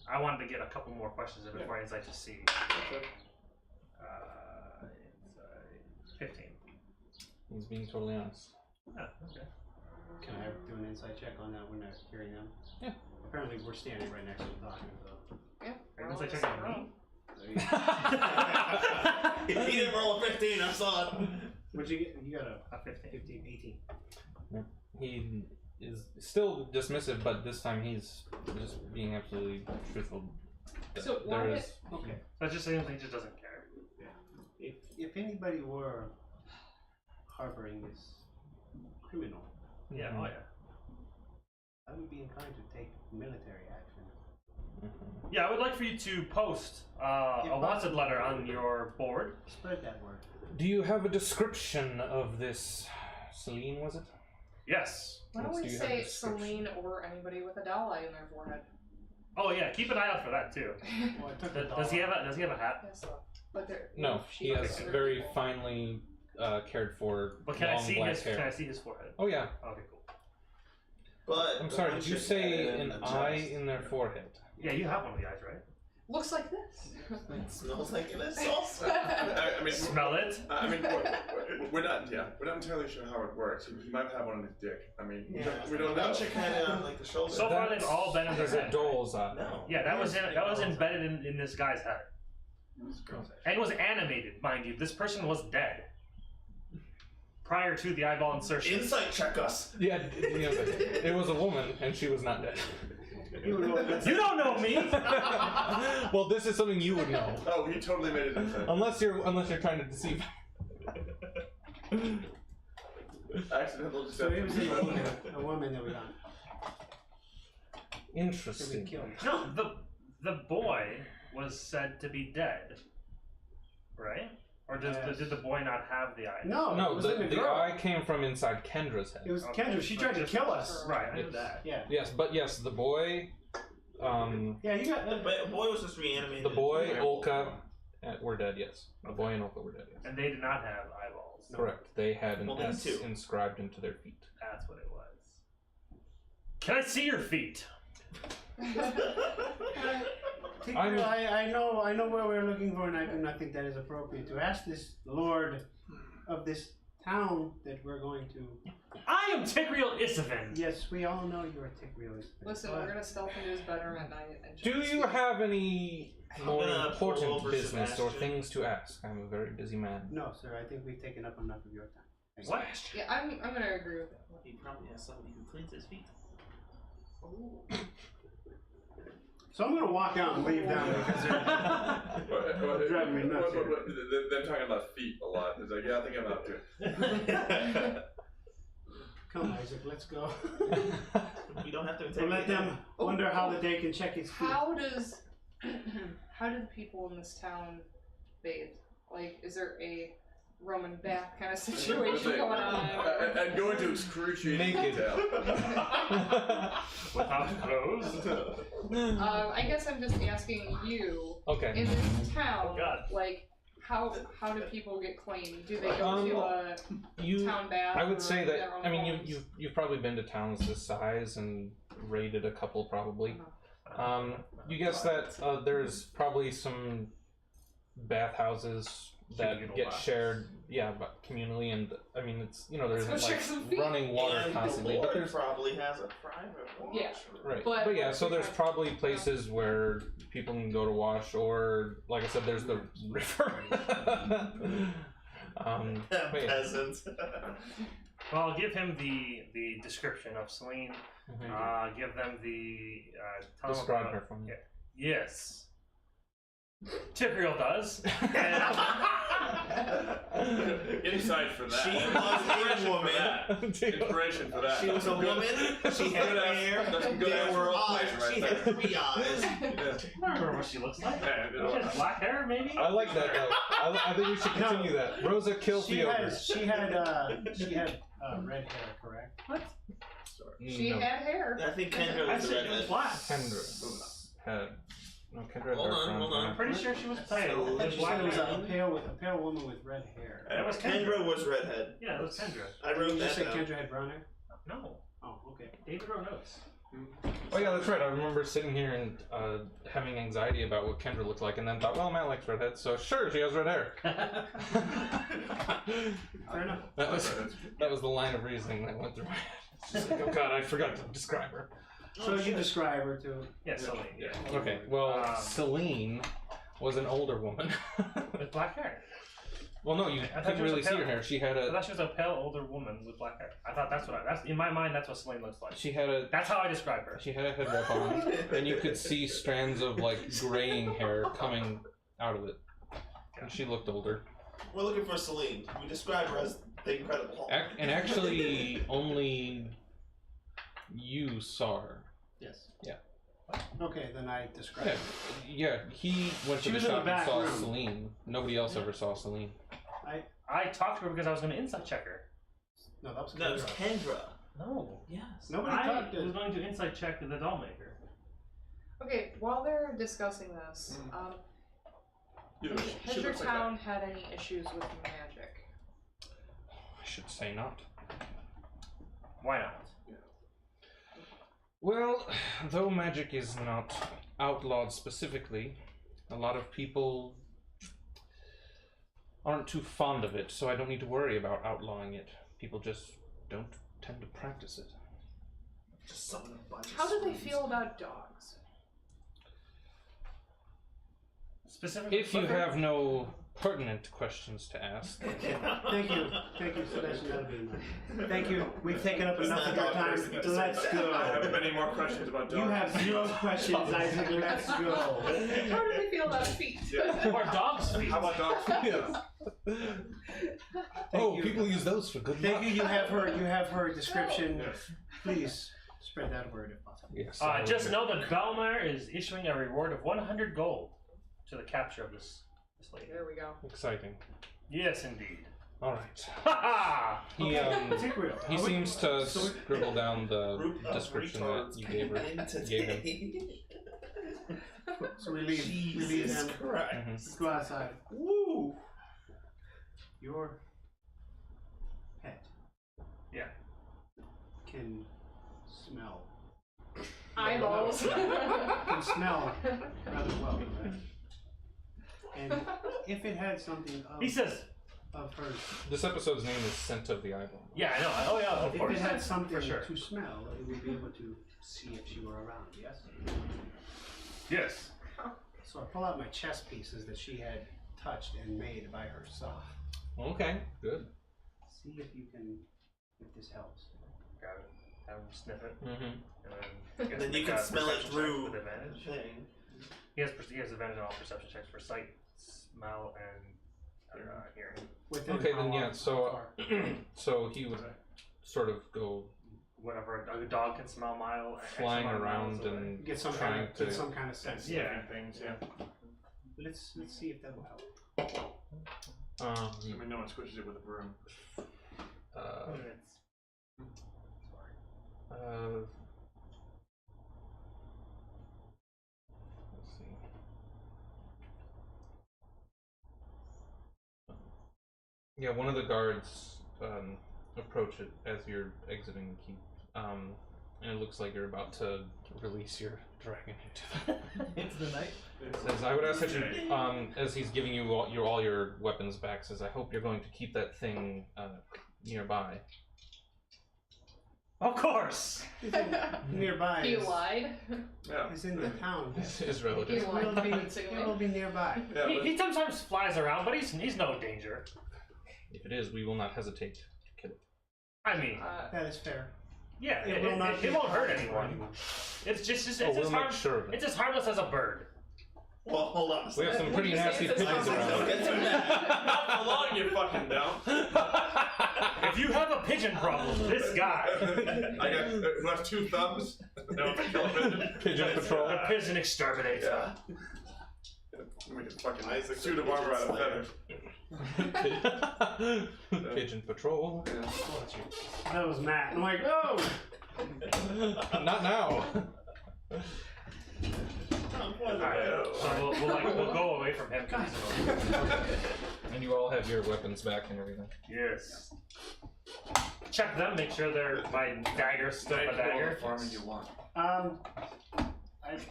I wanted to get a couple more questions in before I insight to see. Okay. It's 15. He's being totally honest. Oh, okay. Can I do an insight check on that when they're hearing them? Yeah. Apparently we're standing right next to them talking, so. Yeah. Are you we're all insight in the checking same on me? There you He didn't roll a 15, I saw it. What'd you get? You got a 15. 15, 18. He is still dismissive, but this time he's just being absolutely truthful. So There why is. Okay. So it just seems like he just doesn't care. If anybody were harboring this criminal, Yeah, Mhm. oh yeah. I would be inclined to take military action. Mhm. Yeah, I would like for you to post a wanted letter on your board. Spread that word. Do you have a description of this Celine, was it? Yes. Why don't Yes, we do you have a say description? Celine or anybody with a doll eye in their forehead? Oh yeah, keep an eye out for that too. Well, I took the Does he have a Does he have a hat? Yes, but they're, No, she he has other very people. finely cared for But can I long see black his hair. Can I see his forehead? Oh yeah. Okay, cool. But I'm the sorry, one did you should say add in an the eye chest. in their forehead? Yeah, you have one of the eyes, right? Looks like this. It smells like it is also. I mean, Smell it. I mean, we're not entirely sure how it works. He might have one on his dick. I mean, we don't know. One should kind of on like the shoulder. So far, they've all been in their Is a head. doll's eye. No. Yeah, that was embedded in this guy's head, and it was animated, mind you. This person was dead prior to the eyeball insertion. Insight check us. Yeah, it was a woman, and she was not dead. You don't know me. Well, this is something you would know, Oh, he totally made it insane. unless you're trying to deceive. Accidental So it was deception. a woman that we got. Interesting. Killed. No, the boy was said to be dead, right? Or Yes. did the boy not have the eye? No, it No, was in the girl. eye came from inside Kendra's head. It was Okay. Kendra. She tried to kill us. Right, I knew Yes. that. Yeah. Yes, but yes, the boy, Yeah, you got. But boy was just reanimated. the boy, into a Olka, were dead. Yes, the boy and Olka were dead. Yes, And they did not have eyeballs. correct. They had an Well, them S too. inscribed into their feet. That's what it was. Can I see your feet? I'm- I know where we're looking for, and I do not think that is appropriate to ask this lord of this town that we're going to. I am Tigreal Isavin. Yes, we all know you're a tick realist. Listen, we're gonna stealth into his bedroom at night and Do just you steal- have any more gonna pull important over business or Sebastian. things to ask? I'm a very busy man. No, sir. I think we've taken up enough of your time. Thank you. What? Yeah, I'm gonna agree with that. He probably has somebody who cleans his feet. So I'm gonna walk out and leave them because they're driving me nuts here. Them talking about feet a lot. It's like, yeah, I think I'm out too. Come, Isaac, let's go. We don't have to So let interrogate them wonder how the day can check his feet. How does how do the people in this town bathe? Like, is there a Roman bath kind of situation going on. And going to excruciating Naked. detail. Without clothes. I guess I'm just asking you, Okay. in this town, Oh, God. like, how do people get clean? Do they go to a You, town bath? I would or say their that. own I mean, homes? you've probably been to towns this size and raided a couple probably. You guess that there's probably some bathhouses that Communal get baths. shared, but communally, and I mean it's there Let's go isn't check some feet. running water And constantly, the but Lord there's probably has a private washroom. Yeah. right, But- but yeah, so there's probably places where people can go to wash, or like I said, there's the river. But yeah. Peasants. Well, I'll give him the description of Celine. Mhm. Give them the tell them Describe about- her for me. Yes. Typriel does. And Insight for that. She was a woman. Inspiration for that. She was a woman. She had Good ass- hair. that's some good There ass were role eyes. playing right She there. had 3 eyes. I don't remember what she looks like. Yeah, She has black hair, maybe? I like that though. I think we should continue that. Rosa killed She the ogre. had red hair, correct? She No. had hair. I think Kendra I was the said it was redhead. black. Kendra had Kendra had Hold dark on, brown hold hair. I'm pretty sure she was pale. So- with She black said it was hair. a pale woman with red hair. That was Kendra was redhead. Yeah, it was Kendra. I Did wrote you just that say down. Kendra had brown hair? No, Oh, okay. David wrote notes. Oh yeah, that's right. I remember sitting here and having anxiety about what Kendra looked like, and then thought, well, Matt likes redheads, so sure, she has red hair. Fair enough. That was the line of reasoning that went through my head. It's just like, oh god, I forgot to describe her. So you describe her too. Yeah, Celine. Yeah. Okay, well, Um, Celine was an older woman. With black hair. Well, no, you I thought couldn't she was really a see pale- her hair. She had I a. thought she was a pale older woman with black hair. I thought that's in my mind that's what Celine looks like. She had a. That's how I describe her. She had a head wrap on, and you could see strands of like graying hair coming out of it. And she looked older. We're looking for Celine. We describe her as the Incredible Hulk. And actually, only you saw her. Yes. Yeah. Okay, then I describe Yeah, her. yeah. He went She to the was in the shop and back saw room. Celine. Nobody else ever saw Celine. I talked to her because I was going to insight check her. No, that was That was Kendra. Kendra. No. Yes. Nobody I talked was to. going to insight check the doll maker. Okay, while they're discussing this, Either way, has she your looks like that. town had any issues with magic? I should say not. Why not? Well, though magic is not outlawed specifically, a lot of people aren't too fond of it, so I don't need to worry about outlawing it. People just don't tend to practice it. Just summon a bunch of How do they screens. feel about dogs? Specifically, If you Clifford? have no pertinent questions to ask, Thank you. Thank you. So that should not be enough. Thank you. We've taken up It's enough not of your dog time. person to say Let's that. I have go. many more questions about dogs. You have 0 questions, Isaac. Let's go. How do they feel about feet? Yeah. Or dogs' feet. How about dogs? Thank oh, you. people use those for good luck. Thank you. You have her description. Yes. Please spread that word if possible. Yes. Just know that Belmar is issuing a reward of 100 gold to the capture of this lady. There we go. Exciting. Yes, indeed. All right. Ha ha! He Take real. he seems to so we- scribble down the Group of description that retards you gave her. came in Gave him. today. So we leave. We leave Jesus them. Christ. Go outside. Woo! Your pet. Yeah. Can smell. Eyeballs. Can smell rather well, right? And if it had something He says, of hers, This episode's name is Scent of the Eyeball. yeah, I know. Oh, yeah, of if course. it had something For sure. to smell, it would be able to see if she were around. Yes. Yes. So I pull out my chess pieces that she had touched and made by herself. Okay, good. See if you can, if this helps. Grab it. Have him sniff it. Mm-hmm. And then, I guess Then you make can a smell it perception check through with the advantage. thing. He has advantage on all perception checks for sight, smell, and hearing. Within Okay, how then yeah. long- So, how far? so he would sort of go Whatever a dog can smell mile, X flying amount of miles around away. and Get some trying kind of, to. get some kind of sense. Yeah. Things, yeah. Let's see if that will help. I mean, no one squishes it with a broom. Let's see. Yeah, one of the guards approach it as you're exiting the keep, and it looks like you're about to release your dragon Into the night. Says, I would ask that you, as he's giving you all your weapons back, says, I hope you're going to keep that thing nearby. Of course. Nearby. He is- lied. Yeah. He's in the town. His He relative. lied He'll be, convincingly. he'll be nearby. Yeah, but He sometimes flies around, but he's no danger. If it is, we will not hesitate to kill it. I mean, That is fair. yeah, It will not be it won't hurt harmful for anyone. It's just it's, Oh, as we'll make sure of it. it's as harmless as a bird. Well, hold on. We have some pretty Would you say nasty it's a pigeons sausage? around. Get to that. not for long, you fucking down. If you have a pigeon problem, this guy, I got who has 2 thumbs. No, kill a pigeon. Pigeon patrol. the pigeon exterminator. Yeah. Make a fucking suit of armor out of feathers. Pigeon patrol. Yeah. That was Matt. I'm like, oh! Not now. Alright, so we'll go away from him. 'cause he's And you all have your weapons back and everything. Yes. Check them, make sure my dagger's still a dagger. Farming you want. I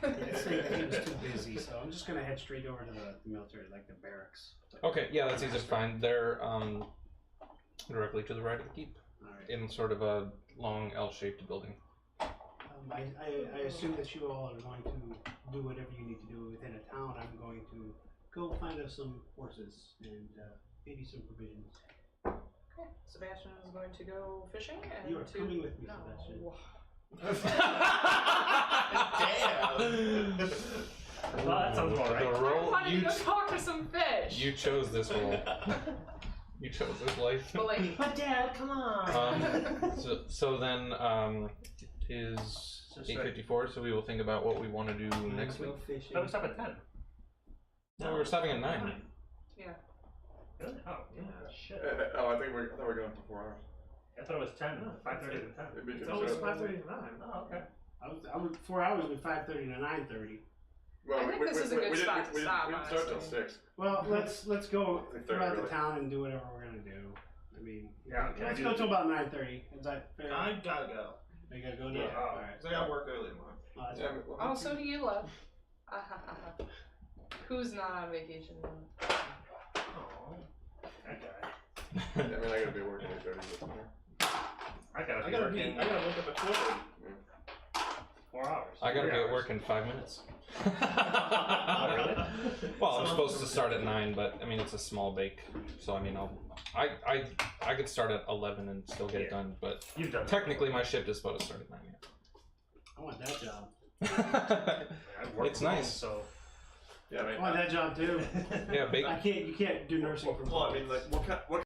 did say that he was too busy, so I'm just gonna head straight over to the military, like the barracks. Okay, yeah, that's easy to find. They're directly to the right of the keep, Alright. in sort of a long L-shaped building. I assume that you all are going to do whatever you need to do within a town. I'm going to go find us some horses and maybe some provisions. Okay. Sebastian is going to go fishing and You are to coming with me, no. Sebastian. Damn. Well, that sounds about The right. I role wanted you to go talk to some fish. you chose this role. You chose this life. But like, But Dad, come on. So then it is 8:54. So we will think about what we want to do next week. Go fishing. No, we stop at 10. No, we're stopping at 9. yeah. Really? Oh, yeah. Shit. Oh, I thought we were going for 4 hours. I thought it was 10. 5:30 to 10. It'd be It's always just- 5:30 to 9. Oh, okay. I was 4 hours with 5:30 to 9:30. Well, I think this is a good spot to stop, We didn't start till honestly. 6. Well, let's go Like 30 throughout the really. town and do whatever we're gonna do. I mean, Yeah, can I let's do go the- till about 9:30. Is that fair? I gotta go. You gotta go now. Yeah. All right. Cause I got work early tomorrow. Oh, that's Yeah, fine. well, Oh, so do you, love. Who's not on vacation? Oh, that guy. I mean, I gotta be working at 8:30 this morning. I gotta I be gotta working wake up at 4:30. 4 hours. I gotta 3 be at hours. work in 5 minutes. Oh, really? Well, I'm supposed to start at 9, but I mean it's a small bake, so I mean I could start at 11 and still get it Yeah. done, but You've done technically my shift is supposed to start at 9. I want that job. Yeah. I've worked It's from home, nice. So Yeah, I I mean, want that job too. Yeah, bake. You can't do nursing from well, I home. mean, like, what